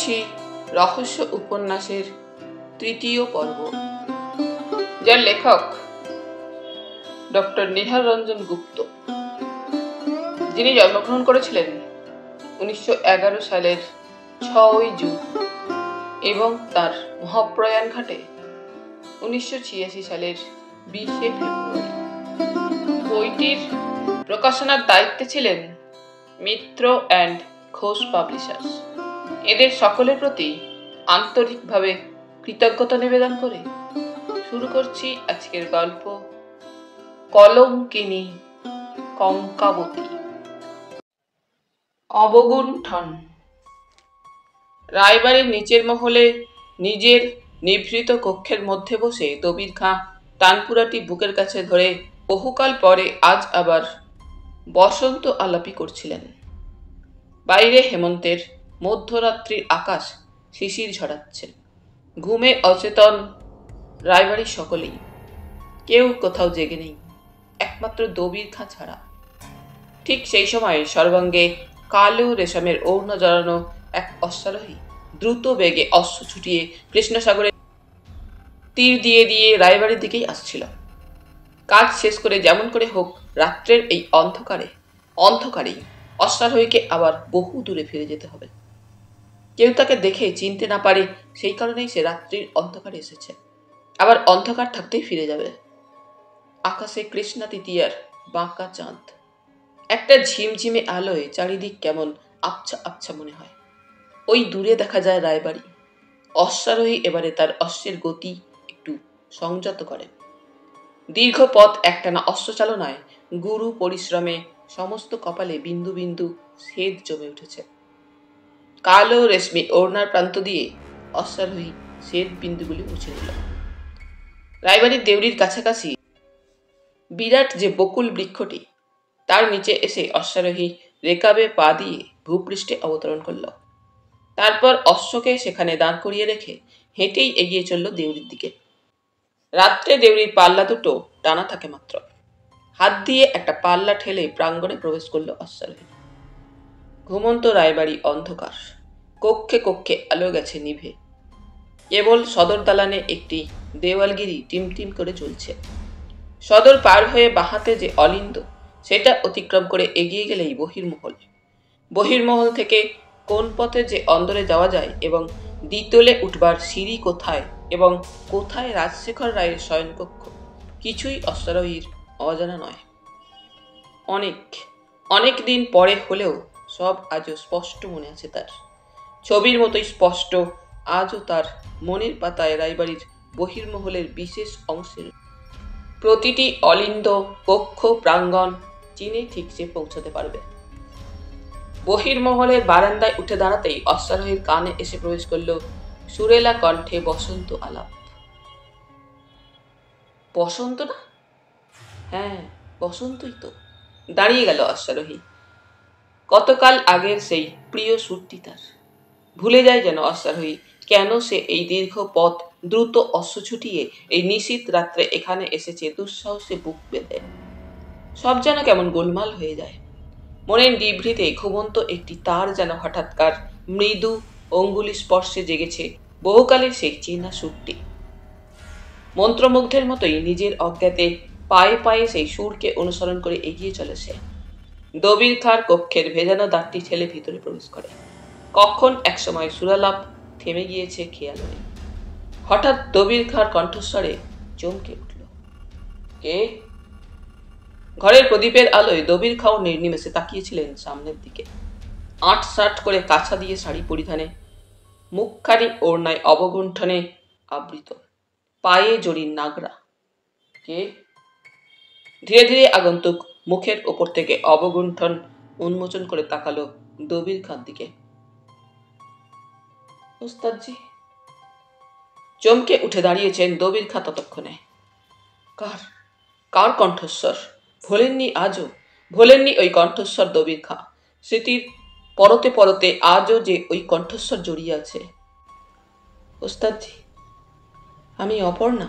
করছি রহস্য উপন্যাসের তৃতীয় পর্ব, যার লেখক ডক্টর নিহার রঞ্জন গুপ্ত, যিনি জন্মগ্রহণ করেছিলেন 1911 সালের 6 জুন এবং তার মহাপ্রয়াণ ঘটে 1986 সালের 20 ফেব্রুয়ারি। বইটির প্রকাশনার দায়িত্বে ছিলেন মিত্র অ্যান্ড ঘোষ পাবলিশার্স। এদের সকলের প্রতি আন্তরিকভাবে কৃতজ্ঞতা নিবেদন করে শুরু করছি আজকের গল্প, কলঙ্কিনী কঙ্কাবতী। অবগুণ্ঠন। রায়বাড়ির নিচের মহলে নিজের নিভৃত কক্ষের মধ্যে বসে দবির খাঁ তানপুরাটি বুকের কাছে ধরে বহুকাল পরে আজ আবার বসন্ত আলাপি করছিলেন। বাইরে হেমন্তের মধ্যরাত্রির আকাশ শিশির ঝরাচ্ছে। ঘুমে অচেতন রায়বাড়ির সকলেই, কেউ কোথাও জেগে নেই, একমাত্র দবির খাঁ ছাড়া। ঠিক সেই সময় সর্বাঙ্গে কালো রেশমের ওড়না জড়ানো এক অশ্বারোহী দ্রুত বেগে অশ্ব ছুটিয়ে কৃষ্ণসাগরে তীর দিয়ে দিয়ে রায়বাড়ির দিকেই আসছিল। কাজ শেষ করে যেমন করে হোক রাত্রের এই অন্ধকারেই অশ্বারোহীকে আবার বহু দূরে ফিরে যেতে হবে। কেউ তাকে দেখে চিনতে না পারে, সেই কারণেই সে রাত্রির অন্ধকারে এসেছে, আবার অন্ধকার থাকতেই ফিরে যাবে। আকাশে কৃষ্ণা তৃতীয়ার বাঁকা চাঁদ, একটা ঝিমঝিমে আলোয় চারিদিক কেমন আবছা আবছা মনে হয়। ওই দূরে দেখা যায় রায়বাড়ি। অশ্বারোহী এবারে তার অশ্বের গতি একটু সংযত করে। দীর্ঘ পথ একটানা অশ্বচালনায় গুরু পরিশ্রমে সমস্ত কপালে বিন্দু বিন্দু স্বেদ জমে উঠেছে। কালো রেশমি ওড়নার প্রান্ত দিয়ে অশ্বারোহী স্বেদ বিন্দুগুলি মুছে নিল। রায়বাড়ির দেউড়ির কাছাকাছি বিরাট যে বকুল বৃক্ষটি, তার নিচে এসে অশ্বারোহী রেকাবে পা দিয়ে ভূপৃষ্ঠে অবতরণ করল। তারপর অশ্বকে সেখানে দাঁড় করিয়ে রেখে হেঁটেই এগিয়ে চলল দেউড়ির দিকে। রাত্রে দেউড়ির পাল্লা দুটো টানা থাকে মাত্র। হাত দিয়ে একটা পাল্লা ঠেলে প্রাঙ্গণে প্রবেশ করল অশ্বারোহী। ঘুমন্ত রায়বাড়ি অন্ধকার, কক্ষে কক্ষে আলো গেছে নিভে। কেবল সদর দালানে একটি দেওয়ালগিরি টিমটিম করে জ্বলছে। সদর পার হয়ে বাহাতে যে অলিন্দ, সেটা অতিক্রম করে এগিয়ে গেলেই বহির্মহল। বহির্মহল থেকে কোন পথে যে অন্দরে যাওয়া যায় এবং দ্বিতলে উঠবার সিঁড়ি কোথায় এবং কোথায় রাজশেখর রায়ের শয়নকক্ষ, কিছুই অশ্বারোহীর অজানা নয়। অনেক দিন পরে হলেও সব আজও স্পষ্ট মনে আছে তার। ছবির মতোই স্পষ্ট আজও তার মনের পাতায় রায়বাড়ির বহির্মহলের বিশেষ অংশের প্রতিটি অলিন্দ, কক্ষ, প্রাঙ্গণ চিনে ঠিক সে পৌঁছতে পারবে। বহির্মহলের বারান্দায় উঠে দাঁড়াতেই অশ্বারোহীর কানে এসে প্রবেশ করল সুরেলা কণ্ঠে বসন্ত আলাপ। বসন্ত না? হ্যাঁ, বসন্তই তো। দাঁড়িয়ে গেল অশ্বারোহী। কতকাল আগের সেই প্রিয় সুরটি তার। ভুলে যায় যেন অশ্বারোহী কেন সে এই দীর্ঘ পথ দ্রুত অশ্ব ছুটিয়ে এই নিশীথ রাত্রে এখানে এসেছে দুঃসাহসে বুক বেঁধে। সব যেন কেমন গোলমাল হয়ে যায়। মনের নিভৃতে ঘুমন্ত একটি তার যেন হঠাৎকার মৃদু অঙ্গুলি স্পর্শে জেগেছে বহুকালের সেই চেনা সুরটি। মন্ত্রমুগ্ধের মতোই নিজের অজ্ঞাতে পায়ে পায়ে সেই সুরকে অনুসরণ করে এগিয়ে চলে সে। দবির খাঁর কক্ষের ভেজানো দ্বারটি ঠেলে ভিতরে প্রবেশ করে। কখন একসময় সুরালাপ থেমে গিয়েছে খেয়াল নেই। হঠাৎ দবির খাঁর কণ্ঠস্বরে চমকে উঠল, কে? ঘরের প্রদীপের আলোয় দবির খাঁও নির্নিমেষে তাকিয়েছিলেন সামনের দিকে। আঁটসাঁট করে কাছা দিয়ে শাড়ি পরিধানে, মুখখানি ওড়নায় অবগুণ্ঠনে আবৃত, পায়ে জড়ির নাগরা। কে? ধীরে ধীরে আগন্তুক মুখের ওপর থেকে অবগুণ্ঠন উন্মোচন করে তাকালো দবির খাঁর দিকে। ওস্তাদজি। চমকে উঠে দাঁড়িয়েছেন দবির খাঁ ততক্ষণে। কার কণ্ঠস্বর? ভোলেননি ওই কণ্ঠস্বর দবির খাঁ। স্মৃতির পরতে পরতে আজও যে ওই কণ্ঠস্বর জড়িয়ে আছে। ওস্তাদজি, আমি অপর্ণা।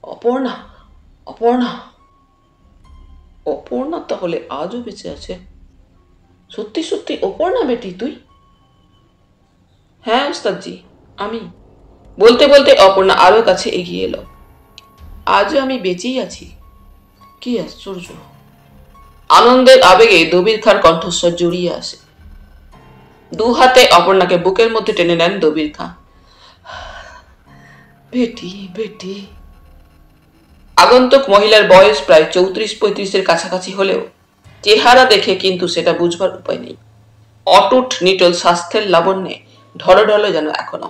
অপর্ণা? অপর্ণা? অপর্ণা তাহলে আজও বেঁচে আছে? সত্যি সত্যি অপর্ণা বেটি তুই? হ্যাঁ ওস্তাদজি, আমি। বলতে বলতে অপর্ণা আরো কাছে এগিয়ে এলো। আজও আমি বেঁচেই আছি। কি আশ্চর্য! আনন্দের আবেগে দবির খাঁর কণ্ঠস্বর জড়িয়ে আসে। দু হাতে অপর্ণাকে বুকের মধ্যে টেনে নেন দবির খাঁ। বেটি বেটি। আগন্তুক মহিলার বয়স প্রায় 34-35-এর কাছাকাছি হলেও চেহারা দেখে কিন্তু সেটা বুঝবার উপায় নেই। অটুট নিটল স্বাস্থ্যের লাবণ্যে ঢলঢল যেন এখনো।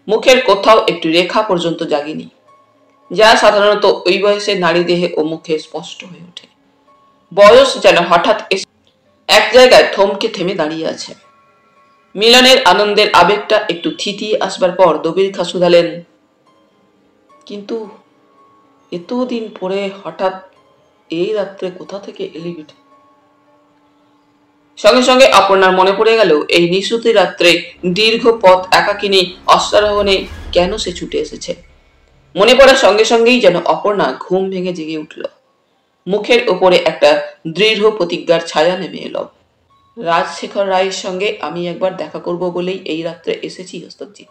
মুখের কোথাও একটু রেখা পর্যন্ত জাগেনি, যা সাধারণত ওই বয়সের নারী দেহে ও মুখে স্পষ্ট হয়ে ওঠে। বয়স যেন হঠাৎ এক জায়গায় থমকে থেমে দাঁড়িয়ে আছে। মিলনের আনন্দের আবেগটা একটু থিতিয়ে আসবার পর দবির খাঁ শুধালেন, কিন্তু এতদিন পরে হঠাৎ এই রাত্রে কোথা থেকে এলি বেটি? সঙ্গে সঙ্গে অপর্ণার মনে পড়ে গেল এই নিশুতি রাত্রে দীর্ঘ পথ একাকিনী অশ্বারোহণে কেন সে ছুটে এসেছে। মনে পড়ার সঙ্গে সঙ্গেই যেন অপর্ণা ঘুম ভেঙে জেগে উঠল। মুখের ওপরে একটা দৃঢ় প্রতিজ্ঞার ছায়া নেমে এলো। রাজশেখর রায়ের সঙ্গে আমি একবার দেখা করব বলেই এই রাত্রে এসেছি ওস্তাদজি।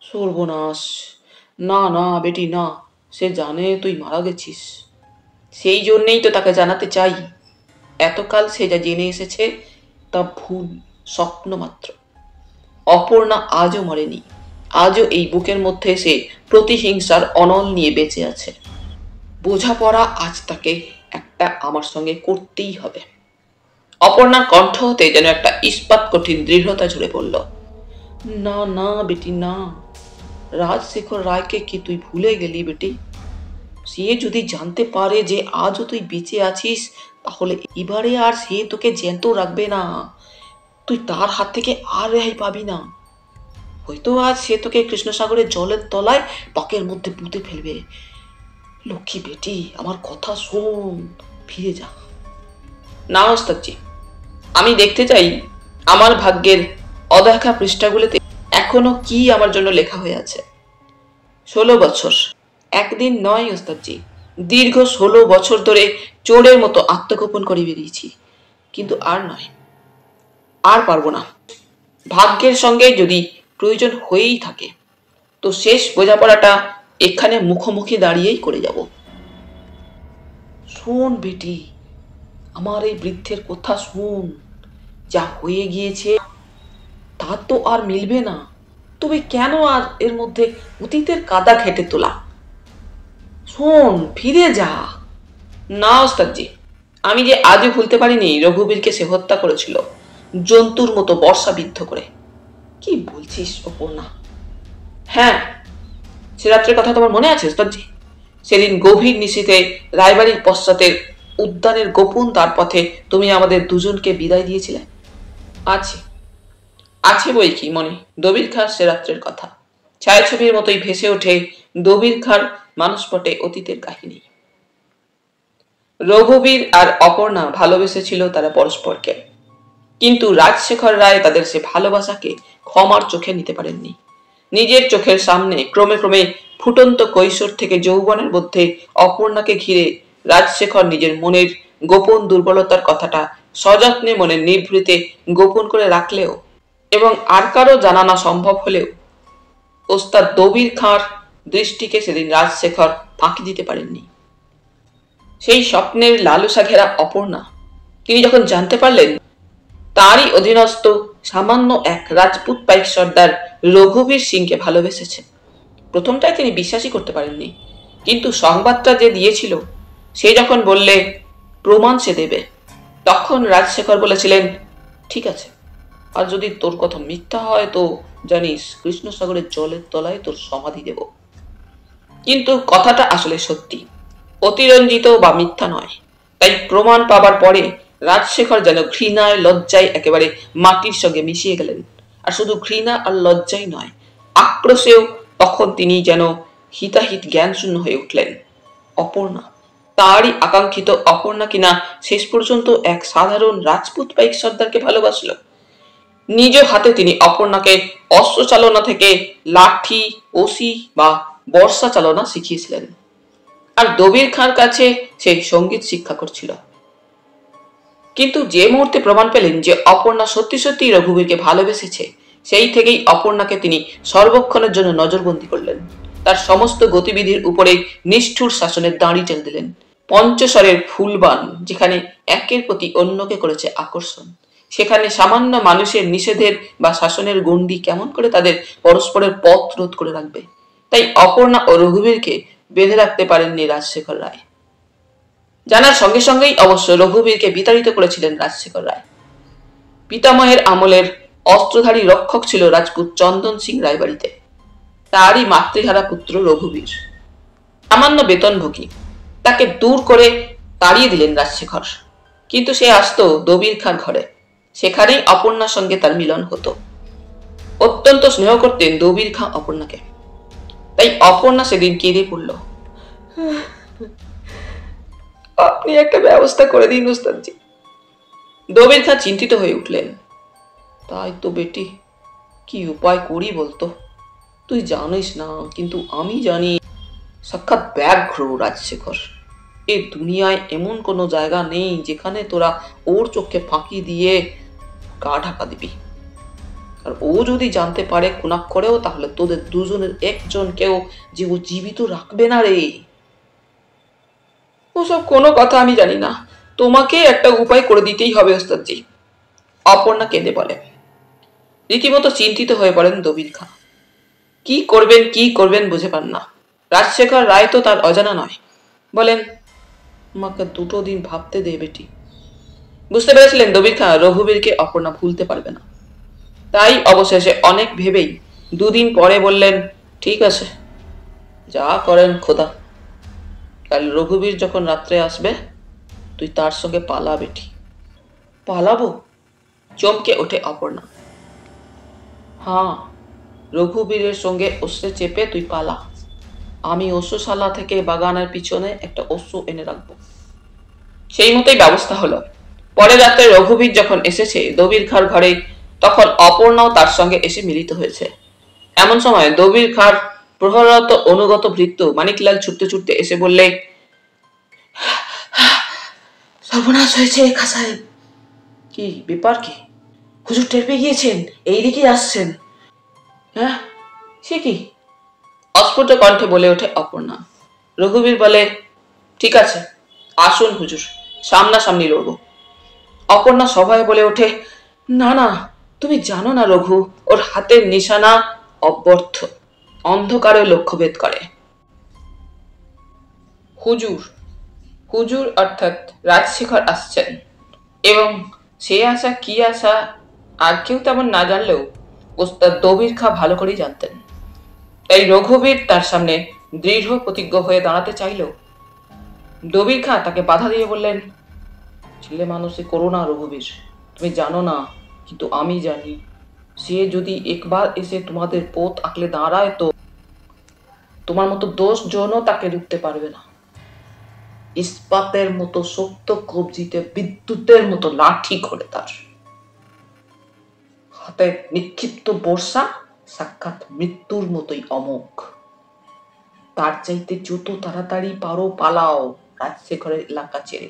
সর্বনাশ! না না বেটি না, সে জানে তুই মারা গেছিস। সেই জন্যেই তো তাকে জানাতে চাই। এতকাল সে যা জেনে এসেছে তা ভুল, স্বপ্ন মাত্র। অপর্ণা আজও মরেনি। আজও এই বুকের মধ্যে সে প্রতিহিংসার অনল নিয়ে বেঁচে আছে। বোঝাপড়া আজ তাকে একটা আমার সঙ্গে করতেই হবে। অপর্ণার কণ্ঠ হতে যেন একটা ইস্পাত কঠিন দৃঢ়তা ঝরে পড়ল। না না বেটি না, রাজশেখর রায়কে কি তুই ভুলে গেলি বেটি? সে যদি জানতে পারে যে আজও তুই বেঁচে আছিস, তাহলে এবারে আর সে তোকে জ্যান্ত রাখবে না। তুই তার হাত থেকে আর রেহাই পাবি না। হয়তো আজ সে তোকে কৃষ্ণসাগরের জলের তলায় পাকের মধ্যে পুঁতে ফেলবে। লক্ষ্মী বেটি, আমার কথা শোন, ফিরে যা। না ওস্তাদজি, আমি দেখতে চাই আমার ভাগ্যের অদেখা পৃষ্ঠাগুলিতে এখনো কি আমার জন্য লেখা হয়ে আছে। 16 বছর, একদিন নয় ওস্তাদজি, দীর্ঘ 16 বছর ধরে চোরের মতো আত্মগোপন করে বেরিয়েছি, কিন্তু আর নয়, আর পারবো না। ভাগ্যের সঙ্গে যদি প্রয়োজন হয়েই থাকে তো শেষ বোঝাপড়াটা এখানে মুখোমুখি দাঁড়িয়েই করে যাব। শোন বেটি, আমার এই বৃদ্ধের কথা শোন। যা হয়ে গিয়েছে তা তো আর মিলবে না, তবে কেন আর এর মধ্যে অতীতের কাদা ঘেটে তোলা? শোন, ফিরে যা। না ওস্তাদজি, আমি যে আজও ভুলতে পারিনি রঘুবীরকে সে হত্যা করেছিল, জন্তুর মতো বর্ষাবিদ্ধ করে। কি বলছিস অপর্ণা? হ্যাঁ, সে রাত্রের কথা তোমার মনে আছে ওস্তাদজি? সেদিন গভীর নিশীথে রায়বাড়ির পশ্চাতের উদ্যানের গোপন তার পথে তুমি আমাদের দুজনকে বিদায় দিয়েছিলে। আছে, আছে বই কি মনে দবির খাঁর সে রাত্রের কথা। ছায়াছবির মতোই ভেসে ওঠে দবির খাঁর মানুষপটে অতীতের কাহিনী। রঘুবীর আর অপর্ণা ভালোবেসেছিল তারা পরস্পরকে, কিন্তু রাজশেখর রায় তাদের সে ভালোবাসাকে ক্ষমার চোখে নিতে পারেননি। নিজের চোখের সামনে ক্রমে ক্রমে ফুটন্ত কৈশোর থেকে যৌবনের মধ্যে অপর্ণাকে ঘিরে রাজশেখর নিজের মনের গোপন দুর্বলতার কথাটা সযত্নে মনের নিভৃতে গোপন করে রাখলেও এবং আর কারো জানানো সম্ভব হলেও ওস্তাদ দবির খাঁর দৃষ্টিকে সেদিন রাজশেখর ফাঁকি দিতে পারেননি। সেই স্বপ্নের লালসা ঘেরা অপর্ণা, তিনি যখন জানতে পারলেন তারই অধীনস্থ সামান্য এক রাজপুত পাইক সর্দার রঘুবীর সিংকে ভালোবেসেছে, প্রথমটাই তিনি বিশ্বাসই করতে পারেননি। কিন্তু সংবাদটা যে দিয়েছিল, সে যখন বললে প্রমাণ সে দেবে, তখন রাজশেখর বলেছিলেন, ঠিক আছে, আর যদি তোর কথা মিথ্যা হয় তো জানিস কৃষ্ণসাগরের জলের তলায় তোর সমাধি দেব। কিন্তু কথাটা আসলে সত্যি, অতিরঞ্জিত বা মিথ্যা নয়। তাই প্রমাণ পাবার পরে রাজশেখর যেন ঘৃণায় লজ্জায় একেবারে মাটির সঙ্গে মিশিয়ে গেলেন। আর শুধু ঘৃণা আর লজ্জাই নয়, আক্রোশেও তখন তিনি যেন হিতাহিত জ্ঞান শূন্য হয়ে উঠলেন। অপর্ণা, তারই আকাঙ্ক্ষিত অপর্ণা কিনা শেষ পর্যন্ত এক সাধারণ রাজপুত পাইক সর্দারকে ভালোবাসলো। নিজ হাতে তিনি অপর্ণাকে অস্ত্র চালনা থেকে লাঠি, ওসি বা বর্ষা চালনা শিখিয়েছিলেন, আর দবির খাঁর কাছে সে সঙ্গীত শিক্ষা করছিল। কিন্তু যে মুহূর্তে প্রমাণ পেলেন যে অপর্ণা সত্যি সত্যি রঘুবীরকে ভালোবেসেছে, সেই থেকেই অপর্ণাকে তিনি সর্বক্ষণের জন্য নজরবন্দি করলেন। তার সমস্ত গতিবিধির উপরে নিষ্ঠুর শাসনের দাঁড়ি টেনে দিলেন। পঞ্চস্বরের ফুলবান যেখানে একের প্রতি অন্যকে করেছে আকর্ষণ, সেখানে সামান্য মানুষের নিষেধের বা শাসনের গণ্ডি কেমন করে তাদের পরস্পরের পথ রোধ করে রাখবে। তাই অপর্ণা ও রঘুবীরকে বেঁধে রাখতে পারেননি রাজশেখর রায়। জানার সঙ্গে সঙ্গেই অবশ্য রঘুবীরকে বিতাড়িত করেছিলেন রাজশেখর রায়। পিতামহের আমলের অস্ত্রধারী রক্ষক ছিল রাজপুত চন্দন সিং রায়বাড়িতে। তারই মাতৃহারা পুত্র রঘুবীর সামান্য বেতনভোগী, তাকে দূর করে তাড়িয়ে দিলেন রাজশেখর। কিন্তু সে আসতো দবির খাঁর ঘরে, সেখানেই অপর্ণার সঙ্গে তার মিলন হতো। অত্যন্ত স্নেহ করতেন দবির খাঁ অপর্ণাকে। তাই অপর্ণা সেদিন কেঁদে পড়ল। আপনি একটা ব্যবস্থা করে দিন উস্তাদজি। দবির খাঁ চিন্তিত হয়ে উঠলেন। তাই তো বেটি, কি উপায় করি বলতো? তুই জানিস না, কিন্তু আমি জানি। সাক্ষাৎ ব্যাঘ্র রাজশেখর। এ দুনিয়ায় এমন কোনো জায়গা নেই যেখানে তোরা ওর চোখে ফাঁকি দিয়ে গা ঢাকা দিবি। আর ও যদি জানতে পারে কোনাক্ষরেও, তাহলে তোদের দুজনের একজনকেও যে ও জীবিত রাখবে না রে। ওসব কোনো কথা আমি জানি না, তোমাকে একটা উপায় করে দিতেই হবে ওস্তাদজি, অপর্ণা কেঁদে বলে। রীতিমতো চিন্তিত হয়ে পড়েন দবির খাঁ। কি করবেন বুঝে পান না। রাজশেখর রায় তো তার অজানা নয়। বলেন, আমাকে 2 দিন ভাবতে দে বেটি। বুঝতে পেরেছিলেন দবির খাঁ রঘুবীরকে অপর্ণা ভুলতে পারবে না। তাই অবশেষে অনেক ভেবেই 2 দিন পরে বললেন, ঠিক আছে, যা করেন খোদা। কাল রঘুবীর যখন রাত্রে আসবে, তুই তার সঙ্গে পালা বেটি। পালাবো? চমকে ওঠে অপর্ণা। হ্যাঁ, রঘুবীরের সঙ্গে অশ্বে চেপে তুই পালা। আমি অশ্বশালা থেকে বাগানের পিছনে একটা অশ্ব এনে রাখবো। সেই মতোই ব্যবস্থা হলো। পরে রাত্রে রঘুবীর যখন এসেছে দবির খাঁর ঘরে, তখন অপর্ণাও তার সঙ্গে এসে মিলিত হয়েছে। এমন সময় দবির খাঁর প্রহররত অনুগত ভৃত্য মানিকলাল ছুটতে ছুটতে এসে বললে, সর্বনাশ হয়েছে খাঁ সাহেব। কি ব্যাপার? কি হুজুর টের পেয়ে গিয়েছেন? এইদিকে আসছেন। হ্যাঁ, সে কি? অস্ফুট কণ্ঠে বলে ওঠে অপর্ণা। রঘুবীর বলে, ঠিক আছে, আসুন হুজুর, সামনাসামনি লড়ব। অপর্ণা সভায় বলে ওঠে, না না, তুমি জানো না রঘু, ওর হাতের নিশানা অব্যর্থ, অন্ধকারে লক্ষ্যভেদ করে। হুজুর হুজুর অর্থাৎ রাজশেখর আসছেন, এবং সে আশা কি আশা আর কেউ তেমন না জানলেও ওস্তাদ দবির খাঁ ভালো করেই জানতেন। তাই রঘুবীর তার সামনে দৃঢ় প্রতিজ্ঞ হয়ে দাঁড়াতে চাইল। দবির খাঁ তাকে বাধা দিয়ে বললেন, ছেলে মানুষে করো না রঘুবীর, তুমি জানো না, কিন্তু আমি জানি। সে যদি একবার এসে তোমাদের পথ আঁকলে দাঁড়ায়, তো তোমার মতো 10 জনও তাকে রুখতে পারবে না। ইস্পাতের মতো শক্ত কবজিতে বিদ্যুতের মতো লাঠি করে তার হাতে নিক্ষিপ্ত বর্ষা সাক্ষাৎ মৃত্যুর মতোই অমোঘ। তার চাইতে যত তাড়াতাড়ি পারো পালাও রাজশেখরের এলাকা ছেড়ে।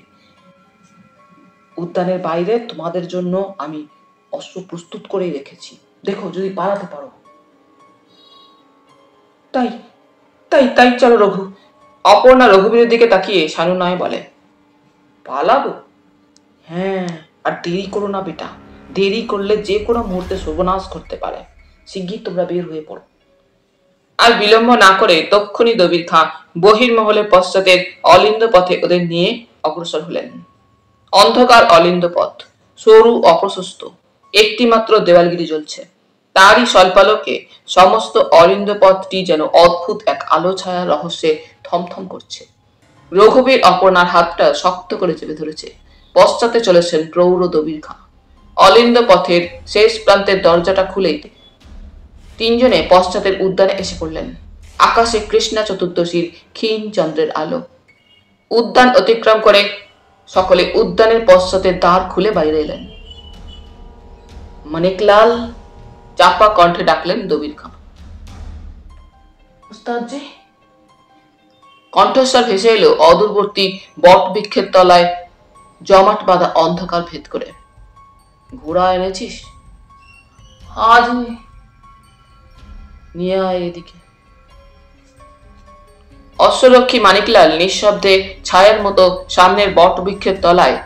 উদ্যানের বাইরে তোমাদের জন্য আমি অস্ত্র প্রস্তুত করে রেখেছি, দেখো যদি পালাতে পারো। তাই তাই তাই চলো রঘু। অপর্ণা রঘুবীরের দিকে তাকিয়ে সানুনয়ে বলে, পালাবো? হ্যাঁ, আর দেরি করো না বেটা, দেরি করলে যে কোনো মুহূর্তে সর্বনাশ করতে পারে। শিগগির তোমরা বের হয়ে পড়ো। আর বিলম্ব না করে তক্ষুনি দবির খাঁ বহির্মহলের পশ্চাতের অলিন্দ পথে ওদের নিয়ে অগ্রসর হলেন। অন্ধকার অলিন্দ পথ, সরু অপ্রশস্ত, একটি মাত্র দেওয়ালগিরি জ্বলছে। তারই স্বল্পালোকে সমস্ত অলিন্দ পথটি যেন অদ্ভুত এক আলো ছায়া রহস্যে থমথম করছে। রঘুবীর অপর্ণার হাতটা শক্ত করে চেপে ধরেছে। পশ্চাতে চলেছেন প্রৌঢ় দবির খাঁ। অলিন্দ পথের শেষ প্রান্তের দরজাটা খুলেই 3 জনে পশ্চাতের উদ্যানে এসে পড়লেন। আকাশে কৃষ্ণা চতুর্দশীর ক্ষীণ চন্দ্রের আলো। উদ্যান অতিক্রম করে সকলে উদ্যানের পশ্চাতের দ্বার খুলে বাইরে এলেন। মানিকলাল, চাপা কণ্ঠে ডাকলেন দবির খাঁ। উস্তাদজি। কণ্ঠস্বর ভেসে এলো অদূরবর্তী বট বৃক্ষের তলায় জমাট বাঁধা অন্ধকার ভেদ করে। ঘোড়া এনেছিস? আজ নিয়ে আয় এদিকে। অশ্বরক্ষী মানিকলাল নিঃশব্দে ছায়ার মতো সামনের বটবৃক্ষের তলায়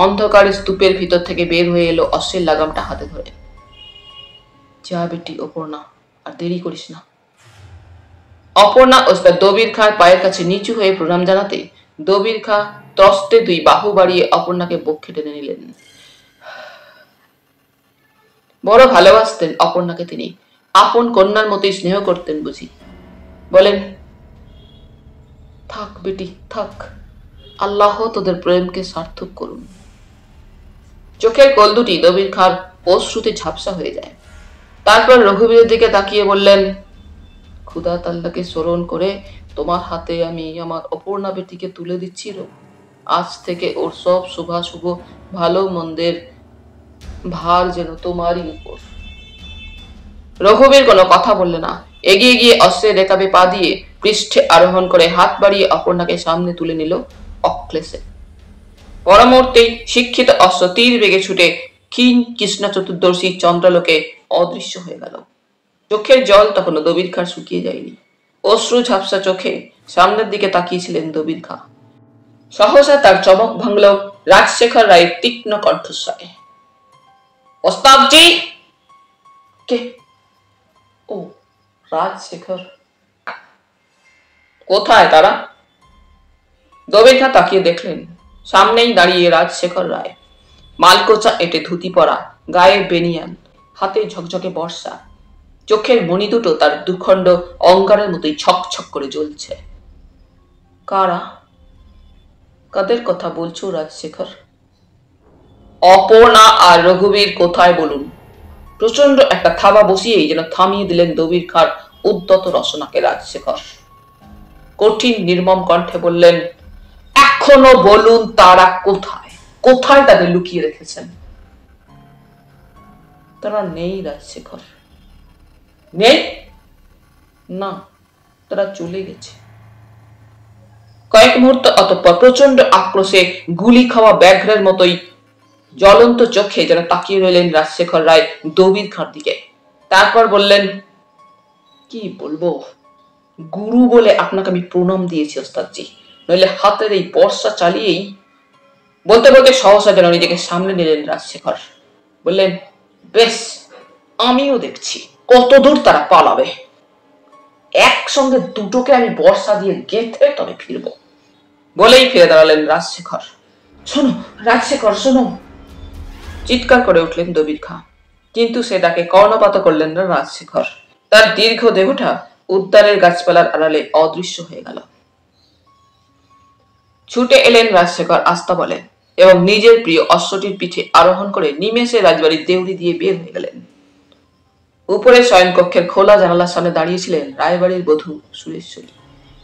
অন্ধকারের স্তূপের ভিতর থেকে বের হয়ে এলো, অশ্বের লাগামটা হাতে ধরে। যা বেটি অপর্ণা, আর দেরি করিস না। অপর্ণা ওস্তাদ দবির খাঁর পায়ের কাছে নিচু হয়ে প্রণাম জানাতে দবির খাঁ ত্রস্তে দুই বাহু বাড়িয়ে অপর্ণাকে বক্ষে টেনে নিলেন। বড় ভালোবাসতেন অপর্ণাকে তিনি, আপন কন্যার মতোই স্নেহ করতেন বুঝি। বলেন, থাক বেটি থাক, আল্লাহ তোদের প্রেমকে সার্থক করুন। চোখের কোল দুটি দবির খাঁর অশ্রুতে ঝাপসা হয়ে যায়। তারপর রঘুবীরের দিকে তাকিয়ে বললেন, খুদা তাল্লাকে স্মরণ করে তোমার হাতে আমি আমার অপর্ণা বেটিকে তুলে দিচ্ছি। আজ থেকে ওর সব শুভাশুভ ভালো মন্দের ভার যেন তোমারই উপর। রঘুবীর কোনো কথা বললে না, এগিয়ে গিয়ে অস্ত্রের রেকাবে পা দিয়ে পৃষ্ঠে আরোহণ করে হাত বাড়িয়ে অপর্ণাকে সামনে তুলে নিল অক্লেশে। পরমুহূর্তেই শিক্ষিত অস্ত্র তীর বেগে ছুটে ক্ষীণ কৃষ্ণ চতুর্দশী চন্দ্রালোকে অদৃশ্য হয়ে গেল। চোখের জল তখনও দবির খাঁ শুকিয়ে যায়নি। অশ্রু ঝাপসা চোখে সামনের দিকে তাকিয়েছিলেন দবির খাঁ। সহসা তার চমক ভাঙল রাজশেখর রায়ের তীক্ষ্ণ কণ্ঠস্বরে। ওস্তাদজি! কে? ও, রাজশেখর। কোথায় তারা? দবির খাঁ তাকিয়ে দেখলেন সামনেই দাঁড়িয়ে রাজশেখর রায়। মালকোচা এঁটে ধুতি পরা, গায়ে বেনিয়ান, হাতে ঝকঝকে বর্ষা, চোখের মণি দুটো তার দুখণ্ড অঙ্গারের মতোই ছকছক করে জ্বলছে। কারা? কাদের কথা বলছো রাজশেখর? অপর্ণা আর রঘুবীর কোথায় বলুন? প্রচন্ড একটা থাবা বসিয়েই যেন থামিয়ে দিলেন দবির খাঁর উদ্যত রসনাকে রাজশেখর। কঠিন নির্মম কণ্ঠে বললেন, এখনো বলুন তারা কোথায়? কোথায় তাদের লুকিয়ে রেখেছেন? তারা নেই রাজশেখর। নেই? না, তারা চলে গেছে। কয়েক মুহূর্ত অতঃপর প্রচন্ড আক্রোশে গুলি খাওয়া ব্যাঘ্রের মতোই জ্বলন্ত চোখে যেন তাকিয়ে রইলেন রাজশেখর রায় দবির খাঁর দিকে। তারপর বললেন, কি বলবো, গুরু বলে আপনাকে আমি প্রণাম দিয়েছি ওস্তাদজি, নইলে হাতের এই বর্ষা চালিয়েই। বলতে বলতে সহসা যেন নিজেকে সামনে নিলেন রাজশেখর। বললেন, বেশ, আমিও দেখছি কত দূর তারা পালাবে। একসঙ্গে দুটোকে আমি বর্ষা দিয়ে গেঁথে তবে ফিরব। বলেই ফিরে দাঁড়ালেন রাজশেখর। শোনো রাজশেখর, শোনো! চিৎকার করে উঠলেন দবির খাঁ, কিন্তু সে ডাকে কর্ণপাত করলেন না রাজশেখর। তার দীর্ঘ দেহটা উদ্যানের গাছপালার আড়ালে অদৃশ্য হয়ে গেল। ছুটে এলেন রাজশেখর আস্তা বলে এবং নিজের প্রিয় অশ্বটির পিঠে আরোহণ করে নিমেষে রাজবাড়ির দেউড়ি দিয়ে বের হয়ে গেলেন। উপরে শয়নকক্ষের খোলা জানালার সামনে দাঁড়িয়েছিলেন রায়বাড়ির বধূ সুরেশ্বরী।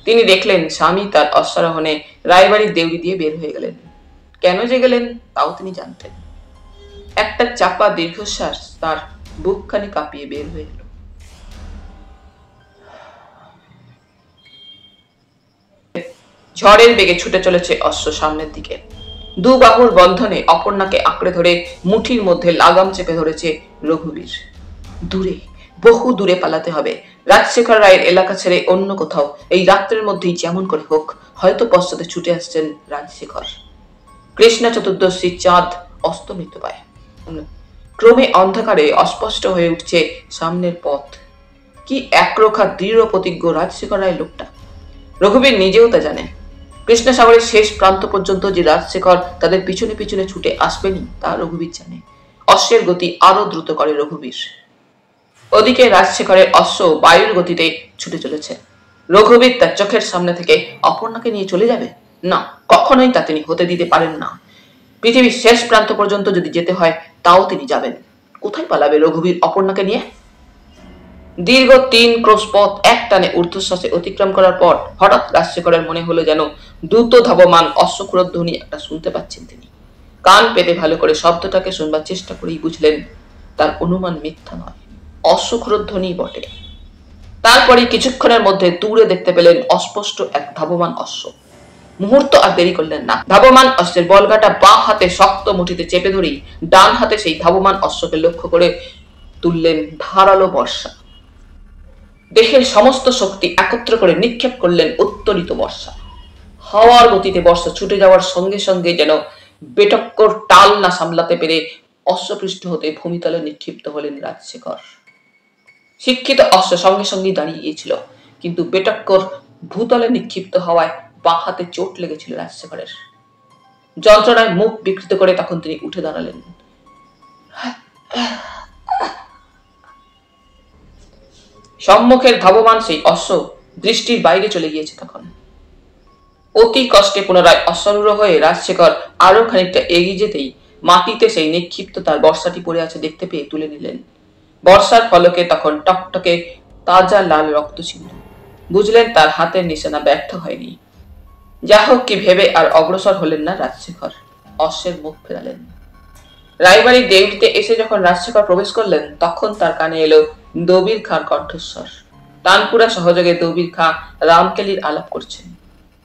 তিনি দেখলেন স্বামী তার অশ্বারোহণে রায়বাড়ির দেউড়ি দিয়ে বের হয়ে গেলেন। কেন যে গেলেন তাও তিনি জানতেন। একটা চাপা দীর্ঘশ্বাস তার বুকখানি কাঁপিয়ে বের হয়ে এলো। ঝড়ের বেগে ছুটে চলেছে অশ্ব সামনের দিকে। দু বাহুর বন্ধনে অপর্ণাকে আঁকড়ে ধরে মুঠির মধ্যে লাগাম চেপে ধরেছে রঘুবীর। দূরে, বহু দূরে পালাতে হবে। রাজশেখর রায়ের এলাকা ছেড়ে অন্য কোথাও এই রাত্রের মধ্যেই যেমন করে হোক হয়তো পশ্চাতে ছুটে আসছেন রাজশেখর। কৃষ্ণা চতুর্দশীর চাঁদ অস্তমিত পায়। ক্রমে অন্ধকারে অস্পষ্ট হয়ে উঠছে সামনের পথ। কি একরোখা দৃঢ় প্রতিজ্ঞ রাজশেখর রায় লোকটা। রঘুবীর নিজেও তা জানে। কৃষ্ণসাগরের শেষ প্রান্ত পর্যন্ত যে রাজশেখর তাদের পিছনে পিছনে ছুটে আসবেনি তা রঘুবীর জানে। অশ্বের গতি আরো দ্রুত করে রঘুবীর। ওদিকে রাজশেখরের অশ্ব বায়ুর গতিতে ছুটে চলেছে। রঘুবীর তার চোখের সামনে থেকে অপর্ণাকে নিয়ে চলে যাবে? না, কখনোই তা তিনি হতে দিতে পারেন না। পৃথিবীর শেষ প্রান্ত পর্যন্ত যদি যেতে হয় তাও তিনি যাবেন। কোথায় পালাবে রঘুবীর অপর্ণাকে নিয়ে? দীর্ঘ 3 ক্রোশ পথ এক টানে ঊর্ধ্বশ্বাসে অতিক্রম করার পর হঠাৎ রাজশেখরের মনে হলো যেন দ্রুত ধাবমান অশ্বক্ষুরের ধ্বনি একটা শুনতে পাচ্ছেন তিনি। কান পেতে ভালো করে শব্দটাকে শুনবার চেষ্টা করেই বুঝলেন তার অনুমান মিথ্যা নয়, অশ্বক্ষুরের ধ্বনি বটে। তারপরে কিছুক্ষণের মধ্যে দূরে দেখতে পেলেন অস্পষ্ট এক ধাবমান অশ্ব। মুহূর্ত আর দেরি করলেন না। ধাবমান অশ্বের বলগাটা বাঁ হাতে শক্ত মুঠিতে চেপে ধরেই ডান হাতে সেই ধাবমান অশ্বকে লক্ষ্য করে তুললেন ধারালো বর্ষা। দেহের সমস্ত শক্তি একত্র করে নিক্ষেপ করলেন উত্তোলিত বর্ষা। হাওয়ার গতিতে বর্ষা ছুটে যাওয়ার সঙ্গে সঙ্গে যেন বেটক্কর টাল না সামলাতে পেরে অশ্বপৃষ্ঠ হতে ভূমিতলে নিক্ষিপ্ত হলেন রাজশেখর। শিক্ষিত অশ্ব সঙ্গে সঙ্গে দাঁড়িয়ে গিয়েছিল, কিন্তু বেটক্কর ভূতলে নিক্ষিপ্ত হওয়ায় বাঁ হাতে চোট লেগেছিল রাজশেখরের। যন্ত্রণায় মুখ বিকৃত করে তখন তিনি উঠে দাঁড়ালেন। সম্মুখের ধাবমান সেই অশ্ব দৃষ্টির বাইরে চলে গিয়েছে তখন। অতি কষ্টে পুনরায় অশ্বারূঢ় হয়ে রাজশেখর আরো খানিকটা এগিয়ে যেতেই মাটিতে সেই নিক্ষিপ্ত তার বর্ষাটি পড়ে আছে দেখতে পেয়ে তুলে নিলেন। বর্ষার ফলকে তখন টকটকে তাজা লাল রক্ত ছিল। বুঝলেন তার হাতের নিশানা ব্যর্থ হয়নি। যা হোক কি ভেবে আর অগ্রসর হলেন না রাজশেখর, অশ্বের মুখ ফেরালেন। রায়বাড়ির দেউড়িতে এসে যখন রাজশেখর প্রবেশ করলেন তখন তার কানে এলো দবির খাঁর কণ্ঠস্বর। তানপুরা সহযোগে দবির খাঁ রামকেলির আলাপ করছেন।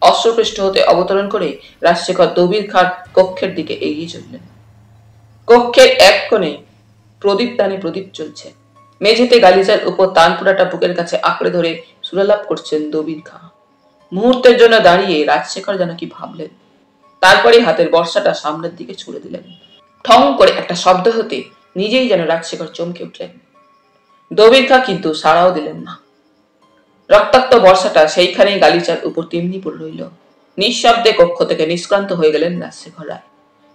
অশ্বপৃষ্ঠ হতে অবতরণ করে রাজশেখর দবির খাঁর কক্ষের দিকে এগিয়ে চললেন। কক্ষের এক কোণে প্রদীপ দানে প্রদীপ চলছে। মেঝেতে গালিচার উপর তানপুরাটা বুকের কাছে আঁকড়ে ধরে সুরালাপ করছেন দবির খাঁ। মুহূর্তের জন্য দাঁড়িয়ে রাজশেখর যেন কি ভাবলেন, তারপরে হাতের বর্ষাটা সামনের দিকে ছুড়ে দিলেন। ঠং করে একটা শব্দ হতে নিজেই যেন রাজশেখর চমকে উঠলেন। দবির খাঁ কিন্তু সাড়াও দিলেন না। রক্তাক্ত বর্ষাটা সেইখানেই গালিচার উপর তেমনি পড়ে রইল। নিঃশব্দে কক্ষ থেকে নিষ্ক্রান্ত হয়ে গেলেন রাজশেখর রায়।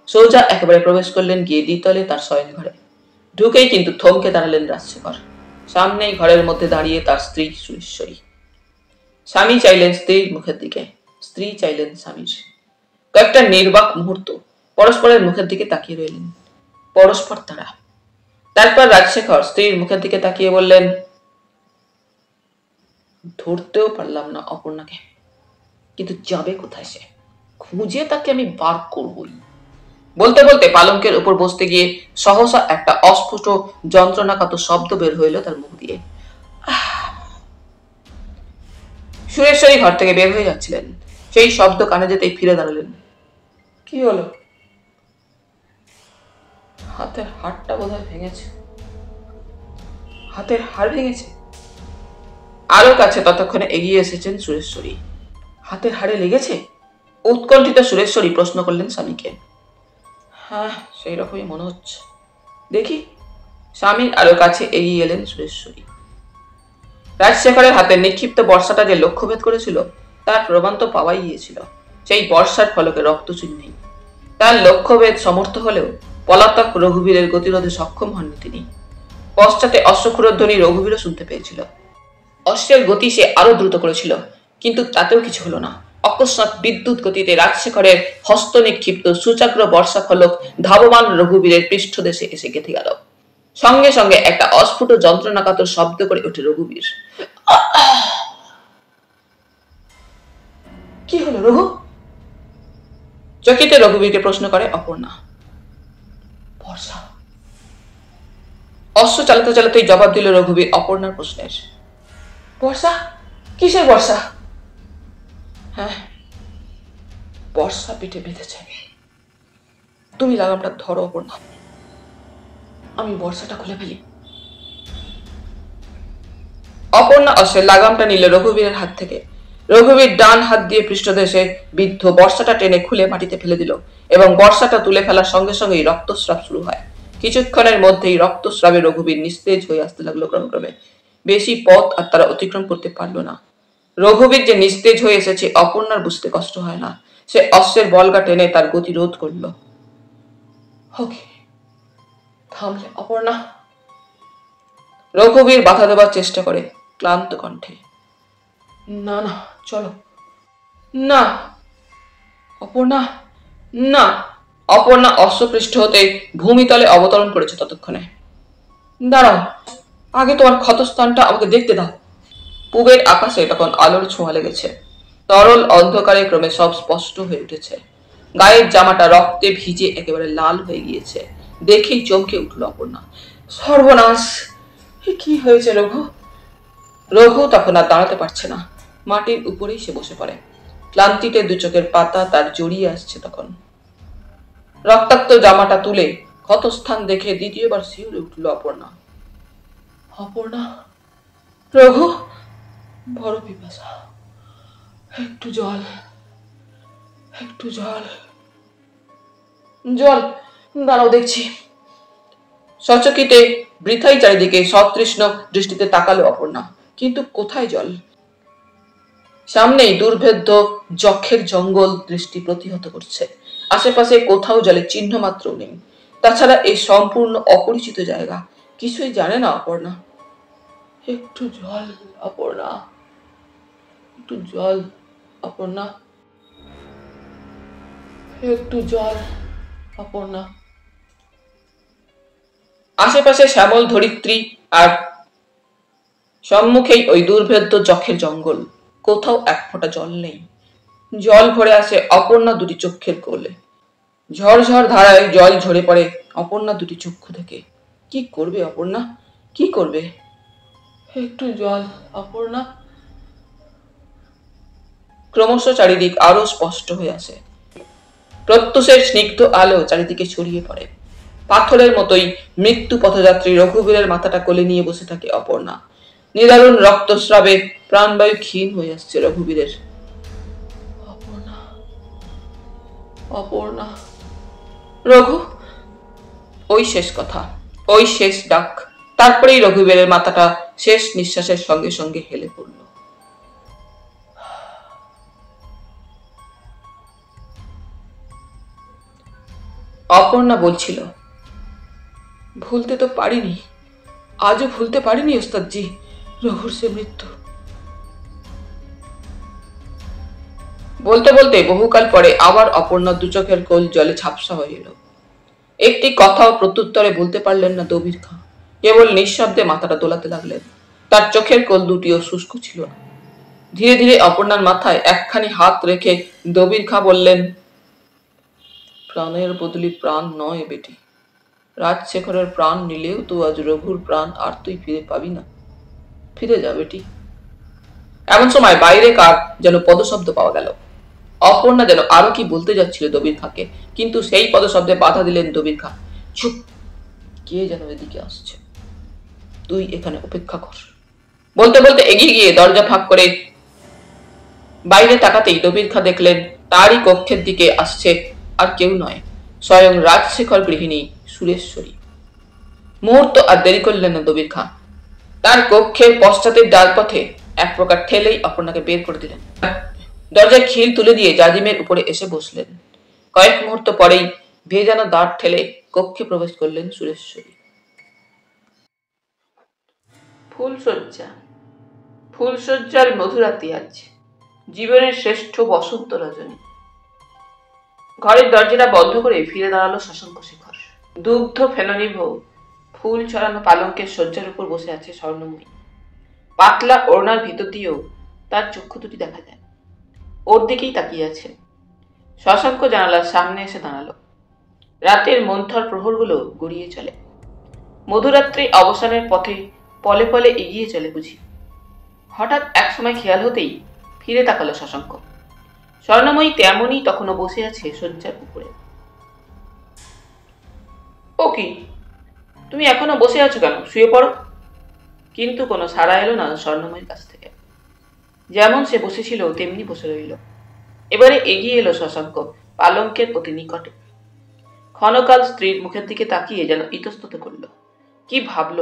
সোজা একেবারে প্রবেশ করলেন গিয়ে দ্বিতলে তার শয়ন ঘরে। ঢুকেই কিন্তু থমকে দাঁড়ালেন রাজশেখর। সামনেই ঘরের মধ্যে দাঁড়িয়ে তার স্ত্রী সুরেশ্বরী। স্বামী চাইলেন স্ত্রীর মুখের দিকে, স্ত্রী চাইলেন স্বামীর। কয়েকটা নির্বাক মুহূর্ত পরস্পরের মুখের দিকে তাকিয়ে রইলেন, পরস্পর তারা। তারপর রাজশেখর স্ত্রীর মুখের দিকে তাকিয়ে বললেন, ধরতেও পারলাম না অপর্ণাকে, কিন্তু যাবে কোথায় সে? খুঁজে তাকে আমি বার করবই। বলতে বলতে পালঙ্কের উপর বসতে গিয়ে সহসা একটা অস্ফুট যন্ত্রণাকাতর শব্দ বের হইল তার মুখ দিয়ে। সুরেশ্বরী ঘর থেকে বের হয়ে যাচ্ছিলেন। সেই শব্দ কানে যেতেই ফিরে দাঁড়ালেন। কি হলো? হাতের হাড়টা বোধহয় ভেঙেছে। হাতের হাড় ভেঙেছে? আরো কাছে ততক্ষণে এগিয়ে এসেছেন সুরেশ্বরী। হাতের হাড়ে লেগেছে? উৎকণ্ঠিত সুরেশ্বরী প্রশ্ন করলেন স্বামীকে। হ্যাঁ, সেই রকমই মনে হচ্ছে। দেখি। স্বামীর আরো কাছে এগিয়ে এলেন সুরেশ্বরী। রাজশেখরের হাতে নিক্ষিপ্ত বর্ষাটা যে লক্ষ্যভেদ করেছিল তার প্রমাণ তো পাওয়াই গিয়েছিল। সেই বর্ষার ফলকে রক্তচিহ্ন নেই। তার লক্ষ্যভেদ সমর্থ হলেও পলাতক রঘুবীরের গতিরোধে সক্ষম হননি তিনি। পশ্চাতে অশ্বক্ষুরধ্বনি রঘুবীরও শুনতে পেয়েছিল। অশ্বের গতি সে আরো দ্রুত করেছিল, কিন্তু তাতেও কিছু হলো না। অকস্মাৎ বিদ্যুৎ গতিতে রাজশেখরের হস্ত নিক্ষিপ্ত সুচাগ্র বর্ষা ফলক ধাবমান রঘুবীরের পৃষ্ঠদেশে এসে গেঁথে গেল। সঙ্গে সঙ্গে একটা অস্ফুট যন্ত্রণাকাতর শব্দ করে ওঠে রঘুবীর। কি হলো রঘু? চকিতে রঘুবীরকে প্রশ্ন করে অপর্ণা। বর্ষা। অশ্ব চালাতে চালাতেই জবাব দিল রঘুবীর অপর্ণার প্রশ্নের। বর্ষা? কিসের বর্ষা? হ্যাঁ, বর্ষা পিঠে বেঁধেছে। তুমি লাগামটা ধরো অপর্ণা, আমি বর্ষাটা খুলে ফেলি। অপর্ণা অশ্বের লাগামটা নিল রঘুবীরের হাত থেকে। রঘুবীর ডান হাত দিয়ে পৃষ্ঠদেশে বিদ্ধ বর্ষাটা টেনে খুলে মাটিতে ফেলে দিল এবং বর্ষাটা তুলে ফেলার সঙ্গে সঙ্গেই রক্তস্রাব শুরু হয়। কিছুক্ষণের মধ্যেই রক্তস্রাবে রঘুবীর নিস্তেজ হয়ে আসতে লাগলো ক্রমে। বেশি পথ আর তারা অতিক্রম করতে পারল না। রঘুবীর যে নিস্তেজ হয়ে এসেছে অপর্ণার বুঝতে কষ্ট হয় না। সে অশ্বের বলগা টেনে তার গতি রোধ করল। থামলে অপর্ণা? রঘুবীর বাধা দেবার চেষ্টা করে ক্লান্ত কণ্ঠে। না না, চলো। না অপর্ণা, না। অপর্ণা অশ্বপৃষ্ঠ হতে ভূমিতলে অবতরণ করেছে ততক্ষণে। দাঁড়াও, আগে তোমার ক্ষতস্থানটা আমাকে দেখতে দাও। পূবের আকাশে তখন আলোর ছোঁয়া লেগেছে। তরল অন্ধকারে ক্রমে সব স্পষ্ট হয়ে উঠেছে। গায়ের জামাটা রক্তে ভিজে একেবারে লাল হয়ে গিয়েছে। দেখেই চমকে উঠল অপর্ণা। সর্বনাশ! কি হয়েছে রঘু? রঘু তখন আর দাঁড়াতে পারছে না। মাটির উপরেই সে বসে পড়ে। ক্লান্তিতে দু চোখের পাতা তার জড়িয়ে আসছে তখন। রক্তাক্ত জামাটা তুলে ক্ষতস্থান দেখে দ্বিতীয়বার শিউরে উঠল অপর্ণা। অপর্ণা, রঘু, বড় পিপাসা, একটু জল, একটু জল। জল, দাঁড়াও দেখছি। সচকিতে বৃথাই চারিদিকে সতৃষ্ণ দৃষ্টিতে তাকালো অপর্ণা, কিন্তু কোথায় জল? সামনেই দুর্ভেদ্য যক্ষের জঙ্গল দৃষ্টি প্রতিহত করছে। আশেপাশে কোথাও জলের চিহ্ন মাত্র নেই। তাছাড়া এই সম্পূর্ণ অপরিচিত জায়গা, কিছুই জানে না অপর্ণা। একটু জল অপর্ণা, একটু জল অপর্ণা, একটু জল অপর্ণা। আশেপাশে শ্যামল ধরিত্রী আর সম্মুখেই ওই দুর্ভেদ্য যক্ষের জঙ্গল। কোথাও এক ফোঁটা জল নেই। জল ভরে আসে অপর্ণা দুটি চক্ষের কোলে। ঝরঝর ধারায় জল ঝরে পড়ে অপর্ণা দুটি চক্ষু থেকে। কি করবে অপর্ণা, কি করবে? একটু জল অপর্ণা। ক্রমশ চারিদিক আরো স্পষ্ট হয়ে আসে। প্রত্যুষের স্নিগ্ধ আলো চারিদিকে ছড়িয়ে পড়ে। পাথরের মতোই মৃত্যু পথযাত্রী রঘুবীরের মাথাটা কোলে নিয়ে বসে থাকে অপর্ণা। নিদারুণ রক্তস্রাবে প্রাণবায়ু ক্ষীণ হয়ে আসছে রঘুবীরের। অপর্ণা, অপর্ণা, রঘু। ওই শেষ কথা, ওই শেষ ডাক। তারপরেই রঘুবীরের মাথাটা শেষ নিঃশ্বাসের সঙ্গে সঙ্গে হেলে পড়ল। অপর্ণা বলছিল, ভুলতে তো পারিনি, আজও ভুলতে পারিনি ওস্তাদজি রঘুর সে মৃত্যু। বলতে বলতে বহুকাল পরে আবার অপর্ণার দু চোখের কোল জলে ঝাপসা হয়ে এলো। একটি কথাও প্রত্যুত্তরে বলতে পারলেন না দবির খাঁ। কেবল নিঃশব্দে মাথাটা দোলাতে লাগলেন। তার চোখের কোল দুটিও শুষ্ক ছিল না। ধীরে ধীরে অপর্ণার মাথায় একখানি হাত রেখে দবির খাঁ বললেন, প্রাণের বদলি প্রাণ নয় বেটি। রাজশেখরের প্রাণ নিলেও তো আজ রঘুর প্রাণ আর তুই ফিরে পাবি না। ফিরে যা বেটি। এমন সময় বাইরে কার যেন পদশব্দ পাওয়া গেল। অপর্ণা যেন আরো কি বলতে যাচ্ছিল দবির খাঁকে, কিন্তু সেই পদশব্দে বাধা দিলেন দবির খাঁ। চুপ, কে যেন এদিকে আসছে, তুই এখানে অপেক্ষা কর। বলতে বলতে এগিয়ে গিয়ে দরজা ফাঁক করে বাইরে তাকাতেই দবির খাঁ দেখলেন তারই কক্ষের দিকে আসছে আর কেউ নয়, স্বয়ং রাজশেখর গৃহিণী সুরেশ্বরী। মুহূর্ত আর দেরি করলেন না দবির খাঁ। তার কক্ষের পশ্চাতের ডাল পথে এক প্রকার ঠেলেই অপর্ণাকে বের করে দিলেন। দরজায় খিল তুলে দিয়ে জাজিমের উপরে এসে বসলেন। কয়েক মুহূর্ত পরেই ভেজানো দাঁত ঠেলে কক্ষে প্রবেশ করলেন সুরেশ্বরী। ফুলশয্যা, ফুলশয্যার মধুরাতি আজ, জীবনের শ্রেষ্ঠ বসন্ত রজনী। ঘরের দরজাটা বন্ধ করে ফিরে দাঁড়ালো শশাঙ্ক শেখর। দুগ্ধ ফেননিভ ফুল ছড়ানো পালঙ্কের শয্যার উপর বসে আছে স্বর্ণময়ী। পাতলা ওড়নার ভিতর দিয়েও তার চক্ষু দুটি দেখা যায়। ওর দিকেই তাকিয়ে আছে। শশাঙ্ক জানালার সামনে এসে দাঁড়ালো। রাতের মন্থর প্রহরগুলো গড়িয়ে চলে। মধুরাত্রি অবসানের পথে পলে পলে এগিয়ে চলে বুঝি। হঠাৎ এক সময় খেয়াল হতেই ফিরে তাকালো শশাঙ্ক। স্বর্ণময়ী তেমনই তখনও বসে আছে শয্যার উপরে। ও কি, তুমি এখনো বসে আছো কেন? শুয়ে পড়ো। কিন্তু কোনো সাড়া এলো না স্বর্ণময়ীর কাছ থেকে। যেমন সে বসেছিল তেমনি বসে রইল। এবারে এগিয়ে এলো শশাঙ্ক পালঙ্কের অতি নিকটে। ক্ষণকাল স্ত্রীর মুখের দিকে তাকিয়ে যেন ইতস্তত করল। কি ভাবল,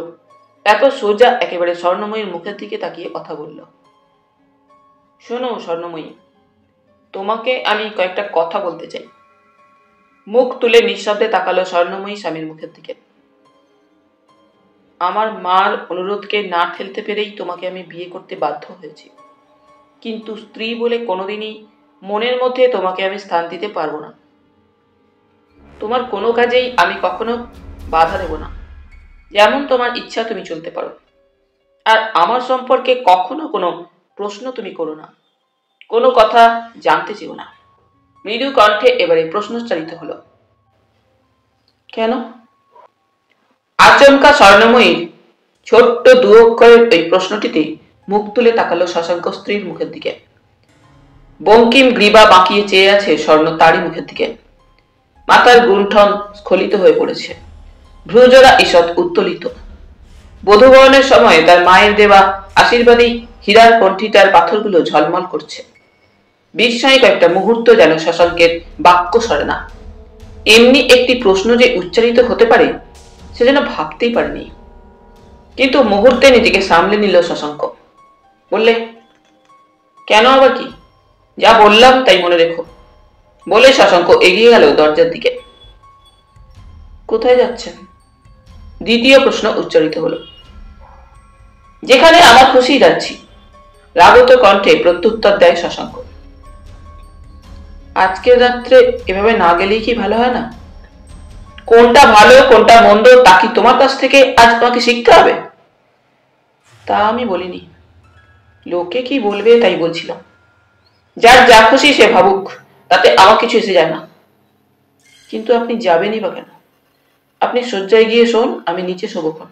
এত সোজা একেবারে স্বর্ণময়ীর মুখের দিকে তাকিয়ে কথা বলল। শোনো স্বর্ণময়ী, তোমাকে আমি কয়েকটা কথা বলতে চাই। মুখ তুলে নিঃশব্দে তাকালো স্বর্ণময়ী স্বামীর মুখের দিকে। আমার মার অনুরোধকে না ঠেলতে পেরেই তোমাকে আমি বিয়ে করতে বাধ্য হয়েছি, কিন্তু স্ত্রী বলে কোনোদিনই মনের মধ্যে তোমাকে আমি স্থান দিতে পারবো না। তোমার কোনো কাজেই আমি কখনো বাধা দেব না। যেমন তোমার ইচ্ছা তুমি চলতে পারো। আর আমার সম্পর্কে কখনো কোনো প্রশ্ন তুমি করো না, কোনো কথা জানতে চেও না। মৃদু কণ্ঠে এবারে প্রশ্নোচ্চারিত হলো। কেন? আচমকা স্বর্ণময়ীর ছোট্ট দু অক্ষরের এই প্রশ্নটিতে মুখ তুলে তাকালো শশাঙ্ক স্ত্রীর মুখের দিকে। বঙ্কিম গ্রীবা বাঁকিয়ে চেয়ে আছে স্বর্ণ তারই মুখের দিকে। মাথার গুণ্ঠন স্খলিত হয়ে পড়েছে, ভ্রুজোড়া ঈষৎ উত্তোলিত। বধূবরণের সময় তার মায়ের দেওয়া আশীর্বাদী হীরার কণ্ঠিটার পাথরগুলো ঝলমল করছে। বিস্ময় কয়েকটা মুহূর্ত যেন শশাঙ্কের বাক্য সরে না। এমনি একটি প্রশ্ন যে উচ্চারিত হতে পারে সে যেন ভাবতেই পারেনি। কিন্তু মুহূর্তে নিজেকে সামলে নিল শশাঙ্ক। বললে, কেন আবার কি? যা বললাম তাই মনে রেখো, বলে শশাঙ্ক এগিয়ে গেল দরজার দিকে। কোথায় যাচ্ছেন? দ্বিতীয় প্রশ্ন উচ্চারিত হলো। যেখানে আমার খুশি যাচ্ছি, রাগত কণ্ঠে প্রত্যুত্তর দেয় শশাঙ্ক। আজকের রাত্রে এভাবে না গেলেই কি ভালো হয় না? কোনটা ভালো কোনটা মন্দ তা কি তোমার কাছ থেকে আজ তোমাকে শিখতে হবে? তা আমি বলিনি, লোকে কি বলবে তাই বলছিলাম। যার যা খুশি সে ভাবুক, তাতে আমার কিছু এসে যায় না। কিন্তু আপনি যাবেনই বা কেন? আপনি শয্যায় গিয়ে শোন, আমি নিচে শোবক্ষণ।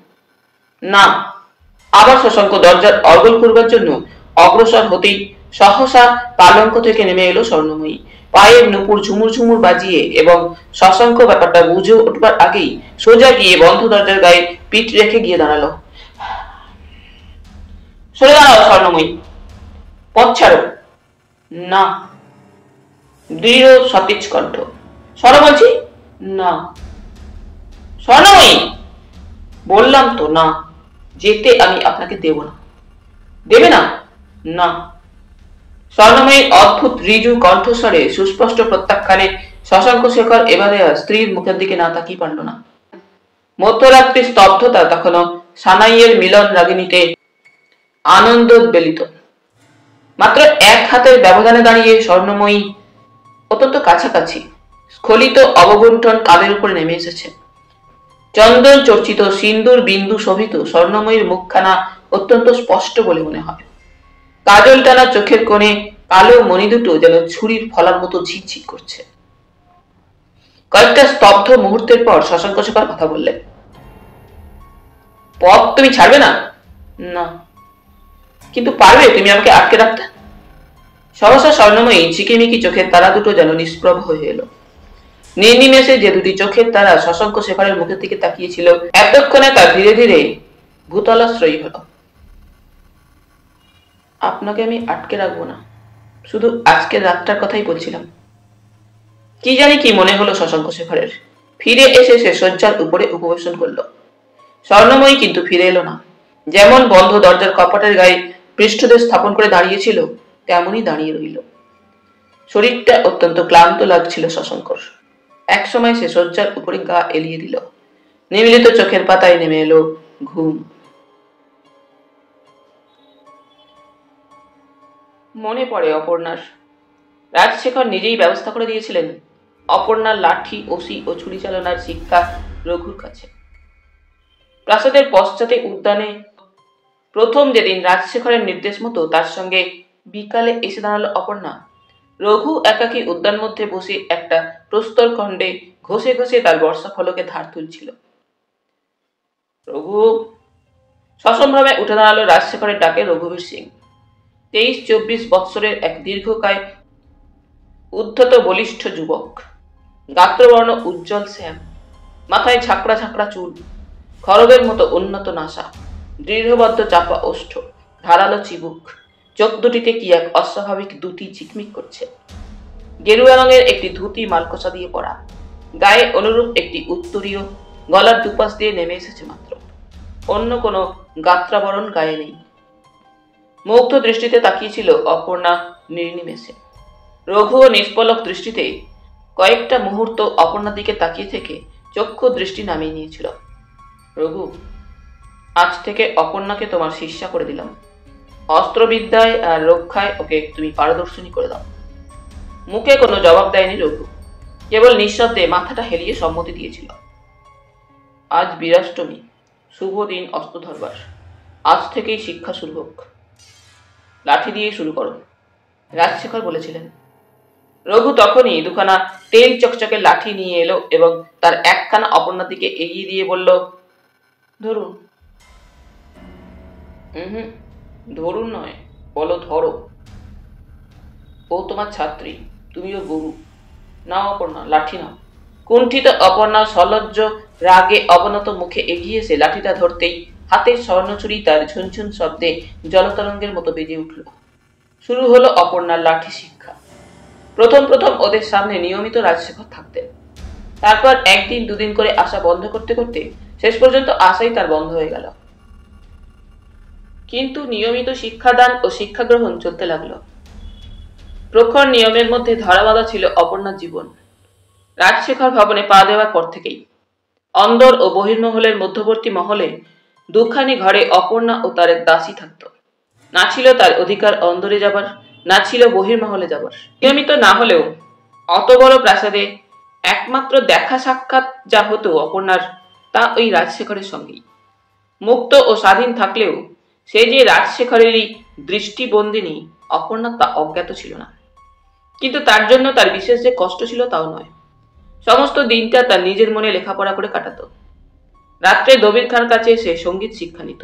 না। আবার শশাঙ্ক দরজার অর্গল করবার জন্য অগ্রসর হতেই সহসা পালঙ্ক থেকে নেমে এলো স্বর্ণময়ী। পায়ের নুপুর ঝুমুর ঝুমুর বাজিয়ে এবং শশাঙ্ক ব্যাপারটা বুঝে উঠবার আগেই সোজা গিয়ে বন্ধ দরজার গায়ে পিঠ রেখে গিয়ে দাঁড়ালো। সরে দাঁড়াও স্বর্ণময়ী, পথ ছাড়ো। না। দৃঢ় সতেজ কণ্ঠ। সরো বলছি। না। স্বর্ণময়ী, বললাম তো না, যেতে আমি আপনাকে দেব না। দেবে না? না। স্বর্ণময়ীর অদ্ভুত ঋজু কণ্ঠস্বরে সুস্পষ্ট প্রত্যাখ্যানে শশাঙ্ক শেখর এবারে স্ত্রীর মুখের দিকে না তাকিয়ে পারল না। মধ্যরাত্রির স্তব্ধতা তখনও সানাইয়ের মিলন রাগিনীতে আনন্দোদ্বেলিত। মাত্র এক হাতের ব্যবধানে দাঁড়িয়ে স্বর্ণময়ী অত্যন্ত কাছাকাছি স্খলিত অবগুণ্ঠন কালের উপরে নেমে এসেছে। চন্দন চর্চিত সিন্দুর বিন্দু শোভিত স্বর্ণময়ীর মুখখানা অত্যন্ত স্পষ্ট বলে মনে হয়। কাজল টানা চোখের কোণে কালো মণি দুটো যেন ছুরির ফলার মতো ঝিকঝিক করছে। কয়েকটা স্তব্ধ মুহূর্তের পর শশাঙ্ক শেখর কথা বললেন। পথ তুমি ছাড়বে না? না। কিন্তু পারবে তুমি আমাকে আটকে রাখতে? সহসা স্বর্ণময়ী ঝিকিমিকি চোখের তারা দুটো যেন নিষ্প্রভ হয়ে এলো। নির্নিমেষে যে দুটি চোখের তারা শশাঙ্ক শেখরের মুখের দিকে তাকিয়েছিল, এতক্ষণে তা ধীরে ধীরে ভূতলাশ্রয়ী হলো। আপনাকে আমি আটকে রাখবো না, শুধু আজকের রাতটার কথাই বলছিলাম। কি জানি কি মনে হলো শশাঙ্ক শেখরের। ফিরে এসে সে শয্যার উপরে উপবেশন করলো। স্বর্ণময়ী কিন্তু ফিরে এলো না। যেমন বন্ধ দরজার কপাটের গায়ে পৃষ্ঠদেশ স্থাপন করে দাঁড়িয়েছিল, তেমনই দাঁড়িয়ে রইল। শরীরটা অত্যন্ত ক্লান্ত লাগছিল শশাঙ্কর। এক সময় সে শয্যার উপরে গা এলিয়ে দিল। নিমিলিত চোখের পাতায় নেমে এলো ঘুম। মনে পড়ে অপর্ণার। রাজশেখর নিজেই ব্যবস্থা করে দিয়েছিলেন অপর্ণার লাঠি, ওসি ও ছুরি চালনার শিক্ষা রঘুর কাছে। প্রাসাদের পশ্চাতে উদ্যানে প্রথম যেদিন রাজশেখরের নির্দেশ মতো তার সঙ্গে বিকালে এসে দাঁড়ালো অপর্ণা, রঘু একাকী উদ্যান মধ্যে বসে একটা প্রস্তর খণ্ডে ঘষে ঘষে তার বর্ষা ফলকে ধার তুলছিল। রঘু! সসম্ভ্রমে উঠে দাঁড়ালো রাজশেখরের ডাকে রঘুবীর সিং। 23-24 বৎসরের এক দীর্ঘকায় উদ্ধত বলিষ্ঠ যুবক, গাত্রবর্ণ উজ্জ্বল শ্যাম, মাথায় ঝাঁকড়া ঝাঁকড়া চুল, খড়গের মতো উন্নত নাসা, দৃঢ়বদ্ধ চাপা ওষ্ঠ, ধারালো চিবুক, চোখ দুটিতে কি এক অস্বাভাবিক দুটি ঝিকমিক করছে। গেরুয়া রঙের একটি ধুতি মালকোসা দিয়ে পরা, গায়ে অনুরূপ একটি উত্তরীয় গলার দুপাশ দিয়ে নেমে এসেছে মাত্র, অন্য কোনো গাত্রাবরণ গায়ে নেই। মুগ্ধ দৃষ্টিতে তাকিয়েছিল অপর্ণা নির্নিমেষে। রঘু নিষ্পলক দৃষ্টিতে কয়েকটা মুহূর্ত অপর্ণার দিকে তাকিয়ে থেকে চক্ষু দৃষ্টি নামিয়ে নিয়েছিল। রঘু, আজ থেকে অপর্ণাকে তোমার শিষ্যা করে দিলাম। অস্ত্রবিদ্যায় আর রক্ষায় ওকে তুমি পারদর্শনী করে দাও। মুখে কোনো জবাব দেয়নি রঘু, কেবল নিঃশব্দে মাথাটা হেলিয়ে সম্মতি দিয়েছিল। আজ বীরাষ্টমী, শুভ দিন অস্ত্র ধরবার। আজ থেকেই শিক্ষা শুরু হোক। লাঠি দিয়ে শুরু করো, রাজশেখর বলেছিলেন। রঘু তখনই দুখানা তেল চকচকে লাঠি নিয়ে এলো এবং তার একখানা অপর্ণার দিকে এগিয়ে দিয়ে বলল, ধরুন। ধরুন নয়, বলো ধরো। ও তোমার ছাত্রী, তুমিও গুরু। নাও অপর্ণা, লাঠি নাও। কুণ্ঠিত অপর্ণা সলজ্জ রাগে অবনত মুখে এগিয়ে এসে লাঠিটা ধরতেই হাতের স্বর্ণচুরি তার ঝুনঝুন শব্দে জলতরঙ্গের মতো বেজে উঠল। শুরু হলো অপর্ণার লাঠি শিক্ষা। প্রথম প্রথম ওদের সামনে নিয়মিত রাজশেখর থাকতেন। তারপর একদিন দুদিন করে আসা বন্ধ করতে করতে শেষ পর্যন্ত আসাই তার বন্ধ হয়ে গেল। কিন্তু নিয়মিত শিক্ষাদান ও শিক্ষা গ্রহণ চলতে লাগলো। প্রখর নিয়মের মধ্যে ধরাবাঁধা ছিল অপর্ণার জীবন। রাজশেখর ভবনে পা দেওয়ার পর থেকেই অন্দর ও বহির্মহলের মধ্যবর্তী মহলে দুখানি ঘরে অপর্ণা ও তার এক দাসী থাকত। না ছিল তার অধিকার অন্দরে যাবার, না ছিল বহির্মহলে যাবার। নিয়মিত না হলেও অত বড় প্রাসাদে একমাত্র দেখা সাক্ষাৎ যা হতো অপর্ণার, তা ওই রাজশেখরের সঙ্গেই। মুক্ত ও স্বাধীন থাকলেও সে যে রাজশেখরেরই দৃষ্টিবন্দিনী, অপর্ণার তা অজ্ঞাত ছিল না। কিন্তু তার জন্য তার বিশেষ যে কষ্ট ছিল তাও নয়। সমস্ত দিনটা তার নিজের মনে লেখাপড়া করে কাটাতো। রাত্রে দবির খাঁর কাছে সে সঙ্গীত শিক্ষা নিত।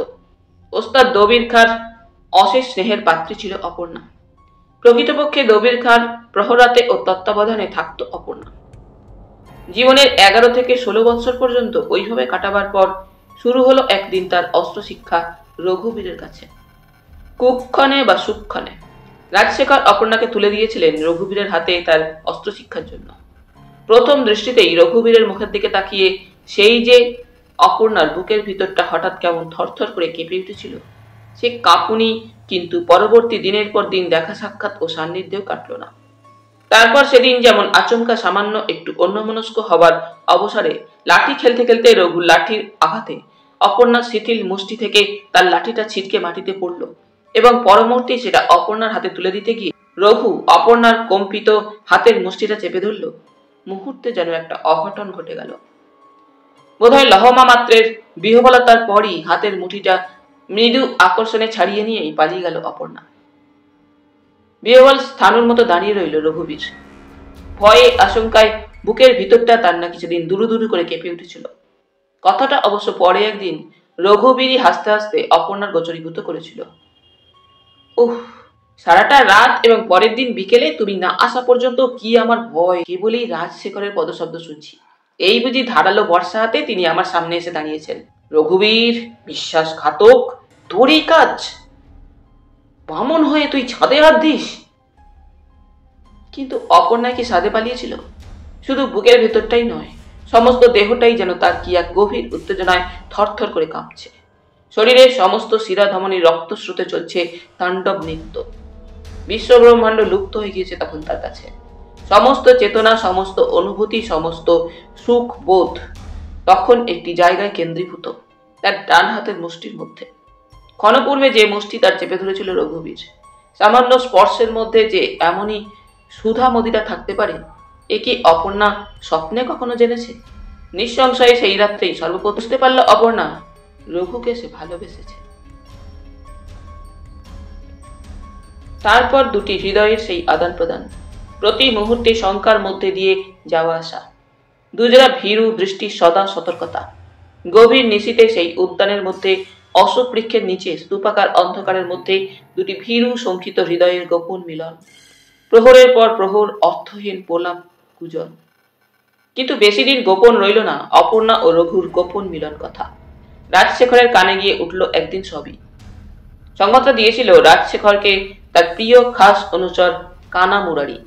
ওস্তাদ দবির খাঁর অশেষ স্নেহের পাত্রী ছিল অপর্ণা। প্রকৃতপক্ষে দবির খাঁর প্রহরাতে ও তত্ত্বাবধানে থাকত অপর্ণা। জীবনের 11 থেকে 16 বৎসর পর্যন্ত ওইভাবে কাটাবার পর শুরু হলো একদিন তার অস্ত্র শিক্ষা রঘুবীরের কাছে। কুক্ষণে বা সুক্ষণে রাজশেখর অপর্ণাকে তুলে দিয়েছিলেন রঘুবীরের হাতে তার অস্ত্র শিক্ষার জন্য। প্রথম দৃষ্টিতেই রঘুবীরের মুখের দিকে তাকিয়ে সেই যে অপর্ণার বুকের ভিতরটা হঠাৎ কেমন থরথর করে কেঁপে উঠেছিল, সে কাঁপুনি কিন্তু পরবর্তী দিনের পর দিন দেখা সাক্ষাৎ ও সান্নিধ্যেও কাটল না। তারপর সেদিন যেমন আচমকা সামান্য একটু অন্যমনস্ক হবার অবসরে লাঠি খেলতে খেলতে রঘুর লাঠির আঘাতে অপর্ণার শিথিল মুষ্টি থেকে তার লাঠিটা ছিটকে মাটিতে পড়ল এবং পরমুহূর্তে সেটা অপর্ণার হাতে তুলে দিতে গিয়ে রঘু অপর্ণার কম্পিত হাতের মুষ্টিটা চেপে ধরল। মুহূর্তে যেন একটা অঘটন ঘটে গেল। বোধহয় লহমা মাত্রের বিহবলতার পরই হাতের মুঠিটা মৃদু আকর্ষণে ছাড়িয়ে নিয়েই পালিয়ে গেল অপর্ণা। বিহবল স্থানুর মতো দাঁড়িয়ে রইল রঘুবীর। ভয়ে আশঙ্কায় বুকের ভিতরটা তার না কিছুদিন দুরু দুরু করে কেঁপে উঠেছিল। কথাটা অবশ্য পরে একদিন রঘুবীরই হাসতে হাসতে অপর্ণার গোচরীভূত করেছিল। উহ, সারাটা রাত এবং পরের দিন বিকেলে তুমি না আসা পর্যন্ত কি আমার ভয়! কেবলই রাজশেখরের পদশব্দ শুনছি। এই বুঝি ধারালো বর্ষা হাতে তিনি আমার সামনে এসে দাঁড়িয়েছেন। রঘুবীর, বিশ্বাসঘাতক, তোরই কাজ! বামন হয়ে তুই ছাদে হাত দিস! কিন্তু অপর্ণা কি ছাদে পালিয়েছিল? শুধু বুকের ভেতরটাই নয়, সমস্ত দেহটাই যেন তার কি এক গভীর উত্তেজনায় থরথর করে কাঁপছে। শরীরের সমস্ত শিরা ধমনী রক্তস্রোতে চলছে তাণ্ডব নৃত্য। বিশ্বব্রহ্মাণ্ড লুপ্ত হয়ে গিয়েছে তখন তার কাছে। সমস্ত চেতনা, সমস্ত অনুভূতি, সমস্ত সুখ বোধ তখন একটি জায়গায় কেন্দ্রীভূত, তার ডান হাতের মুষ্টির মধ্যে। ক্ষণপূর্বে যে মুষ্টি তার চেপে ধরেছিল রঘুবীর, সামান্য স্পর্শের মধ্যে যে এমনই সুধা মদিরা থাকতে পারে, এ কি অপর্ণা স্বপ্নে কখনো জেনেছে? নিঃসংশয়ে সেই রাত্রেই সর্বপ্রথম বুঝতে পারল অপর্ণা রঘুকে সে ভালোবেসেছে। তারপর দুটি হৃদয়ের সেই আদান প্রদান, প্রতি মুহূর্তে শঙ্কার মধ্যে দিয়ে যাওয়া আসা, দুজনা ভীরু দৃষ্টির সদা সতর্কতা। গভীর নিশীতে সেই উদ্যানের মধ্যে অশোক বৃক্ষের নিচে স্তূপাকার অন্ধকারের মধ্যে দুটি ভীরু শঙ্কিত হৃদয়ের গোপন মিলন। প্রহরের পর প্রহর অর্থহীন প্রলাপ গুজন। কিন্তু বেশি দিন গোপন রইল না অপর্ণা ও রঘুর গোপন মিলন কথা। রাজশেখরের কানে গিয়ে উঠল একদিন সবই। সংবাদটা দিয়েছিল রাজশেখরকে তার প্রিয় খাস অনুচর কানা মুরারি।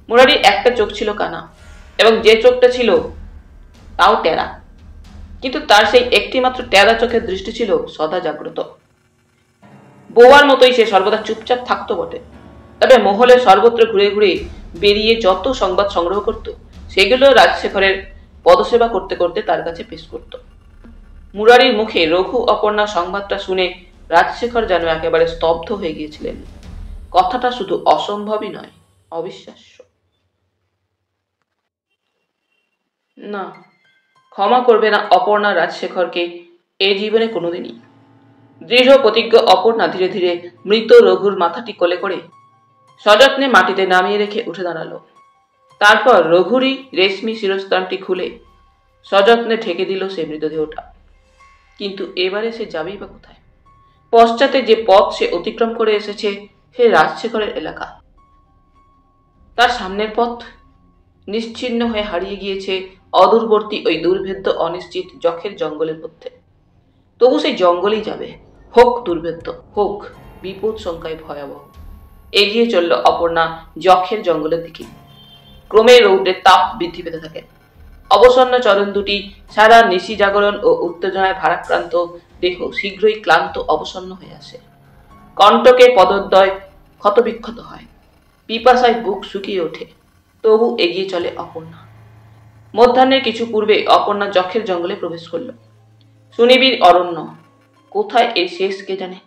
মুরারির একটা চোখ ছিল কানা, এবং যে চোখটা ছিল তাও টেরা। কিন্তু তার সেই একটি মাত্র টেরা চোখের দৃষ্টি ছিল সদা জাগ্রত। বোয়ার মতোই সে সর্বদা চুপচাপ থাকতো বটে, তবে মহলে সর্বত্র ঘুরে ঘুরে বেরিয়ে যত সংবাদ সংগ্রহ করত, সেগুলো রাজশেখরের পদসেবা করতে করতে তার কাছে পেশ করত। মুরারির মুখে রঘু অপর্ণা সংবাদটা শুনে রাজশেখর যেন একেবারে স্তব্ধ হয়ে গিয়েছিলেন। কথাটা শুধু অসম্ভবই নয়, অবিশ্বাস্য। না, ক্ষমা করবে না অপর্ণা রাজশেখরকে এ জীবনে কোনোদিনই। দৃঢ় প্রতিজ্ঞ অপর্ণা ধীরে ধীরে মৃত রঘুর মাথাটি কোলে করে সযত্নে মাটিতে নামিয়ে রেখে উঠে দাঁড়ালো। তারপর রঘুরই রেশমি শিরস্ত্রাণটি খুলে সযত্নে ঢেকে দিল সে মৃতদেহটা। কিন্তু এবারে সে যাবেই বা কোথায়? পশ্চাতে যে পথ সে অতিক্রম করে এসেছে সে রাজশেখরের এলাকা। তার সামনের পথ নিশ্চিহ্ন হয়ে হারিয়ে গিয়েছে অদূরবর্তী ওই দুর্ভেদ্য অনিশ্চিত যখের জঙ্গলের মধ্যে। তবু সেই জঙ্গলেই যাবে, হোক দুর্ভেদ্য, হোক বিপদ সংখ্যায় ভয়াবহ। এগিয়ে চলল অপর্ণা যক্ষের জঙ্গলের দিকে। ক্রমে রৌদ্রের তাপ বৃদ্ধি পেতে থাকে। অবসন্ন চরণ দুটি সারা নিশি জাগরণ ও উত্তেজনায় ভারাক্রান্ত দেহ শীঘ্রই ক্লান্ত অবসন্ন হয়ে আসে। কণ্টকে পদদ্বয় ক্ষতবিক্ষত হয়, পিপাসায় বুক শুকিয়ে ওঠে, তবু এগিয়ে চলে অপর্ণা। মধ্যাহ্নের কিছু পূর্বে অপর্ণা যক্ষের জঙ্গলে প্রবেশ করল। সুনিবিড় অরণ্য, কোথায় এর শেষ কে জানে।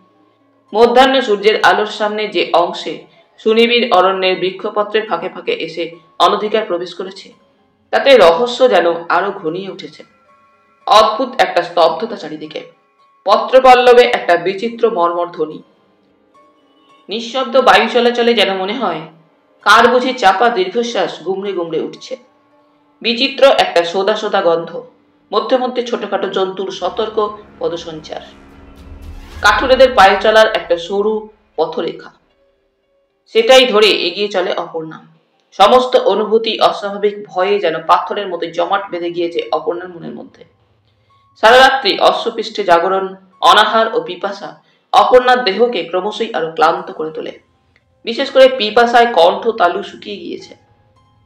মধ্যাহ্ন সূর্যের আলোর সামনে যে অংশে সুনিবিড় অরণ্যের বৃক্ষপত্রের ফাঁকে ফাঁকে এসে অনধিকার প্রবেশ করেছে, তাতে রহস্য যেন আরো ঘনিয়ে উঠেছে। অদ্ভুত একটা স্তব্ধতা চারিদিকে, পত্রপল্লবে একটা বিচিত্র মর্মর ধ্বনি। নিঃশব্দ বায়ু চলাচলে যেন মনে হয় কার বুঝি চাপা দীর্ঘশ্বাস গুমড়ে গুমড়ে উঠছে। বিচিত্র একটা সোদা সোদা গন্ধ, মধ্যে মধ্যে ছোটখাটো জন্তুর সতর্ক পদসঞ্চার, কাঠুরেদের পায়ে চলার একটা সরু পথরেখা। সেটাই ধরে এগিয়ে চলে অপর্ণা। সমস্ত অনুভূতি অস্বাভাবিক ভয়ে যেন পাথরের মতো জমাট বেঁধে গিয়েছে অপর্ণার মনের মধ্যে। সারা রাত্রি অশ্বপৃষ্ঠে জাগরণ, অনাহার ও পিপাসা অপর্ণার দেহকে ক্রমশই আরো ক্লান্ত করে তোলে। বিশেষ করে পিপাসায় কণ্ঠ তালু শুকিয়ে গিয়েছে।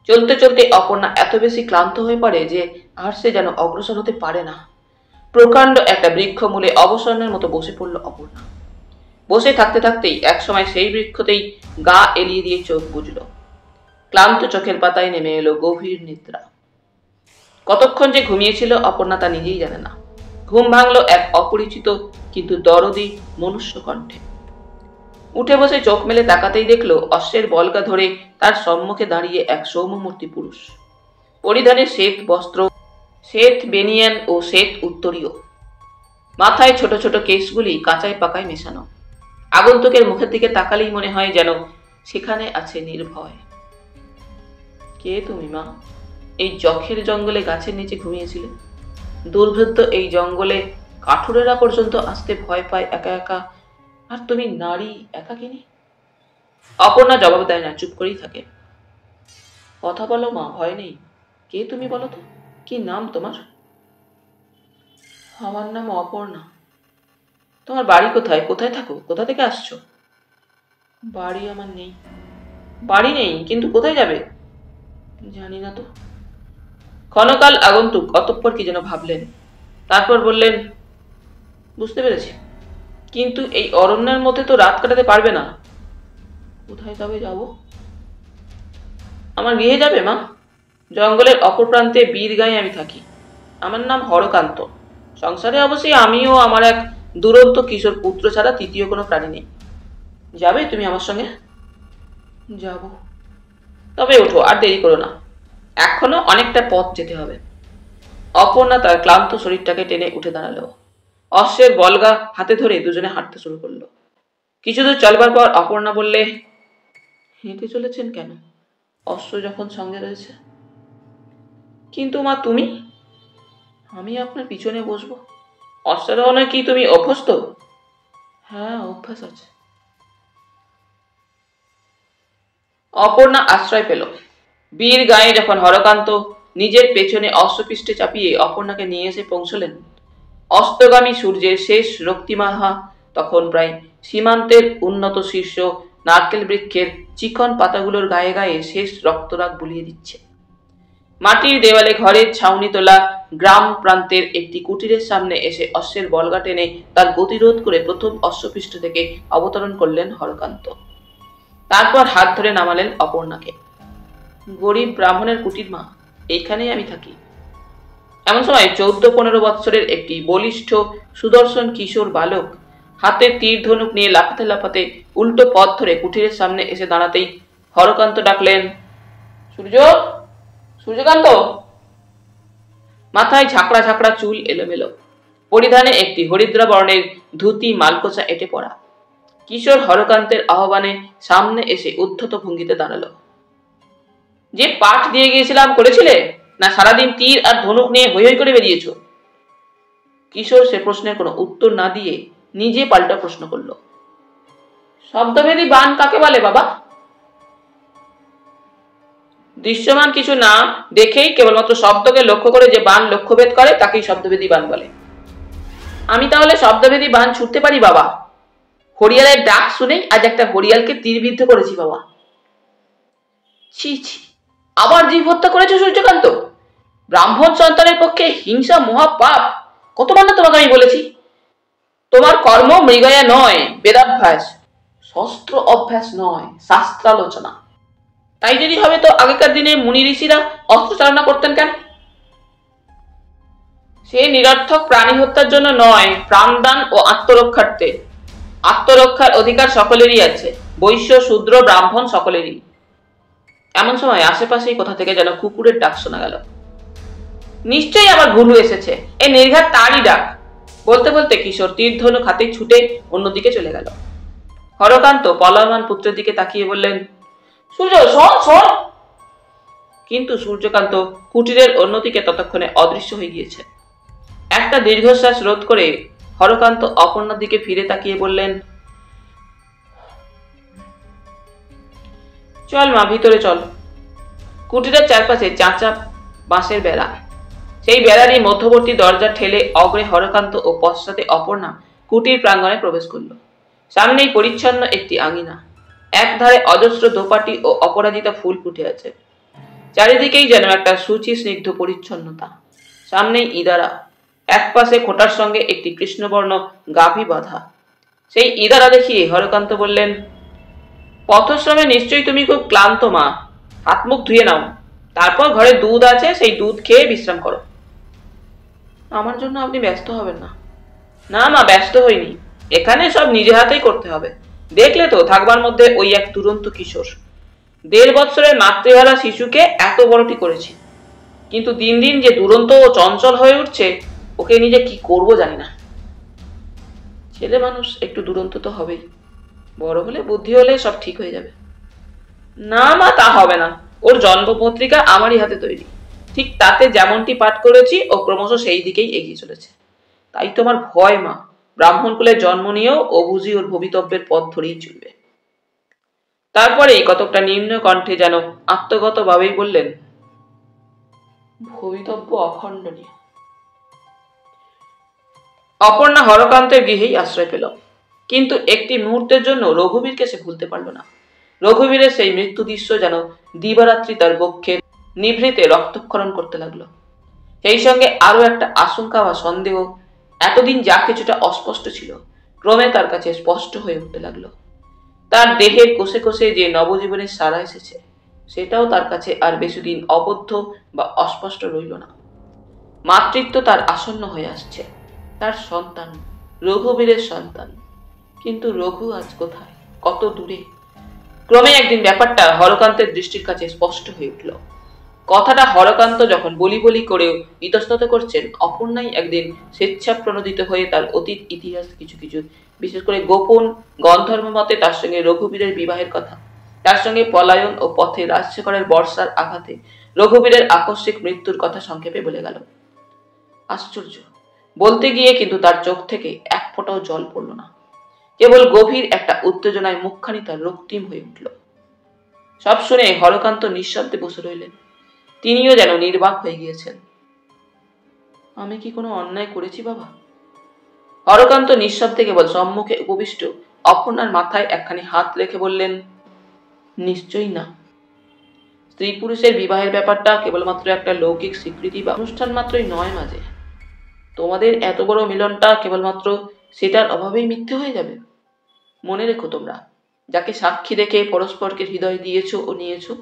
চলতে চলতে অপর্ণা এত বেশি ক্লান্ত হয়ে পড়ে যে আর সে যেন অগ্রসর হতে পারে না। প্রকাণ্ড একটা বৃক্ষ মূলে অবসন্নের মতো বসে পড়ল অপর্ণা। বসে থাকতে থাকতেই একসময় সেই বৃক্ষতেই গা এলিয়ে দিয়ে চোখ বুঝল। ক্লান্ত চোখের পাতায় নেমে এলো গভীর নিদ্রা। কতক্ষণ যে ঘুমিয়েছিল অপর্ণা তা নিজেই জানে না। ঘুম ভাঙল এক অপরিচিত কিন্তু দরদি মনুষ্য কণ্ঠে। উঠে বসে চোখ মেলে তাকাতেই দেখলো অশ্বের বলগা ধরে তার সম্মুখে দাঁড়িয়ে এক সৌম্যমূর্তি পুরুষ। পরিধানে শ্বেত বস্ত্র, শ্বেত বেনিয়ান ও শ্বেত উত্তরীয়। মাথায় ছোট ছোট কেশগুলি কাঁচায় পাকায় মেশানো। আগন্তুকের মুখের দিকে তাকালেই মনে হয় যেন সেখানে আছে নির্ভয়। কে তুমি মা? এই যক্ষের জঙ্গলে গাছের নিচে ঘুমিয়েছিলে? দুর্ভেদ্য এই জঙ্গলে কাঠুরেরা পর্যন্ত আসতে ভয় পায় একা একা, আর তুমি নারী একাকিনী? অপর্ণা জবাব দেয় না, চুপ করেই থাকে। কথা বলো মা, ভয় নেই। কে তুমি বলো তো? কি নাম তোমার? আমার নাম অপর্ণা। তোমার বাড়ি কোথায়? কোথায় থাকো? কোথা থেকে আসছো? বাড়ি আমার নেই। বাড়ি নেই? কিন্তু কোথায় যাবে? জানি না তো। ক্ষণকাল আগন্তুক অতঃপর কি যেন ভাবলেন, তারপর বললেন, বুঝতে পেরেছি, কিন্তু এই অরণ্যের মধ্যে তো রাত কাটাতে পারবে না। কোথায় তবে যাব? আমার গৃহে যাবে মা? জঙ্গলের অপর প্রান্তে বীর গাঁয়ে আমি থাকি। আমার নাম হরকান্ত। সংসারে অবশ্যই আমিও আমার এক দুরন্ত কিশোর পুত্র ছাড়া তৃতীয় কোনো প্রাণী নেই। যাবে তুমি আমার সঙ্গে? যাব। তবে ওঠো, আর দেরি করো না, এখনো অনেকটা পথ যেতে হবে। অপর্ণা তার ক্লান্ত শরীরটাকে টেনে উঠে দাঁড়ালো। অশ্বের বলগা হাতে ধরে দুজনে হাঁটতে শুরু করলো। কিছু দূর চলবার পর অপর্ণা বললে, হেঁটে চলেছেন কেন? অশ্ব যখন সঙ্গে রয়েছে। কিন্তু মা তুমি? আমি আপনার পিছনে বসবো। অশ্বারোহণে কি তুমি অভ্যস্ত? হ্যাঁ, অভ্যাস আছে। অপর্ণা আশ্রয় পেল। বীর গায়ে যখন হরকান্ত নিজের পেছনে অশ্বপৃষ্ঠে চাপিয়ে অপর্ণাকে নিয়ে এসে পৌঁছলেন, অস্তগামী সূর্যের শেষ রক্তিমাহা তখন প্রায় সীমান্তের উন্নত শীর্ষ নারকেল বৃক্ষের চিকন পাতাগুলোর গায়ে গায়ে শেষ রক্তরাগ বুলিয়ে দিচ্ছে। মাটির দেওয়ালে ঘরের ছাউনি তোলা গ্রাম প্রান্তের একটি কুটিরের সামনে এসে অশ্বের বলগা টেনে তার গতিরোধ করে প্রথম অশ্বপৃষ্ঠ থেকে অবতরণ করলেন হরকান্ত। তারপর হাত ধরে নামালেন অপর্ণাকে। গরিব ব্রাহ্মণের কুটির মা, এইখানেই আমি থাকি। এমন সময় 14-15 বৎসরের একটি বলিষ্ঠ সুদর্শন কিশোর বালক হাতে তীর ধনুক নিয়ে লাফাতে লাফাতে উল্টো পথ ধরে কুটিরের সামনে এসে দাঁড়াতেই হরকান্ত ডাকলেন, সূর্য, সূর্যকান্ত। মাথায় ঝাঁকড়া ঝাঁকড়া চুল এলোমেলো, পরিধানে একটি হরিদ্রা বর্ণের ধুতি মালকোচা এঁটে পড়া। কিশোর হরকান্তের আহ্বানে সামনে এসে উদ্ধত ভঙ্গিতে দাঁড়ালো। যে পাঠ দিয়ে গিয়েছিলাম করেছিলে, না সারাদিন তীর আর ধনুক নিয়ে হৈ হৈ করে বেরিয়েছ? কিশোর সে প্রশ্নের কোনো উত্তর না দিয়ে নিজে পাল্টা প্রশ্ন করল, শব্দভেদী বান কাকে বলে বাবা? দৃশ্যমান কিছু না দেখেই কেবলমাত্র শব্দকে লক্ষ্য করে যে বান লক্ষ্যভেদ করে তাকেই শব্দভেদী বান বলে। আমি তাহলে শব্দভেদী বান ছুটতে পারি বাবা। হরিয়ালের ডাক শুনেই আজ একটা হরিয়ালকে তীরবিদ্ধ করেছি বাবা। ছি ছি, আবার জীব হত্যা করেছো সূর্যকান্ত? ব্রাহ্মণ সন্তানের পক্ষে হিংসা মহা পাপ। কতবার না তোমাকে আমি বলেছি, তোমার কর্ম মৃগয়া নয়, বেদাভ্যাস, শস্ত্র অভ্যাস নয়, শাস্ত্রালোচনা। তাই যদি হবে তো আগেকার দিনে মুনি ঋষিরা অস্ত্র চালনা করতেন কেন? সে নিরর্থক প্রাণী হত্যার জন্য নয়, প্রাণদান ও আত্মরক্ষার্থে। আত্মরক্ষার অধিকার সকলেরই আছে, বৈশ্য শূদ্র ব্রাহ্মণ সকলেরই। এমন সময় আশেপাশেই কোথা থেকে যেন কুকুরের ডাক শোনা গেল। নিশ্চয়ই আবার ঘুরু এসেছে, এ নির্ঘাত তারই ডাক। বলতে বলতে কিশোর তীরধনু হাতে ছুটে অন্যদিকে চলে গেল। হরকান্ত পলায়মান পুত্রের দিকে তাকিয়ে বললেন, সূর্য শোন শোন। কিন্তু সূর্যকান্ত কুটিরের অন্যদিকে ততক্ষণে অদৃশ্য হয়ে গিয়েছে। একটা দীর্ঘশ্বাস রোধ করে হরকান্ত অপর্ণার দিকে ফিরে তাকিয়ে বললেন, চল মা, ভিতরে চল। কুটিরের চারপাশে চাঁচা বাঁশের বেড়া। সেই বেড়ারই মধ্যবর্তী দরজা ঠেলে অগ্রে হরকান্ত ও পশ্চাতে অপর্ণা কুটির প্রাঙ্গণে প্রবেশ করল। সামনেই পরিচ্ছন্ন একটি আঙিনা, একধারে অজস্র দোপাটি ও অপরাজিতা ফুল ফুটে আছে। চারিদিকেই যেন একটা সূচি স্নিগ্ধ পরিচ্ছন্নতা। সামনেই ইদারা, এক পাশে খোটার সঙ্গে একটি কৃষ্ণবর্ণ গাভী বাঁধা। সেই ইদারা দেখিয়ে হরকান্ত বললেন, পথশ্রমে নিশ্চয়ই তুমি খুব ক্লান্ত মা, হাত মুখ ধুয়ে নাও, তারপর ঘরে দুধ আছে, সেই দুধ খেয়ে বিশ্রাম করো। আমার জন্য আপনি ব্যস্ত হবেন না। না মা, ব্যস্ত হইনি, এখানে সব নিজে হাতেই করতে হবে। দেখলে তো থাকবার মধ্যে ওই এক দুরন্ত কিশোর, 1.5 বৎসরের মাতৃহারা শিশুকে এত বড়টি করেছি, কিন্তু দিন দিন যে দুরন্ত ও চঞ্চল হয়ে উঠছে, ওকে নিজে কি করব জানি না। ছেলে মানুষ একটু দুরন্ত তো হবেই, বড় হলে বুদ্ধি হলে সব ঠিক হয়ে যাবে। না মা, তা হবে না। ওর জন্মপত্রিকা আমারই হাতে তৈরি, ঠিক তাতে যেমনটি পাঠ করেছি ও ক্রমশ সেই দিকেই এগিয়ে চলেছে। তাই তোমার ভয় মা, ব্রাহ্মণ কুলে জন্ম নিয়েও ও বুঝি ওর ভবিতব্যের পথ ধরেই চলবে। তারপরে কতকটা নিম্ন কণ্ঠে যেন আত্মগত ভাবেই বললেন, ভবিতব্য অখণ্ডনীয়। অপর্ণা হরকান্তের গৃহেই আশ্রয় পেল, কিন্তু একটি মুহূর্তের জন্য রঘুবীরকে সে ভুলতে পারল না। রঘুবীরের সেই মৃত্যু দৃশ্য যেন দিবারাত্রি তার বক্ষে নিভৃতে রক্তক্ষরণ করতে লাগলো। সেই সঙ্গে আরো একটা আশঙ্কা বা সন্দেহ, এতদিন যা কিছুটা অস্পষ্ট ছিল, ক্রমে তার কাছে স্পষ্ট হয়ে উঠতে লাগলো। তার দেহের কোষে কোষে যে নবজীবনের সারা এসেছে, সেটাও তার কাছে আর বেশিদিন অবদ্ধ বা অস্পষ্ট রইল না। মাতৃত্ব তার আসন্ন হয়ে আসছে, তার সন্তান, রঘুবীরের সন্তান। কিন্তু রঘু আজ কোথায়, কত দূরে? ক্রমে একদিন ব্যাপারটা হরকান্তের দৃষ্টির কাছে স্পষ্ট হয়ে উঠল। কথাটা হরকান্ত যখন বলি বলি করেও ইতস্তত করছেন, অপর্ণাই একদিন স্বেচ্ছাপ্রণোদিত হয়ে তার অতীত ইতিহাস কিছু কিছু, বিশেষ করে গোপন গন্ধর্ব মতে তার সঙ্গে রঘুবীরের বিবাহের কথা, তার সঙ্গে পলায়ন ও পথে রাজশেখরের বর্ষার আঘাতে রঘুবীরের আকস্মিক মৃত্যুর কথা সংক্ষেপে বলে গেল। আশ্চর্য, বলতে গিয়ে কিন্তু তার চোখ থেকে এক ফোঁটাও জল পড়ল না, কেবল গভীর একটা উত্তেজনায় মুখখানি তার রক্তিম হয়ে উঠল। সব শুনে হরকান্ত নিঃশব্দে বসে রইলেন। তিনিও যেন নির্বাক হয়ে গিয়েছেন। আমি কি কোনো অন্যায় করেছি বাবা? হরকান্ত নিঃশব্দে কেবল সম্মুখে উপবিষ্ট অপর্ণার মাথায় একখানি হাত রেখে বললেন, নিশ্চয়ই না। স্ত্রী পুরুষের বিবাহের ব্যাপারটা কেবলমাত্র একটা লৌকিক স্বীকৃতি বা অনুষ্ঠান মাত্রই নয় মাঝে। তোমাদের এত বড় মিলনটা কেবলমাত্র সেটার অভাবেই মিথ্যে হয়ে যাবে। মনে রেখো, তোমরা যাকে সাক্ষী রেখে পরস্পরকে হৃদয় দিয়েছো ও নিয়েছো,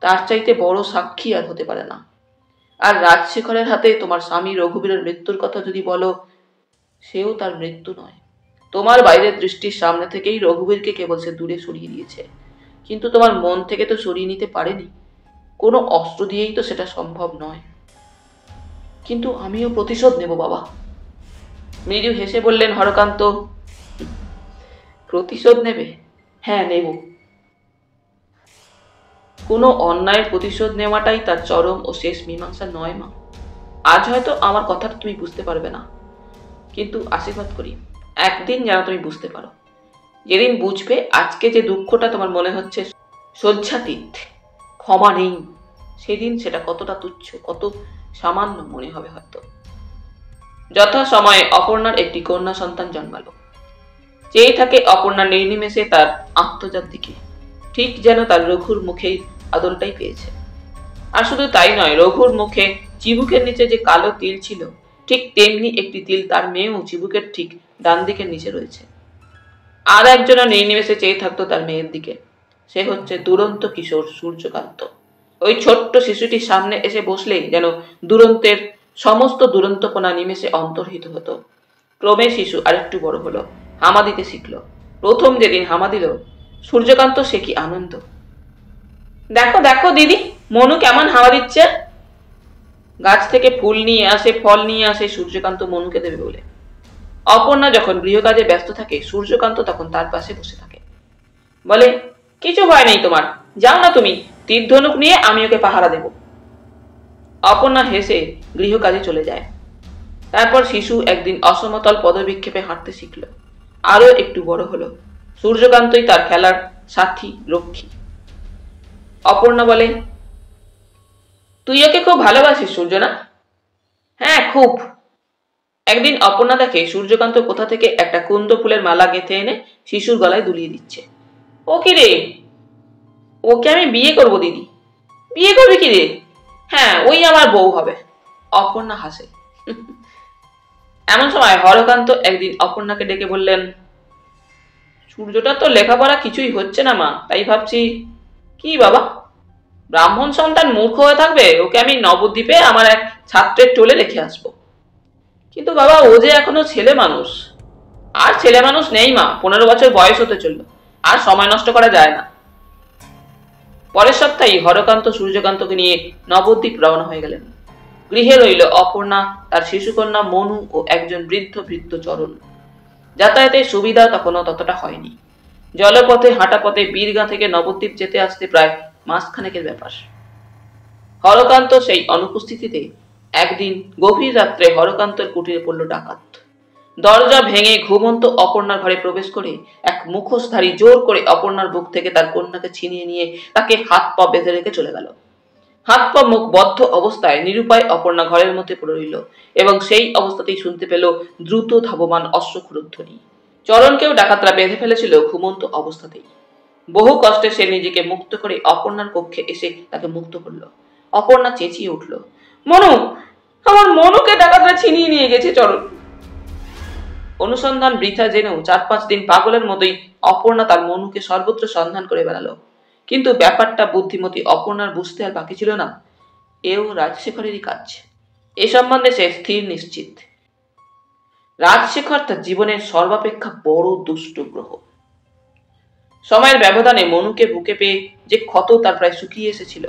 তার চাইতে বড় সাক্ষী আর হতে পারে না। আর রাজশেখরের হাতে তোমার স্বামী রঘুবীরের মৃত্যুর কথা যদি বলো, সেও তার মৃত্যু নয়। তোমার বাইরের দৃষ্টির সামনে থেকেই রঘুবীরকে কেবল সে দূরে সরিয়ে দিয়েছে, কিন্তু তোমার মন থেকে তো সরিয়ে নিতে পারেনি। কোনো অস্ত্র দিয়েই তো সেটা সম্ভব নয়। কিন্তু আমিও প্রতিশোধ নেব বাবা। মৃদু হেসে বললেন হরকান্ত, প্রতিশোধ নেবে? হ্যাঁ, নেব। কোনো অন্যায়ের প্রতিশোধ নেওয়াটাই তার চরম ও শেষ মীমাংসা নয় মা। আজ হয়তো আমার কথাটা তুমি বুঝতে পারবে না, কিন্তু আশীর্বাদ করি একদিন যেন তুমি বুঝতে পারো। যেদিন বুঝবে আজকে যে দুঃখটা তোমার মনে হচ্ছে শয্যাতীত, ক্ষমা নেই, সেদিন সেটা কতটা তুচ্ছ, কত সামান্য মনে হবে হয়তো। যথাসময়ে অপর্ণার একটি কন্যা সন্তান জন্মালো। চেয়ে থাকে অপর্ণা নির্নিমেষে তার আত্মজাত দিকে, ঠিক যেন তার রঘুর মুখেই আদলটাই পেয়েছে। আর শুধু তাই নয়, রঘুর মুখে চিবুকের নিচে যে কালো তিল ছিল, ঠিক তেমনি একটি তিল তার মেয়েও চিবুকের ঠিক ডান দিকের নিচে রয়েছে। আর একজনও নির্নিমেষে চেয়ে থাকতো তার মেয়ের দিকে, সে হচ্ছে দুরন্ত কিশোর সূর্যকান্ত। ওই ছোট্ট শিশুটির সামনে এসে বসলেই যেন দুরন্তের সমস্ত দুরন্তপনা নিমেষে অন্তর্হিত হতো। ক্রমে শিশু আরেকটু বড় হলো, হামা দিতে শিখল। প্রথম যেদিন হামা দিল, সূর্যকান্ত সে কি আনন্দ! দেখো দেখো দিদি, মনু কেমন হাওয়া দিচ্ছে। গাছ থেকে ফুল নিয়ে আসে, ফল নিয়ে আসে সূর্যকান্ত মনুকে দেবে বলে। অপর্ণা যখন গৃহকাজে ব্যস্ত থাকে, সূর্যকান্ত তখন তার পাশে বসে থাকে। বলে, কিছু ভয় নেই তোমার, যাও না তুমি, তীর ধনুক নিয়ে আমি ওকে পাহারা দেব। অপর্ণা হেসে গৃহকাজে চলে যায়। তারপর শিশু একদিন অসমতল পদবিক্ষেপে হাঁটতে শিখল, আরো একটু বড় হলো। সূর্যকান্তই তার খেলার সাথী, রক্ষী। অপর্ণা বলে, তুই ওকে খুব ভালোবাসিস সূর্য না? হ্যাঁ, খুব। একদিন অপর্ণা দেখে সূর্যকান্ত কোথা থেকে একটা কুন্দ ফুলের মালা গেঁথে এনে শিশুর গলায় দুলিয়ে দিচ্ছে। ও কি রে? ওকে আমি বিয়ে করব দিদি। বিয়ে করবি কি রে? হ্যাঁ, ওই আমার বউ হবে। অপর্ণা হাসে। এমন সময় হরকান্ত একদিন অপর্ণাকে ডেকে বললেন, সূর্যটা তো লেখাপড়া কিছুই হচ্ছে না মা, তাই ভাবছি। কি বাবা? ব্রাহ্মণ সন্তান মূর্খ হয়ে থাকবে, ওকে আমি নবদ্বীপে আমার এক ছাত্রের টোলে রেখে আসবো। কিন্তু বাবা, ও যে এখনো ছেলে মানুষ। আর ছেলে মানুষ নেই মা, 15 বছর বয়স হতে চললো, আর সময় নষ্ট করা যায় না। পরের সপ্তাহে হরকান্ত সূর্যকান্তকে নিয়ে নবদ্বীপ রওনা হয়ে গেলেন। গৃহে রইল অপর্ণা, তার শিশুকন্যা মনু ও একজন বৃদ্ধ ভৃত্য চরণ। যাতায়াতের সুবিধা তখনও ততটা হয়নি। জলপথে হাঁটা পথে বীরগাঁ থেকে নবদ্বীপ যেতে আসতে প্রায় মাসখানেকের ব্যাপার। হরকান্ত সেই অনুপস্থিতিতে একদিন গভীর রাত্রে হরকান্তের কুটিরে পড়ল ডাকাত। দরজা ভেঙে ঘুমন্ত অপর্ণার ঘরে প্রবেশ করে এক মুখোশধারী জোর করে অপর্ণার বুক থেকে তার কন্যাকে ছিনিয়ে নিয়ে তাকে হাত পা বেঁধে রেখে চলে গেল। হাত পা মুখ বদ্ধ অবস্থায় নিরুপায় অপর্ণা ঘরের মধ্যে পড়ে রইল, এবং সেই অবস্থাতেই শুনতে পেল দ্রুত ধাবমান অশ্বক্ষুরধ্বনি। চরণকেও ডাকাতরা বেঁধে ফেলেছিল ঘুমন্ত অবস্থাতেই। বহু কষ্টে সে নিজেকে মুক্ত করে অপর্ণার কক্ষে এসে তাকে মুক্ত করল। অপর্ণা চেঁচিয়ে উঠল, মনু, আমার মনুকে ডাকাতরা ছিনিয়ে নিয়ে গেছে চরণ। অনুসন্ধান বৃথা জেনেও 4-5 দিন পাগলের মতোই অপর্ণা তার মনুকে সর্বত্র সন্ধান করে বেড়ালো। কিন্তু ব্যাপারটা বুদ্ধিমতী অপর্ণার বুঝতে আর বাকি ছিল না, এও রাজশেখরেরই কাজ। এ সম্বন্ধে সে স্থির নিশ্চিত। রাজশেখর তার জীবনের সর্বাপেক্ষা বড় দুষ্ট গ্রহ। সময়ের ব্যবধানে মনুকে বুকে পেয়ে যে ক্ষত তার প্রায় শুকিয়ে এসেছিল,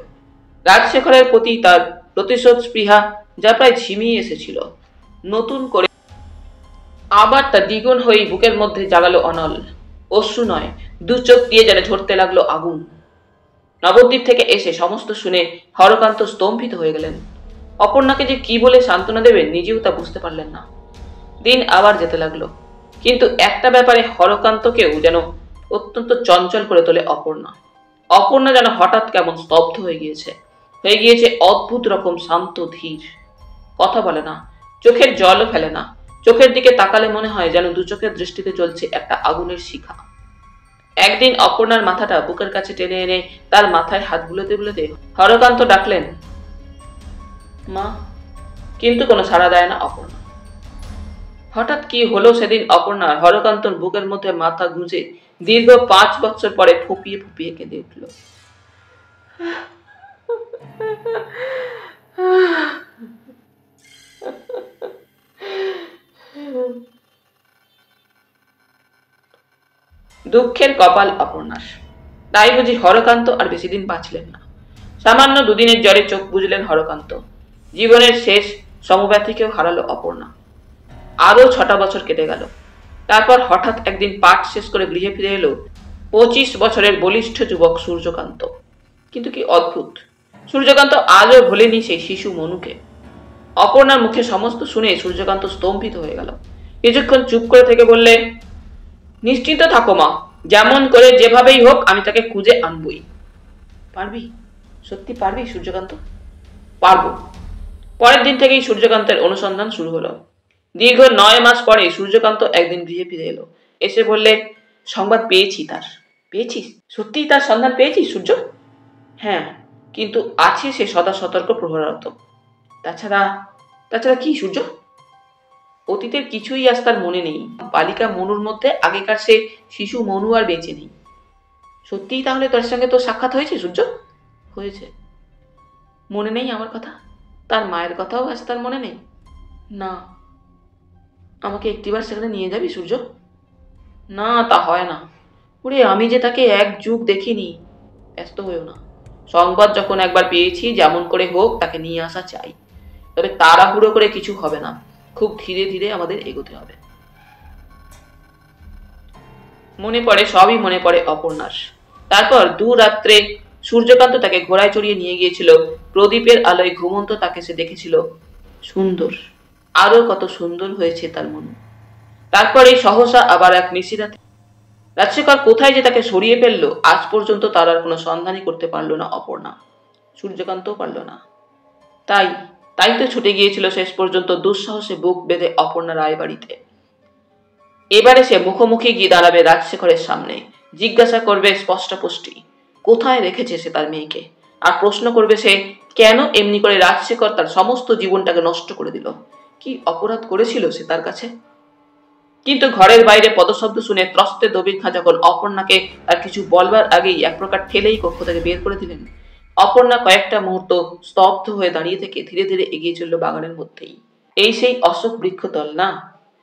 রাজশেখরের প্রতি তার প্রতিশোধ স্পৃহা যা প্রায় ঝিমিয়ে এসেছিল, নতুন করে আবার তা দ্বিগুণ হয়ে বুকের মধ্যে জাগালো অনল। অশ্রু নয়, 2 চোখ দিয়ে যেন ঝরতে লাগলো আগুন। নবদ্বীপ থেকে এসে সমস্ত শুনে হরকান্ত স্তম্ভিত হয়ে গেলেন। অপর্ণাকে যে কি বলে সান্ত্বনা দেবেন নিজেও তা বুঝতে পারলেন না। দিন আবার যেতে লাগলো, কিন্তু একটা ব্যাপারে হরকান্তকেও যেন অত্যন্ত চঞ্চল করে তোলে অপর্ণা। অপর্ণা যেন হঠাৎ কেমন স্তব্ধ হয়ে গিয়েছে অদ্ভুত রকম শান্ত ধীর। কথা বলে না, চোখের জলও ফেলে না। চোখের দিকে তাকালে মনে হয় যেন 2 চোখের দৃষ্টিতে চলছে একটা আগুনের শিখা। একদিন অপর্ণার মাথাটা বুকের কাছে টেনে এনে তার মাথায় হাত বুলোতে বুলোতে হরকান্ত ডাকলেন, মা। কিন্তু কোনো সাড়া দেয় না অপর্ণা। হঠাৎ কি হলো সেদিন অপর্ণার, হরকান্তর বুকের মধ্যে মাথা গুঁজে দীর্ঘ 5 বছর পরে ফুপিয়ে ফুপিয়ে কেঁদে উঠল। দুঃখের কপাল অপর্ণার। তাই বুঝি হরকান্ত আর বেশি দিন বাঁচলেন না। সামান্য 2 দিনের জ্বরে চোখ বুঝলেন হরকান্ত। জীবনের শেষ সমব্যথীকেও হারালো অপর্ণা। আরো 6টা বছর কেটে গেল। তারপর হঠাৎ একদিন পাঠ শেষ করে গৃহে ফিরে এলো 25 বছরের বলিষ্ঠ যুবক সূর্যকান্ত। কিন্তু কি অদ্ভুত, সূর্যকান্ত আজও ভোলেনি সেই শিশু মনুকে। অপর্ণার মুখে সমস্ত শুনে সূর্যকান্ত স্তম্ভিত হয়ে গেল। কিছুক্ষণ চুপ করে থেকে বললে, নিশ্চিন্ত থাকো মা, যেমন করে যেভাবেই হোক আমি তাকে খুঁজে আনবই। পারবি? সত্যি পারবি সূর্যকান্ত? পারবো। পরের দিন থেকেই সূর্যকান্তের অনুসন্ধান শুরু হলো। দীর্ঘ 9 মাস পরে সূর্যকান্ত একদিন গৃহে ফিরে এলো। এসে বললে, সংবাদ পেয়েছি তার। পেয়েছিস? সত্যিই তার সন্ধান পেয়েছিস সূর্য? হ্যাঁ, কিন্তু আছে সে সদা সতর্ক প্রহরারত। তাছাড়া তাছাড়া কি সূর্য? অতীতের কিছুই আজ তার মনে নেই। বালিকা মনুর মধ্যে আগেকার সে শিশু মনু আর বেঁচে নেই। সত্যিই তাহলে তার সঙ্গে তো সাক্ষাৎ হয়েছে সূর্য? হয়েছে। মনে নেই আমার কথা? তার মায়ের কথাও আজ তার মনে নেই? না। আমাকে একটিবার সেখানে নিয়ে যাবি সূর্য? না, তা হয় না। ওরে, আমি যে তাকে এক যুগ দেখিনি। ব্যস্ত হয়েও না। সংবাদ যখন একবার পেয়েছি, যেমন করে হোক তাকে নিয়ে আসা চাই। তবে তাড়াহুড়ো করে কিছু হবে না। খুব ধীরে ধীরে আমাদের এগোতে হবে। মনে পড়ে, সবই মনে পড়ে অপর্ণার। তারপর রাত্রে সূর্যকান্ত তাকে ঘোড়ায় চড়িয়ে নিয়ে গিয়েছিল। প্রদীপের আলোয় ঘুমন্ত তাকে সে দেখেছিল। সুন্দর, আরো কত সুন্দর হয়েছে তার মন। তারপরে সহসা আবার এক নিশিরাতে রাজশেখর কোথায় যে তাকে সরিয়ে ফেললো, আজ পর্যন্ত তার আর কোনো সন্ধানই করতে পারলো না অপর্ণা। সূর্যকান্তও পারল না। তাই তাই তো ছুটে গিয়েছিল শেষ পর্যন্ত দুঃসাহসে বুক বেঁধে অপর্ণা রায় বাড়িতে। এবারে সে মুখোমুখি গিয়ে দাঁড়াবে রাজশেখরের সামনে। জিজ্ঞাসা করবে স্পষ্টপুষ্টি কোথায় রেখেছে সে তার মেয়েকে। আর প্রশ্ন করবে সে কেন এমনি করে রাজশেখর তার সমস্ত জীবনটাকে নষ্ট করে দিল। কি অপরাধ করেছিল সে তার কাছে? কিন্তু ঘরের বাইরে পদশব্দ শুনে ত্রস্তে দবির খাঁ যখন অপর্ণাকে আর কিছু বলবার আগেই এক প্রকার ঠেলেই কক্ষ থেকে বের করে দিলেন। অপর্ণা কয়েকটা মুহূর্ত স্তব্ধ হয়ে দাঁড়িয়ে থেকে ধীরে ধীরে এগিয়ে চলল বাগানের মধ্যেই। এই সেই অশোক বৃক্ষতল না,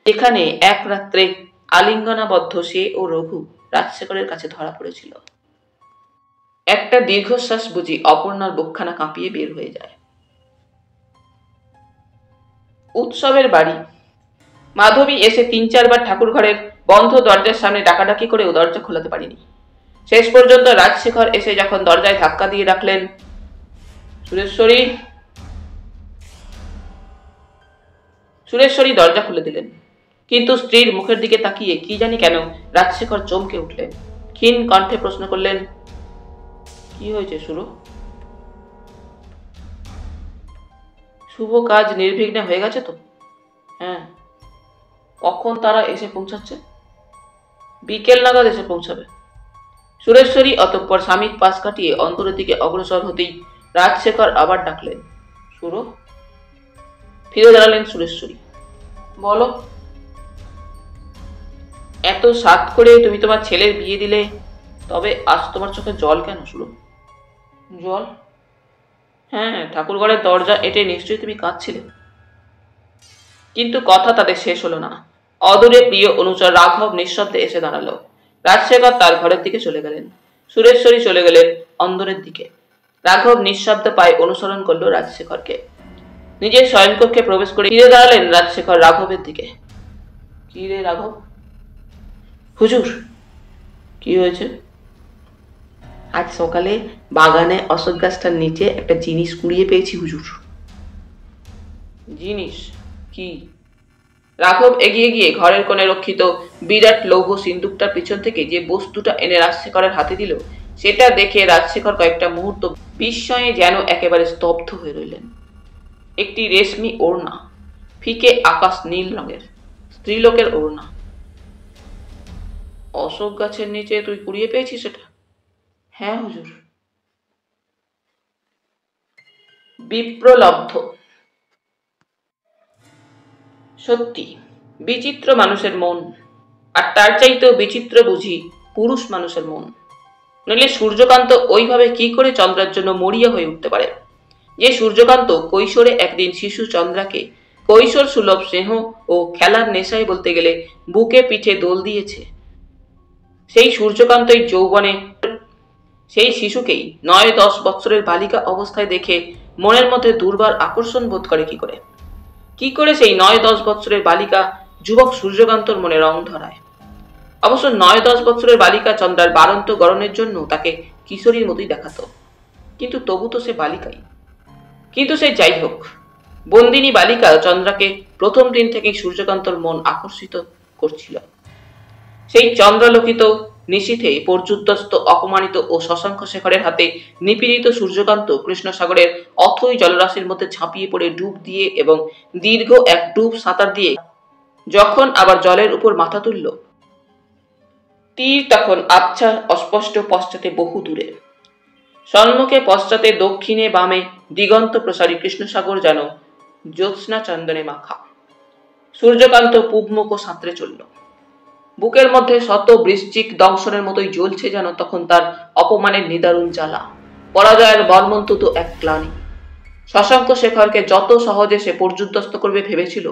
এখানে এক রাত্রে আলিঙ্গনাবদ্ধ সে ও রঘু রাজশেখরের কাছে ধরা পড়েছিল। একটা দীর্ঘশ্বাস বুঝি অপর্ণার বুকখানা কাঁপিয়ে বের হয়ে যায়। উৎসবের বাড়ি। মাধবী এসে 3-4 বার ঠাকুর ঘরের বন্ধ দরজার সামনে ডাকাডাকি করেও দরজা খোলাতে পারিনি। শেষ পর্যন্ত রাজশেখর এসে যখন দরজায় ধাক্কা দিয়ে ডাকলেন, সুরেশ্বরী। সুরেশ্বরী দরজা খুলে দিলেন। কিন্তু স্ত্রীর মুখের দিকে তাকিয়ে কি জানি কেন রাজশেখর চমকে উঠলেন। ক্ষীণ কণ্ঠে প্রশ্ন করলেন, কি হয়েছে সুরু? শুভ কাজ নির্বিঘ্নে হয়ে গেছে তো? হ্যাঁ। কখন তারা এসে পৌঁছাচ্ছে? বিকেল নাগাদ এসে পৌঁছাবে। সুরেশ্বরী অতঃপর স্বামীর পাশ কাটিয়ে অন্তরের দিকে অগ্রসর হতেই রাজশেখর আবার ডাকলেন, সুরো। ফিরে দাঁড়ালেন সুরেশ্বরী। বলো। এত সাত করে তুমি তোমার ছেলের বিয়ে দিলে, তবে আজ তোমার চোখে জল কেন সুরো? জল? হ্যাঁ, ঠাকুরঘরের দরজা এটে নিশ্চয়ই তুমি কাঁদছিলে। কিন্তু কথা তাদের শেষ হলো না। অদূরে প্রিয় অনুচর রাঘব নিঃশব্দে এসে দাঁড়ালো। রাজশেখর তার ঘরের দিকে চলে গেলেন। সুরেশ্বরী চলে গেলেন অন্দরের দিকে। রাঘব নিঃশব্দ পায়ে অনুসরণ করলো রাজশেখরকে। নিজের শয়নকক্ষে প্রবেশ করে ফিরে দাঁড়ালেন রাজশেখর রাঘবের দিকে। কি রে রাঘব? হুজুর। কি হয়েছে? আজ সকালে বাগানে অশোক গাছটার নিচে একটা জিনিস কুড়িয়ে পেয়েছি হুজুর। জিনিস কি? রাঘব এগিয়ে গিয়ে ঘরের কোণে রক্ষিত বিরাট লৌহ সিন্দুকটার পিছন থেকে যে বস্তুটা এনে রাজশেখরের হাতে দিল, সেটা দেখে রাজশেখর কয়েকটা মুহূর্ত বিস্ময়ে যেন একেবারে স্তব্ধ হয়ে রইলেন। একটি রেশমি ওড়না, ফিকে আকাশ নীল রঙের, স্ত্রীলোকের ওড়না। অশোক গাছের নিচে তুই কুড়িয়ে পেয়েছিস এটা? হ্যাঁ হুজুর। বিপ্রলব্ধ। সত্যি বিচিত্র মানুষের মন, আর তার চাইতেও বিচিত্র বুঝি পুরুষ মানুষের মন। নইলে সূর্যকান্ত ওইভাবে কি করে চন্দ্রার জন্য মরিয়া হয়ে উঠতে পারে? যে সূর্যকান্ত কৈশোরে একদিন শিশু চন্দ্রাকে কৈশোর সুলভ স্নেহ ও খেলার নেশায় বলতে গেলে বুকে পিঠে দোল দিয়েছে, সেই সূর্যকান্তই যৌবনে সেই শিশুকেই 9-10 বৎসরের বালিকা অবস্থায় দেখে মনের মধ্যে দুর্বার আকর্ষণ বোধ করে কি করে? কি করে সেই 9-10 বৎসরের বালিকা যুবক সূর্যকান্তর মনে রং ধরায়? অবশ্য 9-10 বৎসরের বালিকা চন্দ্রার বাড়ন্ত গড়নের জন্য তাকে কিশোরীর মতোই দেখাতো। কিন্তু তবু তো সে বালিকাই। কিন্তু সে যাই হোক, বন্দিনী বালিকা চন্দ্রাকে প্রথম দিন থেকেই সূর্যকান্তর মন আকর্ষিত করছিল। সেই চন্দ্রালোকিত নিশীথে পর্যুদস্ত অপমানিত ও শশাঙ্ক শেখরের হাতে নিপীড়িত সূর্যকান্ত কৃষ্ণসাগরের অথই জলরাশির মধ্যে ঝাঁপিয়ে পড়ে ডুব দিয়ে এবং দীর্ঘ এক ডুব সাঁতার দিয়ে যখন আবার জলের উপর মাথা তুলল, তীর তখন আবছা অস্পষ্ট, পশ্চাতে বহু দূরে। সম্মুখে পশ্চাতে দক্ষিণে বামে দিগন্ত প্রসারী কৃষ্ণসাগর যেন জ্যোৎস্না চন্দনে মাখা। সূর্যকান্ত পূবমুখ সাঁতরে চলল। বুকের মধ্যে শত বৃশ্চিক দংশনের মতোই জ্বলছে যেন তখন তার অপমানের নিদারুণ জ্বালা, পরাজয়ের মর্মন্তুত এক গ্লানি। শশাঙ্ক শেখরকে যত সহজে সে পর্যুদস্ত করবে ভেবেছিল,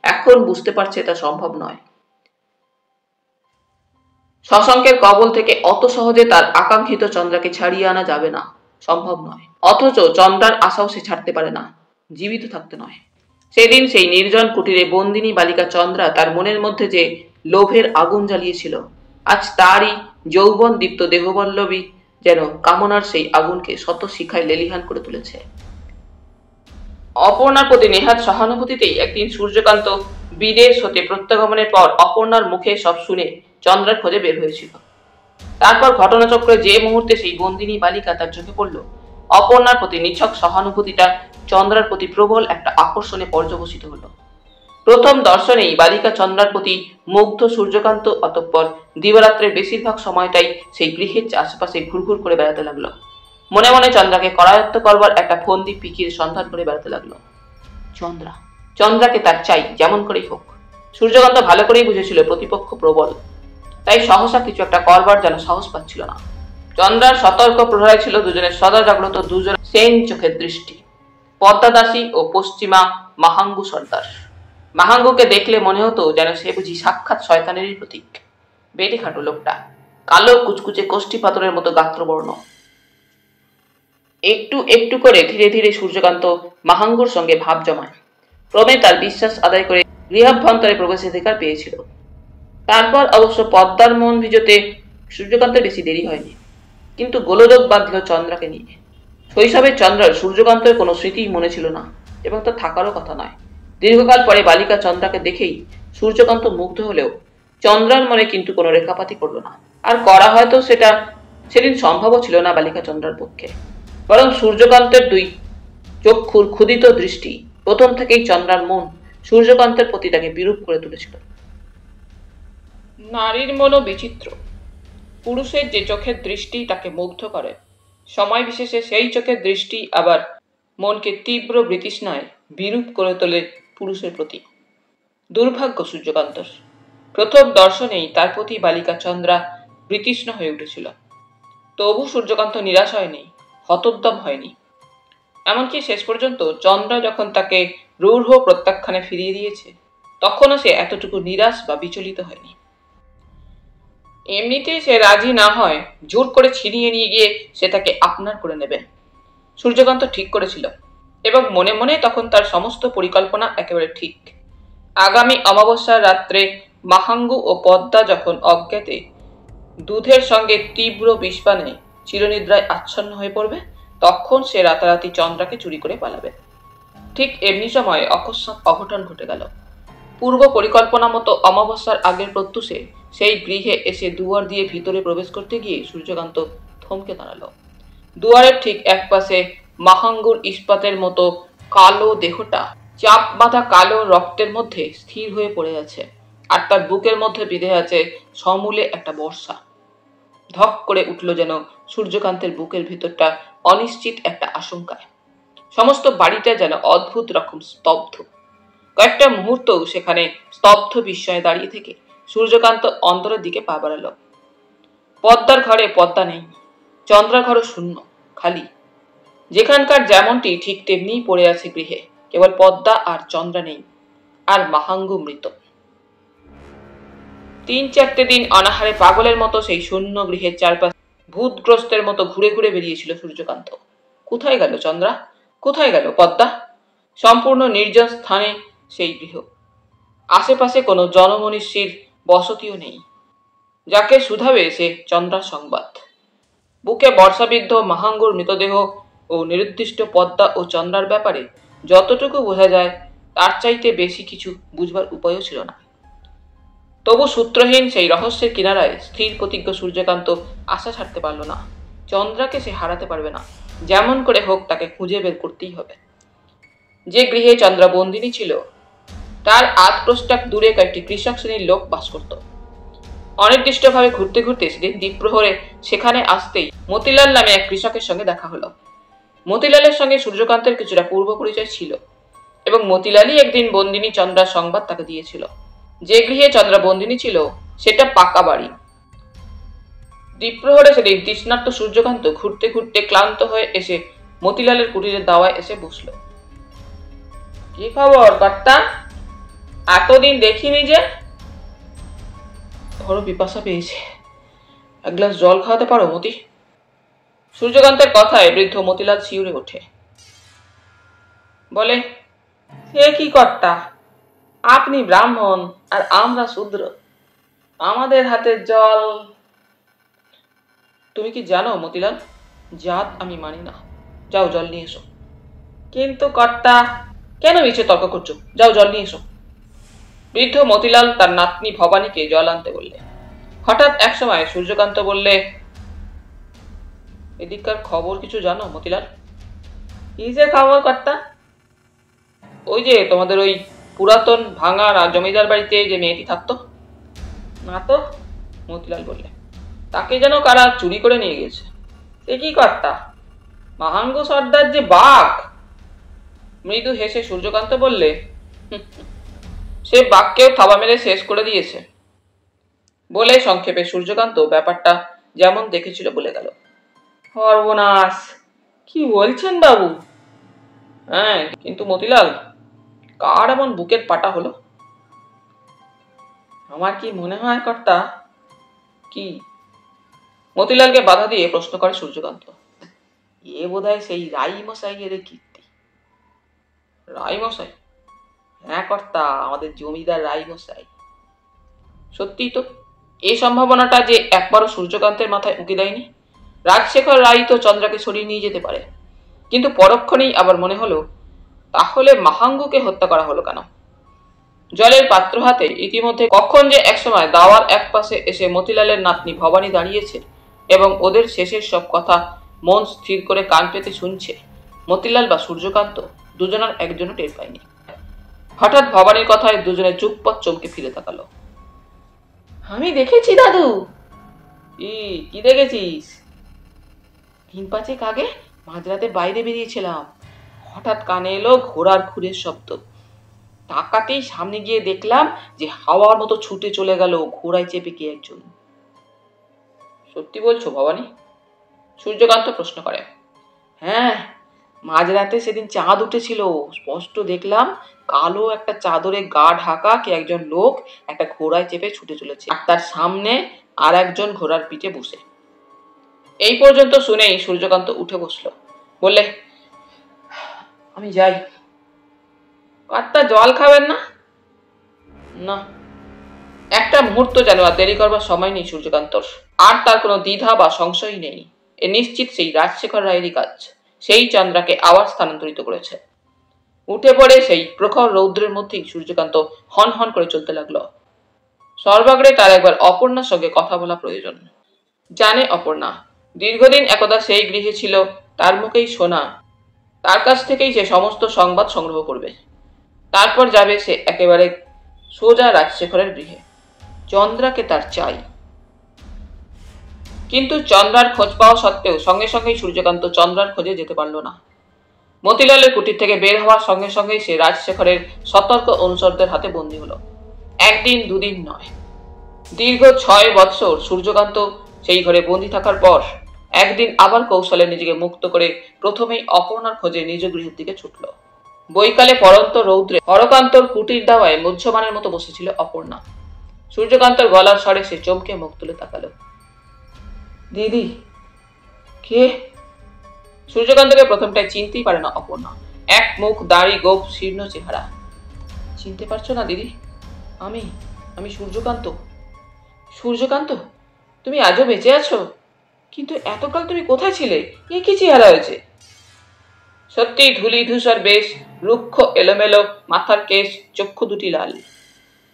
এখন বুঝতে পারছে তা সম্ভব নয়। শশাঙ্কের কবল থেকে অত সহজে তার আকাঙ্ক্ষিত চন্দ্রাকে ছাড়িয়ে আনা যাবে না, সম্ভব নয়। অথচ চন্দ্রার আশাও সে ছাড়তে পারে না, জীবিত থাকতে নয়। সেদিন সেই নির্জন কুটিরে বন্দিনী বালিকা চন্দ্রা তার মনের মধ্যে যে লোভের আগুন জ্বালিয়েছিল, আজ তারই যৌবন দীপ্ত দেহবল্লভী যেন কামনার সেই আগুনকে শত শিখায় লেলিহান করে তুলেছে। অপর্ণার প্রতি নেহাত সহানুভূতিতেই একদিন সূর্যকান্ত বিদেশ হতে প্রত্যাগমনের পর অপর্ণার মুখে সব শুনে চন্দ্রার খোঁজে বের হয়েছিল। তারপর ঘটনাচক্রে যে মুহূর্তে সেই বন্দিনী বালিকা তার চোখে পড়ল, অপর্ণার প্রতি নিছক সহানুভূতিটা চন্দ্রার প্রতি প্রবল একটা আকর্ষণে পর্যবসিত হলো। প্রথম দর্শনেই বালিকা চন্দ্রার প্রতি মুগ্ধ সূর্যকান্ত অতঃপর দিবারাত্রের বেশিরভাগ সময়টাই সেই গৃহের আশেপাশে ঘুরঘুর করে বেড়াতে লাগলো। মনে মনে চন্দ্রাকে করায়ত্ত করবার একটা ফন্দি পিকির সন্ধান করে বেড়াতে লাগলো। চন্দ্রাকে তার চাই, যেমন করেই হোক। সূর্যকান্ত ভালো করেই বুঝেছিল প্রতিপক্ষ প্রবল, তাই সহসা কিছু একটা করবার যেন সাহস পাচ্ছিল না। চন্দ্রার সতর্ক প্রহরায় ছিল দুজনের সদা জাগ্রত দুজন সেন চোখের দৃষ্টি, পদ্মাদাসী ও পশ্চিমা মাহাঙ্গু সর্দার। মাহাঙ্গুকে দেখলে মনে হতো যেন সে বুঝি সাক্ষাৎ শয়তানেরই প্রতীক। বেটে খাটো লোকটা, কালো কুচকুচে কোষ্ঠী পাথরের মতো গাত্রবর্ণ। একটু একটু করে ধীরে ধীরে সূর্যকান্ত মাহাঙ্গুর সঙ্গে ভাব জমায়। ক্রমে তার বিশ্বাস আদায় করে গৃহাভ্যন্তরে প্রবেশাধিকার পেয়েছিল। তারপর অবশ্য পদ্মার মন ভিজতে সূর্যকান্তের বেশি দেরি হয়নি, কিন্তু গোলযোগ বাঁধল চন্দ্রাকে নিয়ে। শৈশবের চন্দ্রার সূর্যকান্তের কোনো স্মৃতি মনে ছিল না, এবং তা থাকারও কথা নয়। দীর্ঘকাল পরে বালিকা চন্দ্রাকে দেখেই সূর্যকান্ত মুগ্ধ হলেও চন্দ্রার মনে কিন্তু কোনো রেখাপাতি করল না। আর করা হয়তো সেটা সেদিন সম্ভবও ছিল না বালিকা চন্দ্রার পক্ষে। বরং সূর্যকান্তের দুই চক্ষুর ক্ষুদিত দৃষ্টি প্রথম থেকেই চন্দ্রার মন সূর্যকান্তের প্রতি তাকে বিরূপ করে তুলেছিল। নারীর মনও বিচিত্র। পুরুষের যে চোখের দৃষ্টি তাকে মুগ্ধ করে, সময় বিশেষে সেই চোখের দৃষ্টি আবার মনকে তীব্র বৃতৃষ্ণায় বিরূপ করে তোলে পুরুষের প্রতি। দুর্ভাগ্য সূর্যকান্তর। প্রথম দর্শনেই তার প্রতি বালিকা চন্দ্রা বৃতৃষ্ণ হয়ে উঠেছিল। তবু সূর্যকান্ত নিরাশ হয়নি, হতোদ্যম হয়নি। এমনকি শেষ পর্যন্ত চন্দ্রা যখন তাকে রূঢ় প্রত্যাখ্যানে ফিরিয়ে দিয়েছে, তখনও সে এতটুকু নিরাশ বা বিচলিত হয়নি। এমনিতেই সে রাজি না হয় জোর করে ছিনিয়ে নিয়ে গিয়ে সে তাকে আপনার করে নেবে, সূর্যকান্ত ঠিক করেছিল। এবং মনে মনে তখন তার সমস্ত পরিকল্পনা একেবারে ঠিক। আগামী অমাবস্যার রাত্রে মাহাঙ্গু ও পদ্মা যখন অজ্ঞাতে দুধের সঙ্গে তীব্র বিষপানে চিরনিদ্রায় আচ্ছন্ন হয়ে পড়বে, তখন সে রাতারাতি চন্দ্রাকে চুরি করে পালাবে। ঠিক এমনি সময় অকস্মাৎ অঘটন ঘটে গেল। পূর্ব পরিকল্পনা মতো অমাবস্যার আগের প্রত্যুষে সেই গৃহে এসে দুয়ার দিয়ে ভিতরে প্রবেশ করতে গিয়ে সূর্যকান্ত থমকে দাঁড়ালো। দুয়ারের ঠিক এক পাশে মাহাঙ্গুর ইস্পাতের মতো কালো দেহটা চাপ বাঁধা কালো রক্তের মধ্যে স্থির হয়ে পড়ে আছে, আর তার বুকের মধ্যে বিঁধে আছে সমূলে একটা বর্ষা। ধক করে উঠল যেন সূর্যকান্তের বুকের ভিতরটা অনিশ্চিত একটা আশঙ্কায়। সমস্ত বাড়িটা যেন অদ্ভুত রকম স্তব্ধ। কয়েকটা মুহূর্ত সেখানে স্তব্ধ বিস্ময়ে দাঁড়িয়ে থেকে সূর্যকান্ত অন্তরের দিকে পা বাড়ালো। পদ্মার ঘরে পদ্মা নেই, চন্দ্রার ঘরও শূন্য, খালি। যেখানকার যেমনটি ঠিক তেমনিই পড়ে আছে গৃহে, কেবল পদ্মা আর চন্দ্রা নেই, আর মাহাঙ্গু মৃত। 3-4 দিন অনাহারে পাগলের মতো সেই শূন্য গৃহের চারপাশে ভূতগ্রস্তের মতো ঘুরে ঘুরে বেরিয়েছিল সূর্যকান্ত। কোথায় গেল চন্দ্রা, কোথায় গেল পদ্মা? সম্পূর্ণ নির্জন স্থানে সেই গৃহ। আশেপাশে কোনো জনমনীষীর বসতিও নেই, যাকে শুধাবে সে চন্দ্রার সংবাদ। বুকে বর্ষাবিদ্ধ মাহাঙ্গুর মৃতদেহ ও নিরুদ্দিষ্ট পদ্মা ও চন্দ্রার ব্যাপারে যতটুকু বোঝা যায়, তার চাইতে বেশি কিছু বুঝবার উপায়ও ছিল না। তবু সূত্রহীন সেই রহস্যের কিনারায় স্থির প্রতিজ্ঞ সূর্যকান্ত আশা ছাড়তে পারল না। চন্দ্রাকে সে হারাতে পারবে না, যেমন করে হোক তাকে খুঁজে বের করতেই হবে। যে গৃহে চন্দ্রা বন্দিনী ছিল, তার আধপ্রস্তাক দূরে কয়েকটি কৃষক শ্রেণীর লোক বাস করত। অনির্দিষ্টভাবে ঘুরতে ঘুরতে সেদিন দ্বীপ্রহরে সেখানে আসতেই মতিলাল নামে এক কৃষকের সঙ্গে দেখা হলো। মতিলালের সঙ্গে সূর্যকান্তের কিছুটা পূর্ব পরিচয় ছিল এবং মতিলালই একদিন বন্দিনী চন্দ্রার সংবাদ তাকে দিয়েছিল। যে গৃহে চন্দ্রা বন্দিনী ছিল সেটা পাকা বাড়ি। দ্বীপ্রহরে সেদিন তৃষ্ণার্ত সূর্যকান্ত ঘুরতে ঘুরতে ক্লান্ত হয়ে এসে মতিলালের কুটিরের দাওয়ায় এসে বসল। কি খবর কর্তা? এতদিন দেখিনি যে। বড় পিপাসা পেয়েছে, এক গ্লাস জল খাওয়াতে পারো মতি? সূর্যকান্তের কথায় বৃদ্ধ মতিলাল শিউরে ওঠে। বলে, সে কি কর্তা, আপনি ব্রাহ্মণ আর আমরা শূদ্র, আমাদের হাতের জল। তুমি কি জানো মতিলাল, জাত আমি মানি না। যাও জল নিয়ে এসো। কিন্তু কর্তা। কেন মিছে তর্ক করছো? যাও জল নিয়ে এসো। বৃদ্ধ মতিলাল তার নাতনি ভবানীকে জল আনতে বললে। হঠাৎ একসময় সূর্যকান্ত বললে, এদিককার খবর কিছু জানো মতিলাল? কিসের খবর কর্তা? ওই যে তোমাদের ওই পুরাতন ভাঙা জমিদার বাড়িতে যে মেয়েটি থাকতো। না তো, মতিলাল বললে। তাকে যেন কারা চুরি করে নিয়ে গেছে। সে কি কর্তা? মাহাঙ্গ সর্দার যে বাঘ। মৃদু হেসে সূর্যকান্ত বললে, সে বাঘকেও থাবা মেরে শেষ করে দিয়েছে। বলে সংক্ষেপে সূর্যকান্ত ব্যাপারটা যেমন দেখেছিল বলে গেল। সর্বনাশ, কি বলছেন বাবু? হ্যাঁ, কিন্তু মতিলাল, কার এমন বুকের পাটা হলো? আমার কি মনে হয় কর্তা। কি? মতিলালকে বাধা দিয়ে প্রশ্ন করে সূর্যকান্ত। এ বোধহয় সেই রাই মশাই এর কীর্তি। রাই মশাই? হ্যাঁ কর্তা, আমাদের জমিদার রাই মশাই। সত্যি তো, এই সম্ভাবনাটা যে একবারও সূর্যকান্তের মাথায় উঁকি দেয়নি। রাজশেখর রায় তো চন্দ্রাকে সরিয়ে নিয়ে যেতে পারে, কিন্তু পরক্ষণেই আবার মনে হলো, তাহলে মাহাঙ্গকে হত্যা করা হলো কেন? জলের পাত্র হাতে ইতিমধ্যে কখন যে একসময় দাওয়ার এক পাশে এসে মতিলালের নাতনি ভবানী দাঁড়িয়েছে এবং ওদের শেষের সব কথা মন স্থির করে কান পেতে শুনছে, মতিলাল বা সূর্যকান্ত দুজনের একজনও টের পায়নি। হঠাৎ ভবানীর কথায় দুজনে চুপপথ চমকে ফিরে তাকালো। আমি দেখেছি দাদু। কি দেখেছিস? দিন পাঁচেক আগে মাঝরাতে বাইরে বেরিয়েছিলাম, হঠাৎ কানে এলো ঘোড়ার খুরের শব্দ। তাকাতেই সামনে গিয়ে দেখলাম যে হাওয়ার মতো ছুটে চলে গেল ঘোড়ায় চেপে কে একজন। সত্যি বলছো ভবানী? সূর্যকান্ত প্রশ্ন করে। হ্যাঁ, মাঝরাতে সেদিন চাঁদ উঠেছিল, স্পষ্ট দেখলাম কালো একটা চাদরে গা ঢাকা কে একজন লোক একটা ঘোড়ায় চেপে ছুটে চলেছে, আর তার সামনে আর একজন ঘোড়ার পিঠে বসে। এই পর্যন্ত শুনেই সূর্যকান্ত উঠে বসলো। বললে, আমি যাই। কর্তা জল খাবেন না? না। একটা মুহূর্ত যেন আর দেরি করবার সময় নেই সূর্যকান্তর। আর তার কোনো দ্বিধা বা সংশয় নেই, এ নিশ্চিত সেই রাজশেখর রায়েরই কাজ। সেই চন্দ্রাকে আবার স্থানান্তরিত করেছে। উঠে পড়ে সেই প্রখর রৌদ্রের মধ্যেই সূর্যকান্ত হন হন করে চলতে লাগলো। সর্বাগ্রে তার একবার অপর্ণার সঙ্গে কথা বলা প্রয়োজন। জানে অপর্ণা দীর্ঘদিন একদা সেই গৃহে ছিল, তার মুখেই শোনা, তার কাছ থেকেই সে সমস্ত সংবাদ সংগ্রহ করবে। তারপর যাবে সে একেবারে সোজা রাজশেখরের গৃহে। চন্দ্রাকে তার চাই। কিন্তু চন্দ্রার খোঁজ পাওয়া সত্ত্বেও সঙ্গে সঙ্গেই সূর্যকান্ত চন্দ্রার খোঁজে যেতে পারল না। মতিলালের কুটির থেকে বের হওয়ার সঙ্গে সঙ্গেই সে রাজশেখরের সতর্ক অনুচরদের হাতে বন্দী হলো। একদিন দুদিন নয়, দীর্ঘ 6 বৎসর সূর্যকান্ত সেই ঘরে বন্দী থাকার পর একদিন আবার কৌশলে নিজেকে মুক্ত করে প্রথমেই অপর্ণার খোঁজে নিজ গৃহের দিকে ছুটল। বৈকালে পরন্ত রৌদ্রে হরকান্তর কুটির দাওয়ায় মুহ্যমানের মতো বসেছিল অপর্ণা। সূর্যকান্তর গলার স্বরে সে চমকে মুখ তুলে তাকালো। দিদি, কে? সূর্যকান্তকে প্রথমটায় চিনতেই পারে না অপর্ণা। এক মুখ, দাড়ি, গোঁফ, শীর্ণ চেহারা। চিনতে পারছো না দিদি? আমি সূর্যকান্ত। সূর্যকান্ত, তুমি আজও বেঁচে আছো? কিন্তু এতকাল তুমি কোথায় ছিলে? এ কি চেহারা হয়েছে? সত্যি ধুলি ধূসর বেশ, রুক্ষ এলোমেলো মাথার কেশ, চক্ষু দুটি লাল।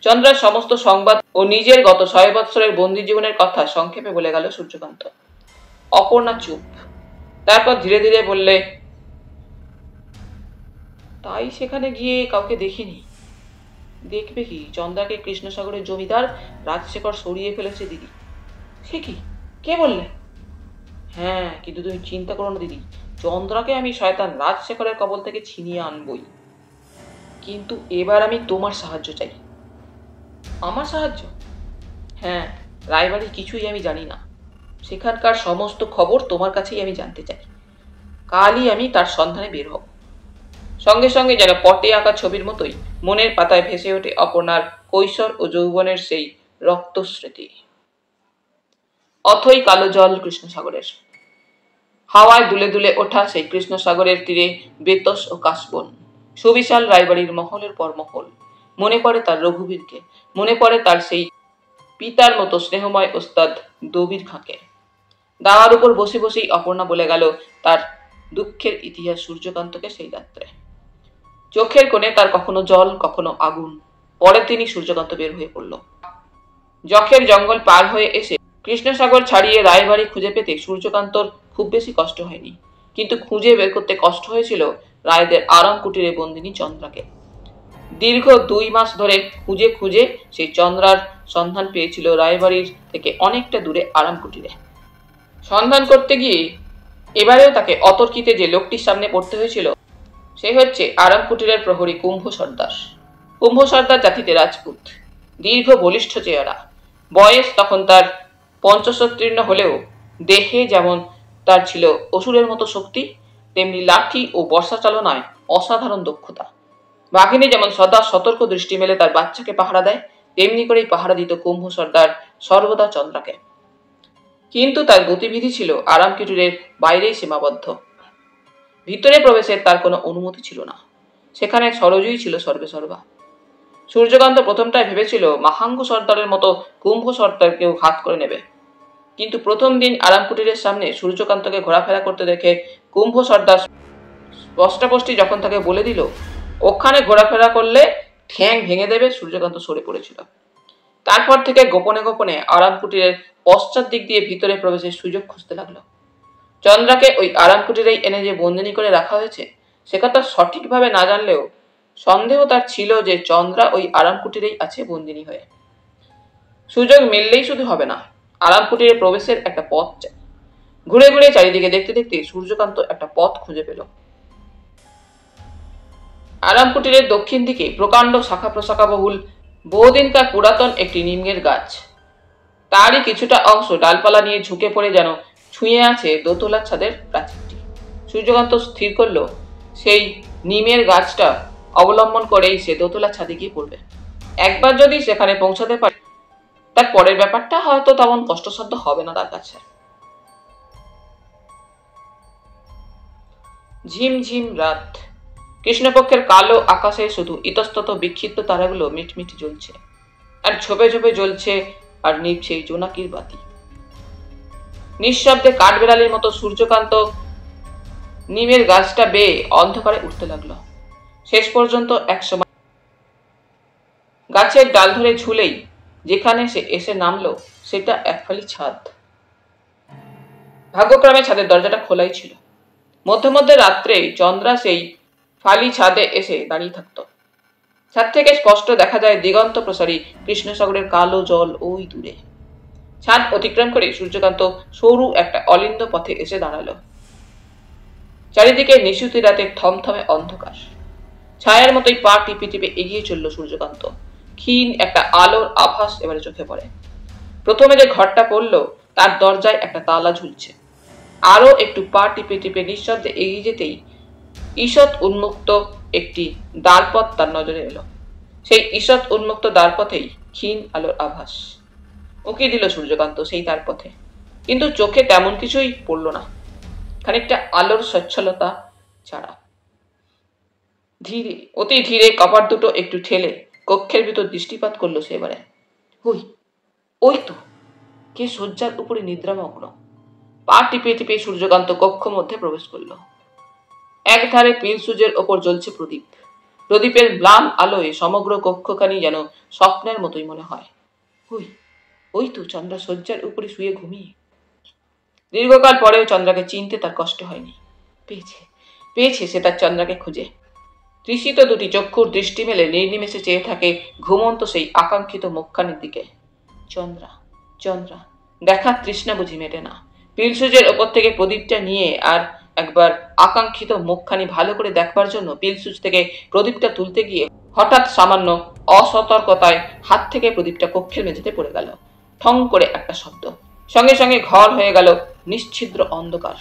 চন্দ্রার সমস্ত সংবাদ ও নিজের গত 6 বৎসরের বন্দী জীবনের কথা সংক্ষেপে বলে গেল সূর্যকান্ত। অপর্ণা চুপ। তারপর ধীরে ধীরে বললে, তাই সেখানে গিয়ে কাউকে দেখিনি। দেখবে কি, চন্দ্রাকে কৃষ্ণসাগরের জমিদার রাজশেখর সরিয়ে ফেলেছে দিদি। সে কি, কে বললে? হ্যাঁ, কিন্তু তুমি চিন্তা করো না দিদি, চন্দ্রাকে আমি শয়তান রাজশেখরের কবল থেকে ছিনিয়ে আনবই। কিন্তু এবার আমি তোমার সাহায্য চাই। আমার সাহায্য? হ্যাঁ, রায়বাড়ির কিছুই আমি জানি না, সেখানকার সমস্ত খবর তোমার কাছেই আমি জানতে চাই। কালই আমি তার সন্ধানে বের হব। সঙ্গে সঙ্গে যেন পটে আঁকা ছবির মতোই মনের পাতায় ভেসে ওঠে অপর্ণার কৈশোর ও যৌবনের সেই রক্তস্মৃতি। অথই কালো জল কৃষ্ণসাগরের। হাওয়ায় দুলে দুলে ওঠা সেই কৃষ্ণসাগরের তীরে বেতস ও কাশবন, সুবিশাল রায়বাড়ির মহলের পর মহল। মনে পড়ে তার রঘুবীরকে, মনে পড়ে তার সেই পিতার মতো স্নেহময় ওস্তাদ দবির খাঁকে। দাওয়ার উপর বসে বসেই অপর্ণা বলে গেল তার দুঃখের ইতিহাস সূর্যকান্তকে সেই রাত্রে। চোখের কোণে তার কখনো জল, কখনো আগুন। পরে তিনি সূর্যকান্ত বের হয়ে পড়ল। যখের জঙ্গল পার হয়ে এসে কৃষ্ণসাগর ছাড়িয়ে রায়বাড়ি খুঁজে পেতে সূর্যকান্তর খুব বেশি কষ্ট হয়নি, কিন্তু খুঁজে বের করতে কষ্ট হয়েছিল রায়দের আরাম কুটিরে বন্দিনী চন্দ্রাকে। দীর্ঘ 2 মাস ধরে খুঁজে খুঁজে সেই চন্দ্রার সন্ধান পেয়েছিল রায়বাড়ির থেকে অনেকটা দূরে আরাম কুটিরে। সন্ধান করতে গিয়ে এবারেও তাকে অতর্কিতে যে লোকটির সামনে পড়তে হয়েছিল সে হচ্ছে আরাম কুটিরের প্রহরী কুম্ভ সর্দার। কুম্ভ সর্দার জাতিতে রাজপুত, দীর্ঘ বলিষ্ঠ চেহারা। বয়স তখন তার 50 হলেও দেহে যেমন তার ছিল অসুরের মতো শক্তি, তেমনি লাঠি ও বর্ষা চালনায় অসাধারণ দক্ষতা। বাঘিনী যেমন সদা সতর্ক দৃষ্টি মেলে তার বাচ্চাকে পাহারা দেয়, তেমনি করেই পাহারা দিত কুম্ভ সর্দার সর্বদা চন্দ্রাকে। কিন্তু তার গতিবিধি ছিল আরাম কুটিরের বাইরেই সীমাবদ্ধ। ভিতরে প্রবেশের তার কোনো অনুমতি ছিল না। সেখানে সরোজই ছিল সর্বে সর্বা। সূর্যকান্ত প্রথমটায় ভেবেছিল মাহাঙ্গু সর্দারের মতো কুম্ভ সর্দারকেও হাত করে নেবে, কিন্তু প্রথম দিন আরাম কুটিরের সামনে সূর্যকান্তকে ঘোরাফেরা করতে দেখে কুম্ভ সর্দার স্পষ্টপষ্টি যখন তাকে বলে দিল ওখানে ঘোরাফেরা করলে ঠ্যাং ভেঙে দেবে, সূর্যকান্ত সরে পড়েছিল। তারপর থেকে গোপনে গোপনে আরাম কুটিরের পশ্চাৎ দিক দিয়ে ভিতরে প্রবেশের সুযোগ খুঁজতে লাগলো। চন্দ্রাকে ওই আরাম কুটিরেই এনে যে বন্দিনী করে রাখা হয়েছে সে কথা সঠিকভাবে না জানলেও সন্দেহ তার ছিল যে চন্দ্রা ওই আরাম কুটিরেই আছে বন্দিনী হয়ে। সুযোগ মিললেই শুধু হবে না, আরাম কুটিরে প্রবেশের একটা পথ চাই। ঘুরে ঘুরে চারিদিকে দেখতে দেখতে সূর্যকান্ত একটা পথ খুঁজে পেল। আরাম কুটিরের দক্ষিণ দিকে প্রকাণ্ড শাখা প্রশাখা বহুল বহুদিনকার পুরাতন একটি নিমের গাছ। তারই কিছুটা অংশ ডালপালা নিয়ে ঝুঁকে পড়ে যেন ছুঁয়ে আছে দোতলা ছাদের প্রাচীরটি। সূর্যকান্ত স্থির করল সেই নিমের গাছটা অবলম্বন করেই সে দোতলা ছাদে গিয়ে পড়বে। একবার যদি সেখানে পৌঁছাতে পারে তার পরের ব্যাপারটা হয়তো তেমন কষ্টসাধ্য হবে না তার কাছে। ঝিমঝিম রাত। কৃষ্ণপক্ষের কালো আকাশে শুধু ইতস্তত বিক্ষিপ্ত তারাগুলো মিটমিট জ্বলছে, আর ঝোপে ঝোপে জ্বলছে আর নিভছে জোনাকির বাতি। নিঃশব্দে কাঠবেড়ালির মতো সূর্যকান্ত নিমের গাছটা বেয়ে অন্ধকারে উঠতে লাগলো। শেষ পর্যন্ত একসময় গাছের ডাল ধরে ঝুলেই যেখানে সে এসে নামলো সেটা একফালি ছাদ। ভাগ্যক্রমে ছাদের দরজাটা খোলাই ছিল। মধ্যে মধ্যে রাত্রে চন্দ্রা সেই ফালি ছাদে এসে দাঁড়িয়ে থাকত। ছাদ থেকে স্পষ্ট দেখা যায় দিগন্ত প্রসারী কৃষ্ণসাগরের কালো জল ওই দূরে। ছাদ অতিক্রম করে সূর্যকান্ত সরু একটা অলিন্দ পথে এসে দাঁড়ালো। চারিদিকে নিশুতি রাতের থমথমে অন্ধকার। ছায়ার মতোই পা টিপে টিপে এগিয়ে চলল সূর্যকান্ত। ক্ষীণ একটা আলোর আভাস এবারে চোখে পড়ে। প্রথমে যে ঘরটা পড়ল তার দরজায় একটা তালা ঝুলছে। আরো একটু পা টিপে টিপে নিঃশব্দে এগিয়ে যেতেই ঈষৎ উন্মুক্ত একটি দ্বারপথ তার নজরে এলো। সেই ঈষৎ উন্মুক্ত দ্বারপথেই ক্ষীণ আলোর আভাস। উঁকি দিল সূর্যকান্ত সেই দ্বারপথে, কিন্তু চোখে তেমন কিছুই পড়ল না, খানিকটা আলোর সচ্ছলতা ছাড়া। ধীরে, অতি ধীরে কপাট দুটো একটু ঠেলে কক্ষের ভিতর দৃষ্টিপাত করলো সে এবারে। ওই তো কে শয্যার উপরে নিদ্রামগ্ন। পা টিপে টিপে সূর্যকান্ত কক্ষ মধ্যে প্রবেশ করলো। একধারে পিল সুজের ওপর জ্বলছে প্রদীপ। প্রদীপের ম্লান আলোয় সমগ্র কক্ষখানি যেন স্বপ্নের মতোই মনে হয়। ওই তো চন্দ্রা শয্যার উপরে শুয়ে ঘুমিয়ে। দীর্ঘকাল পরেও চন্দ্রাকে চিনতে তার কষ্ট হয়নি। পেয়েছে সে তার চন্দ্রাকে খুঁজে। তৃষিত দুটি চক্ষুর দৃষ্টি মেলে নির্নিমেষে চেয়ে থাকে ঘুমন্ত সেই আকাঙ্ক্ষিত মুখখানির দিকে। চন্দ্রা, চন্দ্রা, দেখার তৃষ্ণা বুঝি মেটে না। পিলসুজের ওপর থেকে প্রদীপটা নিয়ে আর একবার আকাঙ্ক্ষিত মুখখানি ভালো করে দেখবার জন্য পিলসুজ থেকে প্রদীপটা তুলতে গিয়ে হঠাৎ সামান্য অসতর্কতায় হাত থেকে প্রদীপটা কক্ষের মেঝেতে পড়ে গেল। ঠং করে একটা শব্দ, সঙ্গে সঙ্গে ঘর হয়ে গেল নিশ্ছিদ্র অন্ধকার।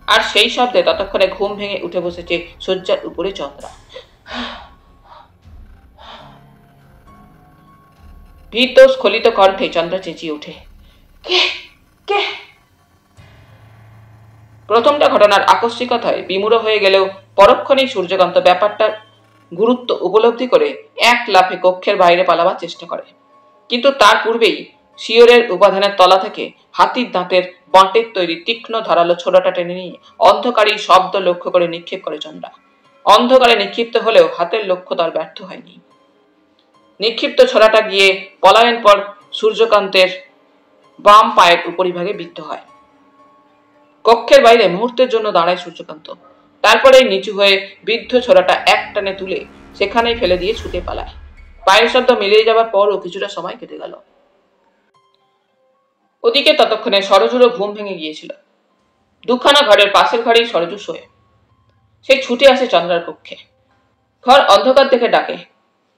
আর সেই শব্দে ততক্ষণে ঘুম ভেঙে উঠে বসেছে শয্যার উপরে চন্দ্রা। ভীত স্খলিত কণ্ঠে চন্দ্রা চেঁচিয়ে ওঠে, কে কে? প্রথমটা ঘটনার আকস্মিকতায় বিমূঢ় হয়ে গেলেও পরক্ষণেই সূর্যকান্ত ব্যাপারটার গুরুত্ব উপলব্ধি করে এক লাফে কক্ষের বাইরে পালাবার চেষ্টা করে। কিন্তু তার পূর্বেই শিয়রের উপাধানের তলা থেকে হাতির দাঁতের বাঁটের তৈরি তীক্ষ্ণ ধারালো ছোড়াটা টেনে নিয়ে অন্ধকারী শব্দ লক্ষ্য করে নিক্ষেপ করে চন্দ্রা। অন্ধকারে নিক্ষিপ্ত হলেও হাতের লক্ষ্য তার ব্যর্থ হয়নি। নিক্ষিপ্ত ছোড়াটা গিয়ে পলায়ন পর সূর্যকান্তের বাম পায়ের উপরিভাগে বিদ্ধ হয়। কক্ষের বাইরে মুহূর্তের জন্য দাঁড়ায় সূর্যকান্ত, তারপরে নিচু হয়ে বিদ্ধ ছোড়াটা এক টানে তুলে সেখানেই ফেলে দিয়ে ছুটে পালায়। পায়ের শব্দ মিলিয়ে যাবার পরও কিছুটা সময় কেটে গেল। ওদিকে ততক্ষণে সরজুরও ঘুম ভেঙে গিয়েছিল। দুখানা ঘরের পাশের ঘরেই সরজু শোয়ে। সে ছুটে আসে চন্দ্রার কক্ষে। ঘর অন্ধকার দেখে ডাকে,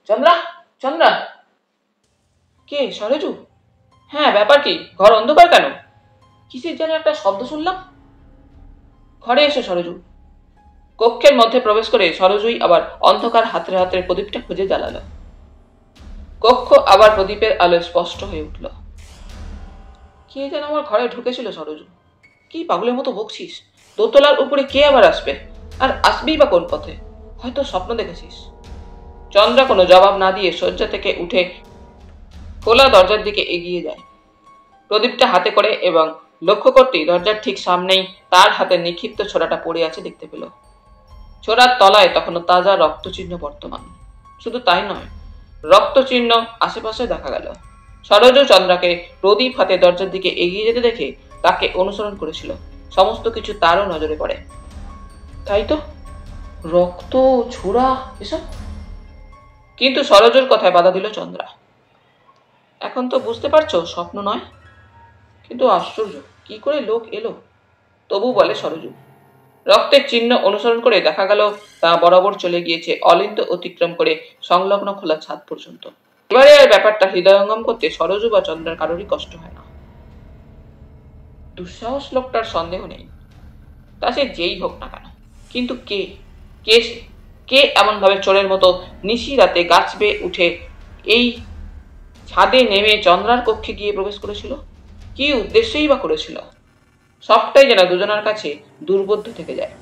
চন্দ্রা, চন্দ্রা। কে? সরজু? হ্যাঁ, ব্যাপার কি? ঘর অন্ধকার কেন? কিসের যেন একটা শব্দ শুনলাম। ঘরে এসো সরজু। কক্ষের মধ্যে প্রবেশ করে সরজুই আবার অন্ধকার হাতরে হাতরে প্রদীপটা খুঁজে জ্বালালো। কক্ষ আবার প্রদীপের আলোয় স্পষ্ট হয়ে উঠল। কে যেন আমার ঘরে ঢুকেছিল সরজু। কি পাগলের মতো বকছিস? দোতলার উপরে কে আবার আসবে? আর আসবেই বা কোন পথে? হয়তো স্বপ্ন দেখেছিস। চন্দ্রা কোনো জবাব না দিয়ে শয্যা থেকে উঠে খোলা দরজার দিকে এগিয়ে যায় প্রদীপটা হাতে করে, এবং লক্ষ্য করতেই দরজার ঠিক সামনেই তার হাতে নিক্ষিপ্ত ছোড়াটা পড়ে আছে দেখতে পেল। ছোড়ার তলায় তখনও তাজা রক্তচিহ্ন বর্তমান। শুধু তাই নয়, রক্তচিহ্ন আশেপাশে দেখা গেল। সরজু চন্দ্রাকে প্রদীপ হাতে দরজার দিকে এগিয়ে যেতে দেখে তাকে অনুসরণ করেছিল। সমস্ত কিছু তারও নজরে পড়ে। তাই তো, রক্ত, ছোড়া, এসব। কিন্তু সরজুর কথায় বাধা দিল চন্দ্রা। এখন তো বুঝতে পারছো স্বপ্ন নয়। কিন্তু আশ্চর্য, কি করে লোক এলো? তবু বলে সরজু। রক্তের চিহ্ন অনুসরণ করে দেখা গেল তা বরাবর চলে গিয়েছে অলিন্দ অতিক্রম করে সংলগ্ন খোলা ছাদ পর্যন্ত। এবারে আর ব্যাপারটা হৃদয়ঙ্গম করতে সরজু বা চন্দ্রার কারোরই কষ্ট হয় না। দুঃসাহস লোকটার সন্দেহ নেই, তা সে যেই হোক না কেন। কিন্তু কে কে কে এমন ভাবে চোরের মতো নিশি রাতে গাছ বেয়ে উঠে এই ছাদে নেমে চন্দ্রার কক্ষে গিয়ে প্রবেশ করেছিল? কি উদ্দেশ্যেই বা করেছিল? সবটাই যেন দুজনের কাছে দুর্বোধ্য থেকে যায়।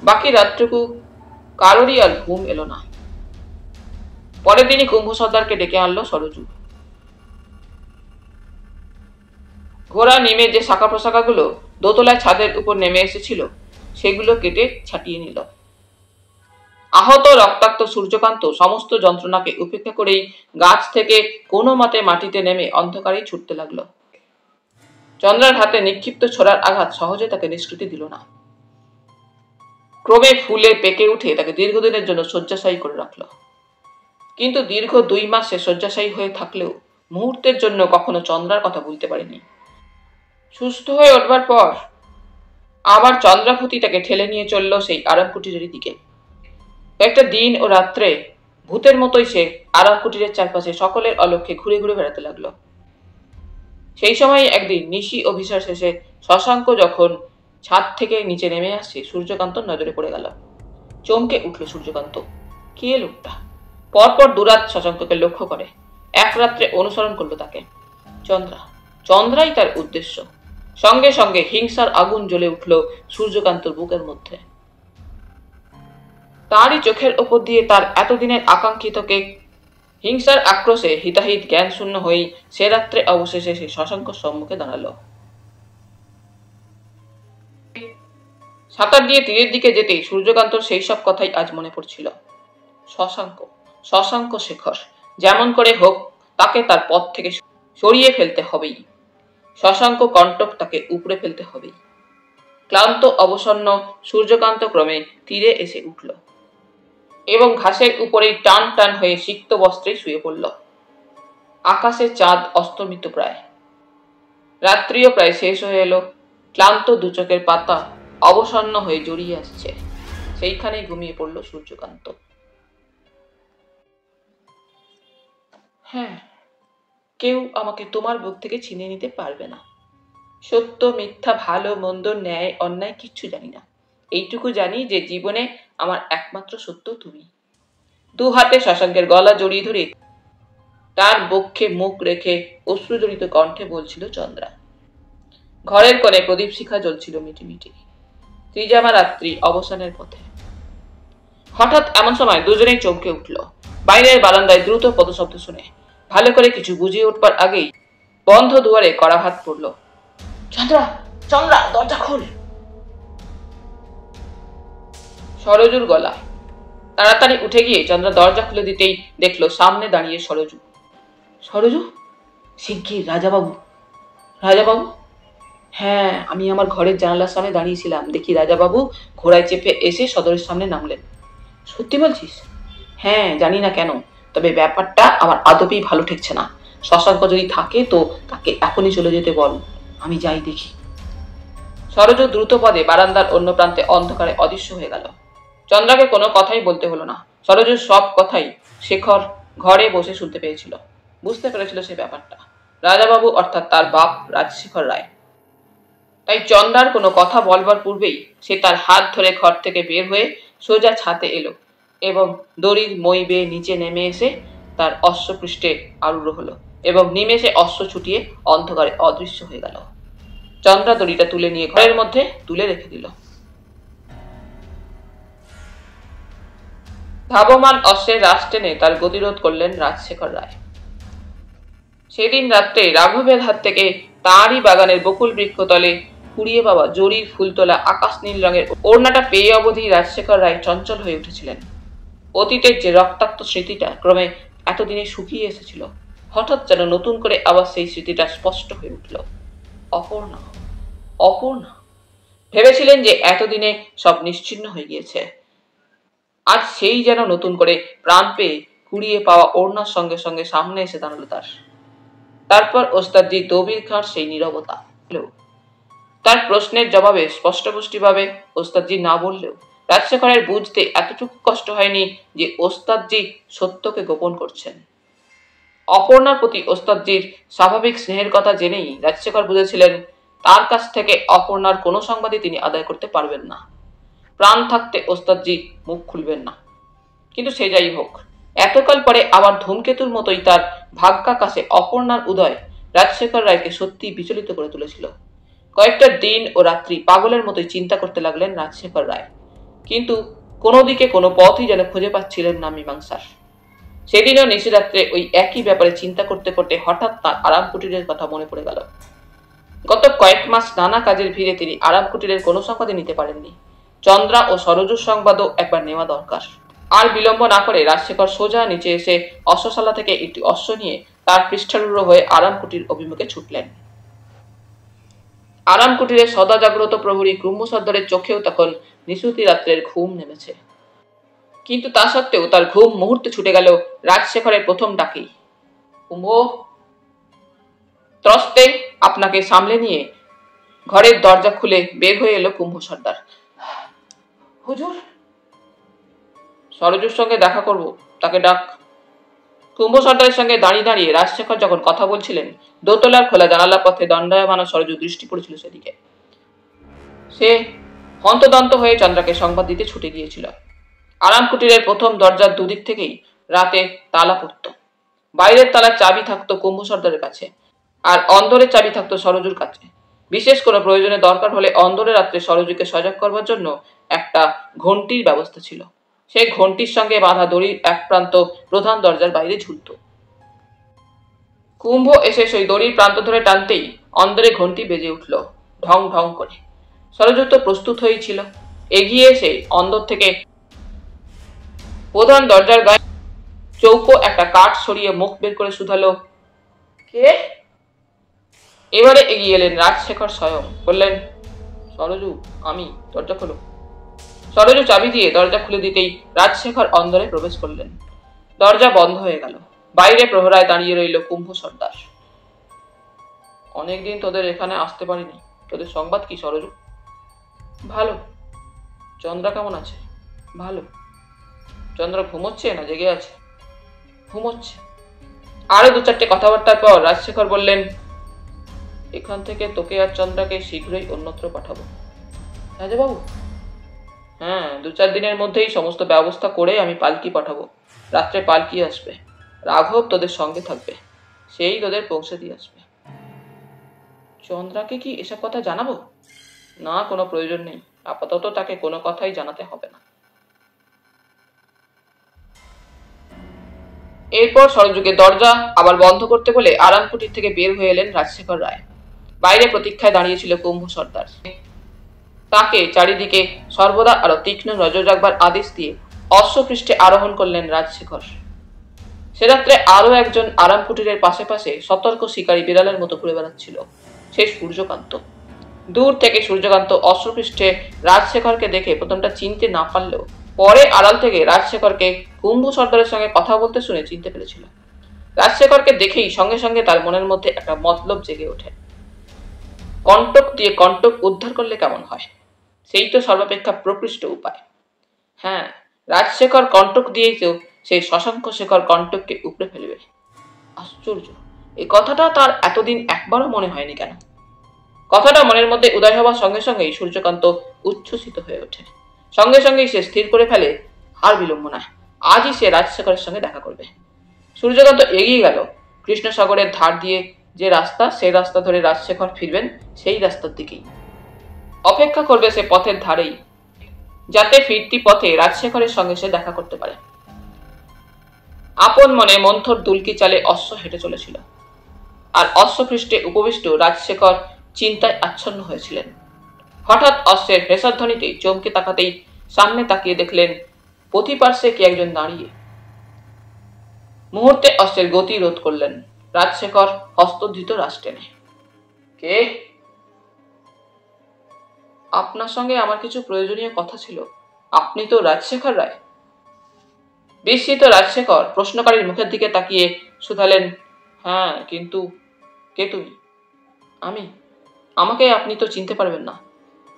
বাকি রাতটুকু কারোরই আর ঘুম এলো না। পরের দিনই কুম্ভ সর্দারকে ডেকে আনলো সরজু। ঘোড়া নেমে যে শাখা প্রশাখাগুলো দোতলায় ছাদের উপর নেমে এসেছিল সেগুলো কেটে ছাটিয়ে নিল। আহত রক্তাক্ত সূর্যকান্ত সমস্ত যন্ত্রণাকে উপেক্ষা করেই গাছ থেকে কোনো মতে মাটিতে নেমে অন্ধকারেই ছুটতে লাগলো। চন্দ্রার হাতে নিক্ষিপ্ত ছোড়ার আঘাত সহজে তাকে নিষ্কৃতি দিল না। ক্রমে ফুলে পেকে উঠে তাকে দীর্ঘদিনের জন্য শয্যাশায়ী করে রাখল। কিন্তু দীর্ঘ 2 মাস সে শয্যাশায়ী হয়ে থাকলেও মুহূর্তের জন্য কখনো চন্দ্রার কথা বলতে পারেনি। সুস্থ হয়ে উঠবার পর আবার চন্দ্রাভূতি তাকে ঠেলে নিয়ে চলল সেই আরাম কুটিরের দিকে। কয়েকটা দিন ও রাত্রে ভূতের মতোই সে আরাম কুটিরের চারপাশে সকলের অলক্ষ্যে ঘুরে ঘুরে বেড়াতে লাগলো। সেই সময় একদিন নিশি অভিসার শেষে শশাঙ্ক যখন ছাদ থেকে নিচে নেমে আসছে সূর্যকান্ত নজরে পড়ে গেল। চমকে উঠল সূর্যকান্ত। কে লোকটা? পরপর 2 রাত শশাঙ্ককে লক্ষ্য করে, এক রাত্রে অনুসরণ করলো তাকে। চন্দ্রাই তার উদ্দেশ্য। সঙ্গে সঙ্গে হিংসার আগুন জ্বলে উঠল সূর্যকান্তর বুকের মধ্যে। তারই চোখের ওপর দিয়ে তার এতদিনের আকাঙ্ক্ষিতকে হিংসার আক্রোশে হিতাহিত জ্ঞান শূন্য হয়েই সে রাত্রে অবশেষে সে শশাঙ্কর সম্মুখে দাঁড়ালো। সাঁতার দিয়ে তীরের দিকে যেতেই সূর্যকান্তর সেই সব কথাই আজ মনে পড়ছিল। শশাঙ্ক শেখর, যেমন করে হোক তাকে তার পথ থেকে সরিয়ে ফেলতে হবেই। শশাঙ্ক কণ্টক তাকে উপড়ে ফেলতে হবেই। ক্লান্ত অবসন্ন সূর্যকান্ত ক্রমে তীরে এসে উঠল। এবং ঘাসের উপরেই টান টান হয়ে সিক্ত বস্ত্রে শুয়ে পড়ল। আকাশে চাঁদ অস্তমিত প্রায়, রাত্রিও প্রায় শেষ হয়ে এলো। ক্লান্ত দু চোখের পাতা অবসন্ন হয়ে জড়িয়ে আসছে। সেইখানেই ঘুমিয়ে পড়ল সূর্যকান্ত। হ্যাঁ, কেউ আমাকে তোমার বুক থেকে ছিনিয়ে নিতে পারবে না। সত্য মিথ্যা, ভালো মন্দ, ন্যায় অন্যায় কিচ্ছু জানি না। এইটুকু জানি যে জীবনে আমার একমাত্র সত্য তুমি। দু হাতে শশাঙ্কের গলা জড়িয়ে ধরে তার বক্ষে মুখ রেখে অশ্রুজড়িত কণ্ঠে বলছিল চন্দ্রা। ঘরের কোণে প্রদীপ শিখা জ্বলছিল মিটিমিটি। ত্রিজামা রাত্রি অবসানের পথে। হঠাৎ এমন সময় দুজনেই চমকে উঠল বাইরের বারান্দায় দ্রুত পদশব্দ শুনে। ভালো করে কিছু বুঝিয়ে উঠবার আগেই বন্ধ দুয়ারে কড়াঘাত পড়ল। চন্দ্রা, চন্দ্রা, দরজা খোল। সরজুর গলা। তাড়াতাড়ি উঠে গিয়ে চন্দ্রা দরজা খুলে দিতেই দেখলো সামনে দাঁড়িয়ে সরজু। সরজু, শিগগির রাজাবাবু। রাজাবাবু? হ্যাঁ, আমি আমার ঘরের জানালার সামনে দাঁড়িয়েছিলাম, দেখি রাজাবাবু ঘোড়ায় চেপে এসে সদরের সামনে নামলেন। সত্যি বলছিস? হ্যাঁ, জানি না কেন, তবে ব্যাপারটা আমার আদপেই ভালো ঠেকছে না। শশাঙ্ক যদি থাকে তো তাকে এখনই চলে যেতে বল, আমি যাই দেখি। সরজু দ্রুত পদে বারান্দার অন্য প্রান্তে অন্ধকারে অদৃশ্য হয়ে গেল। চন্দ্রাকে কোনো কথাই বলতে হলো না। সরজুর সব কথাই শেখর ঘরে বসে শুনতে পেয়েছিল। বুঝতে পেরেছিল সে ব্যাপারটা। রাজাবাবু অর্থাৎ তার বাপ রাজশেখর রায়। তাই চন্দ্রার কোনো কথা বলবার পূর্বেই সে তার হাত ধরে ঘর থেকে বের হয়ে সোজা ছাতে এলো এবং দড়ির মই বেয়ে নিচে নেমে এসে তার অশ্বপৃষ্ঠে আরূঢ় হলো এবং নিমেষে অশ্ব ছুটিয়ে অন্ধকারে অদৃশ্য হয়ে গেল। চন্দ্রা দড়িটা তুলে নিয়ে ঘরের মধ্যে তুলে রেখে দিল। ধাবমান অশ্বের রাশ টেনে তার গতিরোধ করলেন রাজশেখর রায়। সেদিন রাত্রে রাঘবের হাত থেকে তাঁরই বাগানের বকুল বৃক্ষতলে কুড়িয়ে পাওয়া জরির ফুলতোলা আকাশ নীল রঙের ওড়নাটা পেয়ে অবধি রাজশেখর রায় চঞ্চল হয়ে উঠেছিলেন। অতীতের যে রক্তাক্ত স্মৃতিটা ক্রমে এতদিনে শুকিয়ে এসেছিল, হঠাৎ যেন নতুন করে আবার সেই স্মৃতিটা স্পষ্ট হয়ে উঠল। অপর্ণা, অপর্ণা। ভেবেছিলেন যে এতদিনে সব নিশ্চিহ্ন হয়ে গিয়েছে। আজ সেই যেন নতুন করে প্রাণ পেয়ে কুড়িয়ে পাওয়া ওড়নার সঙ্গে সঙ্গে সামনে এসে দাঁড়ালো তার। তারপর ওস্তাদজি দবির খাঁর সেই নীরবতা। তার প্রশ্নের জবাবে স্পষ্টপুষ্টিভাবে ওস্তাদজি না বললেও রাজশেখরের বুঝতে এতটুকু কষ্ট হয়নি যে ওস্তাদজি সত্যকে গোপন করছেন। অপর্ণার প্রতি ওস্তাদজির স্বাভাবিক স্নেহের কথা জেনেই রাজশেখর বুঝেছিলেন তার কাছ থেকে অপর্ণার কোনো সংবাদই তিনি আদায় করতে পারবেন না। প্রাণ থাকতে ওস্তাদজি মুখ খুলবেন না। কিন্তু সে যাই হোক, এতকাল পরে আবার ধূমকেতুর মতোই তার ভাগ্যাকাশে অপর্ণার উদয় রাজশেখর রায়কে সত্যি বিচলিত করে তুলেছিল। কয়েকটা দিন ও রাত্রি পাগলের মতোই চিন্তা করতে লাগলেন রাজশেখর রায়, কিন্তু কোনো দিকে কোনো পথই যেন খুঁজে পাচ্ছিলেন না মীমাংসার। সেদিনও নিশিরাত্রে ওই একই ব্যাপারে চিন্তা করতে করতে হঠাৎ তার আরাম কুটিরের কথা মনে পড়ে গেল। গত কয়েক মাস নানা কাজের ভিড়ে তিনি আরাম কুটিরের কোনো সংবাদই নিতে পারেননি। চন্দ্রা ও সরজুর সংবাদও একবার নেওয়া দরকার। আর বিলম্ব না করে রাজশেখর সোজা নিচে এসে অশ্বশালা থেকে একটি অশ্ব নিয়ে তার পৃষ্ঠারূঢ় হয়ে আরাম কুটির অভিমুখে ছুটলেন। আরাম কুটিরের সদা জাগ্রত প্রহরী কুম্ভসর্দারের চোখেও তখন নিশুতি রাত্রের ঘুম নেমেছে। কিন্তু তা সত্ত্বেও তার ঘুম মুহূর্তে ছুটে গেল রাজশেখরের প্রথম ডাকেই। কুম্ভ, ত্রস্তে আপনাকে সামলে নিয়ে ঘরের দরজা খুলে বের হয়ে এলো কুম্ভ সর্দার। হুজুর? সরজুর সঙ্গে দেখা করব, তাকে ডাক। কুম্ভ সর্দারের সঙ্গে দাঁড়িয়ে দাঁড়িয়ে রাজশেখর যখন কথা বলছিলেন, দোতলার খোলা জানালা পথে দণ্ডায়মান সরজু দৃষ্টি পড়েছিল সেদিকে। সে হন্তদন্ত হয়ে চন্দ্রাকে সংবাদ দিতে ছুটে গিয়েছিল। আরাম কুটিরের প্রথম দরজার দুদিক থেকেই রাতে তালা পড়ত। বাইরের তালার চাবি থাকতো কুম্ভ সর্দারের কাছে, আর অন্দরের চাবি থাকতো সরজুর কাছে। বিশেষ কোনো প্রয়োজনে দরকার হলে অন্দরে রাত্রে সরজুকে সজাগ করবার জন্য একটা ঘন্টির ব্যবস্থা ছিল। সেই ঘন্টির সঙ্গে বাঁধা দড়ির এক প্রান্ত প্রধান দরজার বাইরে ঝুলত। কুম্ভ এসে সেই দড়ির প্রান্ত ধরে টানতেই অন্দরে ঘন্টি বেজে উঠল ঢং ঢং করে। সরজু তো প্রস্তুত হয়েই ছিল। এগিয়ে এসে অন্দর থেকে প্রধান দরজার গায়ে চৌকো একটা কাঠ সরিয়ে মুখ বের করে শুধালো, কে? এবারে এগিয়ে এলেন রাজশেখর স্বয়ং। বললেন, সরজু, আমি, দরজা খোলো। সরোজ চাবি দিয়ে দরজা খুলে দিতেই রাজশেখর অন্দরে প্রবেশ করলেন। দরজা বন্ধ হয়ে গেল। বাইরে প্রহরায় দাঁড়িয়ে রইল কুম্ভ সর্দার। অনেকদিন তোদের এখানে আসতে পারিনি। তোদের সংবাদ কি সরোজ? ভালো। চন্দ্রা কেমন আছে? ভালো। চন্দ্র ঘুমোচ্ছে না জেগে আছে? ঘুমোচ্ছে। আরো 2-4টে কথাবার্তার পর রাজশেখর বললেন, এখান থেকে তোকে আর চন্দ্রাকে শীঘ্রই অন্যত্র পাঠাবো। রাজা বাবু? হ্যাঁ, 2-4 দিনের মধ্যেই সমস্ত ব্যবস্থা করে আমি পালকি পাঠাবো। রাত্রে পালকি আসবে। রাঘব তোদের সঙ্গে থাকবে। সেই তোদের পৌঁছে দিয়ে আসবে। চন্দ্রাকে কি এসব কথা জানাবো? না, কোনো প্রয়োজন নেই। আপাতত তাকে কোনো কথাই জানাতে হবে না। এরপর সরযুগে দরজা আবার বন্ধ করতে বলে আরাম কুটির থেকে বের হয়ে এলেন রাজশেখর রায়। বাইরে প্রতীক্ষায় দাঁড়িয়েছিল কুম্ভ সর্দার। তাকে চারিদিকে সর্বদা আরো তীক্ষ্ণ নজর রাখবার আদেশ দিয়ে অশ্বপৃষ্ঠে আরোহণ করলেন রাজশেখর। সে রাত্রে আরো একজন আরাম কুটিরের পাশে পাশে সতর্ক শিকারী বিড়ালের মতো ঘুরে বেড়াচ্ছিল। সে সূর্যকান্ত। দূর থেকে সূর্যকান্ত অশ্বপৃষ্ঠে রাজশেখরকে দেখে প্রথমটা চিনতে না পারলেও পরে আড়াল থেকে রাজশেখরকে কুম্ভ সর্দারের সঙ্গে কথা বলতে শুনে চিনতে পেরেছিল। রাজশেখরকে দেখেই সঙ্গে সঙ্গে তার মনের মধ্যে একটা মতলব জেগে ওঠে। কণ্টক দিয়ে কণ্টক উদ্ধার করলে কেমন হয়? সেই তো সর্বাপেক্ষা প্রকৃষ্ট উপায়। হ্যাঁ, রাজশেখর কণ্টক দিয়েই তো সেই শশাঙ্ক শেখর কণ্টককে উপড়ে ফেলবে। আশ্চর্য, এই কথাটা তার এতদিন একবারও মনে হয়নি কেন? কথাটা মনের মধ্যে উদয় হওয়ার সঙ্গে সঙ্গেই সূর্যকান্ত উচ্ছ্বসিত হয়ে ওঠে। সঙ্গে সঙ্গেই সে স্থির করে ফেলে, আর বিলম্ব না, আজই সে রাজশেখরের সঙ্গে দেখা করবে। সূর্যকান্ত এগিয়ে গেল। কৃষ্ণসাগরের ধার দিয়ে যে রাস্তা, সেই রাস্তা ধরে রাজশেখর ফিরবেন, সেই রাস্তার দিকেই অপেক্ষা করবে সে পথের ধারেই, যাতে ফিরতি পথে রাজশেখরের সঙ্গে সে দেখা করতে পারে। আপন মনে মন্থর দুলকি চালে অশ্ব হেঁটে চলেছিল। আর অশ্বপৃষ্ঠে উপবিষ্ট রাজশেখর চিন্তায় আচ্ছন্ন হয়েছিলেন। হঠাৎ অশ্বের হেসাধ্বনিতে চমকে তাকাতেই সামনে তাকিয়ে দেখলেন পথিপার্শ্বে কে একজন দাঁড়িয়ে। মুহূর্তে অশ্বের গতি রোধ করলেন। রাজশেখর হস্তধৃত রাষ্ট্রেনে। কে? আপনার সঙ্গে আমার কিছু প্রয়োজনীয় কথা ছিল। আপনি তো রাজশেখর রায়? বিস্মিত রাজশেখর প্রশ্নকারীর মুখের দিকে তাকিয়ে শুধালেন, হ্যাঁ, কিন্তু কে তুমি? আমি? আমাকে আপনি তো চিনতে পারবেন না।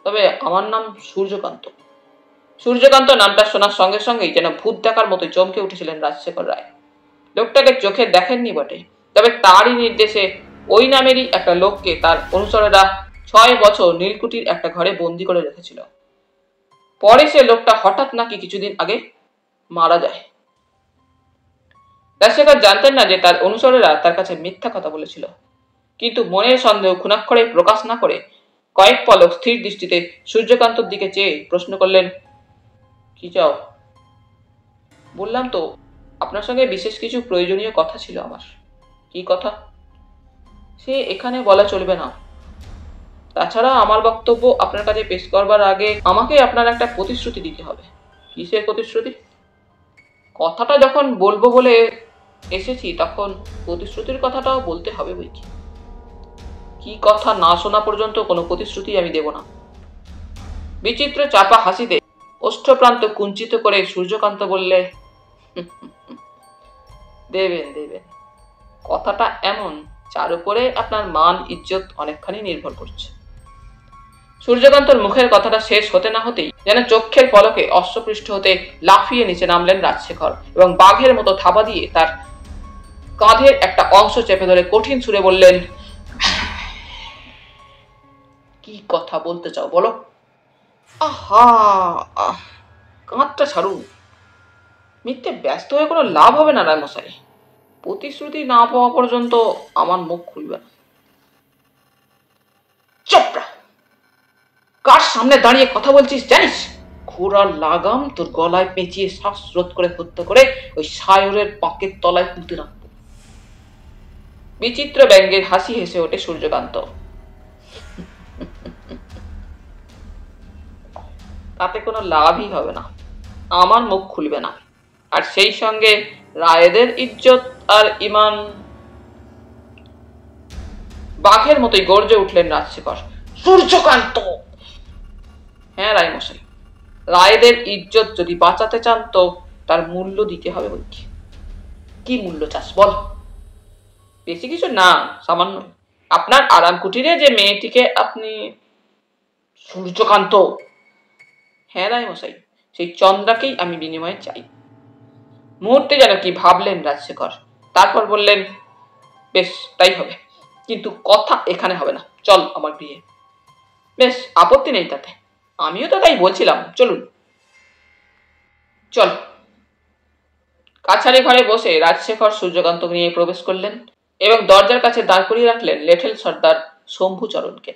তবে আমার নাম সূর্যকান্ত। সূর্যকান্ত নামটা শোনার সঙ্গে সঙ্গেই যেন ভূত দেখার মতো চমকে উঠেছিলেন রাজশেখর রায়। লোকটাকে চোখে দেখেননি বটে, তবে তারই নির্দেশে ওই নামেরই একটা লোককে তার অনুচরেরা 6 বছর নীলকুঠির একটা ঘরে বন্দি করে রেখেছিল। পরে সে লোকটা হঠাৎ নাকি কিছুদিন আগে মারা যায়। রাজশেখর জানতেন না যে তার অনুচরেরা তার কাছে মিথ্যা কথা বলেছিল, কিন্তু মনের সন্দেহ খুনাক্ষরে প্রকাশ না করে কয়েক পলক স্থির দৃষ্টিতে সূর্যকান্তর দিকে চেয়ে প্রশ্ন করলেন, কি চাও? বললাম তো, আপনার সঙ্গে বিশেষ কিছু প্রয়োজনীয় কথা ছিল আমার। কি কথা? সে এখানে বলা চলবে না। তাছাড়া আমার বক্তব্য আপনার কাছে পেশ করবার আগে আমাকে আপনার একটা প্রতিশ্রুতি দিতে হবে। কিসের প্রতিশ্রুতি? কথাটা যখন বলবো বলে এসেছি, তখন প্রতিশ্রুতির কথাটাও বলতে হবে বই কি। কি কথা না শোনা পর্যন্ত কোনো প্রতিশ্রুতি আমি দেব না। বিচিত্র চাপা হাসিতে ওষ্ঠপ্রান্ত কুঞ্চিত করে সূর্যকান্ত বললে, দেবেন দেবেন। কথাটা এমন, যার উপরে আপনার মান ইজ্জত অনেকখানি নির্ভর করছে। সূর্যকান্তর মুখের কথাটা শেষ হতে না হতেই যেন চক্ষের পলকে অশ্বপৃষ্ঠ হতে লাফিয়ে নিচে নামলেন রাজশেখর এবং বাঘের মতো থাবা দিয়ে তার কাঁধের একটা অংশ চেপে ধরে কঠিন সুরে বললেন, কি কথা বলতে চাও বলো? আহা, কাঁধটা ছাড়ুন। মিথ্যে ব্যস্ত হয়ে কোনো লাভ হবে না রায়মশাই। প্রতিশ্রুতি না পাওয়া পর্যন্ত আমার মুখ খুলবে না। চোপড়া, কার সামনে দাঁড়িয়ে কথা বলছিস জানিস? ঘোড়ার লাগাম তোর গলায় পেঁচিয়ে শ্বাসরোধ করে হত্যা করে ওই সায়রের পাকের তলায় পুঁতে রাখবো। বিচিত্র ব্যঙ্গের হাসি হেসে ওঠে সূর্যকান্ত। তাতে কোনো লাভই হবে না, আমার মুখ খুলবে না, আর সেই সঙ্গে রায়েদের ইজ্জত আর ইমান। বাঘের মতোই গর্জে উঠলেন রাজশেখর, সূর্যকান্ত! হ্যাঁ রায়মশাই, রায়দের ইজ্জত যদি বাঁচাতে চান তো তার মূল্য দিতে হবে বলছি। কি মূল্য চাস বল? বেশি কিছু না, সামান্য। আপনার আরাম কুটিরে যে মেয়েটিকে আপনি... সূর্যকান্ত? হ্যাঁ রায় মশাই, সেই চন্দ্রাকেই আমি বিনিময়ে চাই। মুহূর্তে যেন কি ভাবলেন রাজশেখর, তারপর বললেন, বেশ তাই হবে, কিন্তু কথা এখানে হবে না, চল আমার বিয়ে। বেশ, আপত্তি নেই তাতে, আমিও তো তাই বলছিলাম, চলুন। চল। কাছারি ঘরে বসে রাজশেখর সূর্যকান্তকে নিয়ে প্রবেশ করলেন এবং দরজার কাছে দাঁড় করিয়ে রাখলেন লেঠেল সর্দার শম্ভুচরণকে।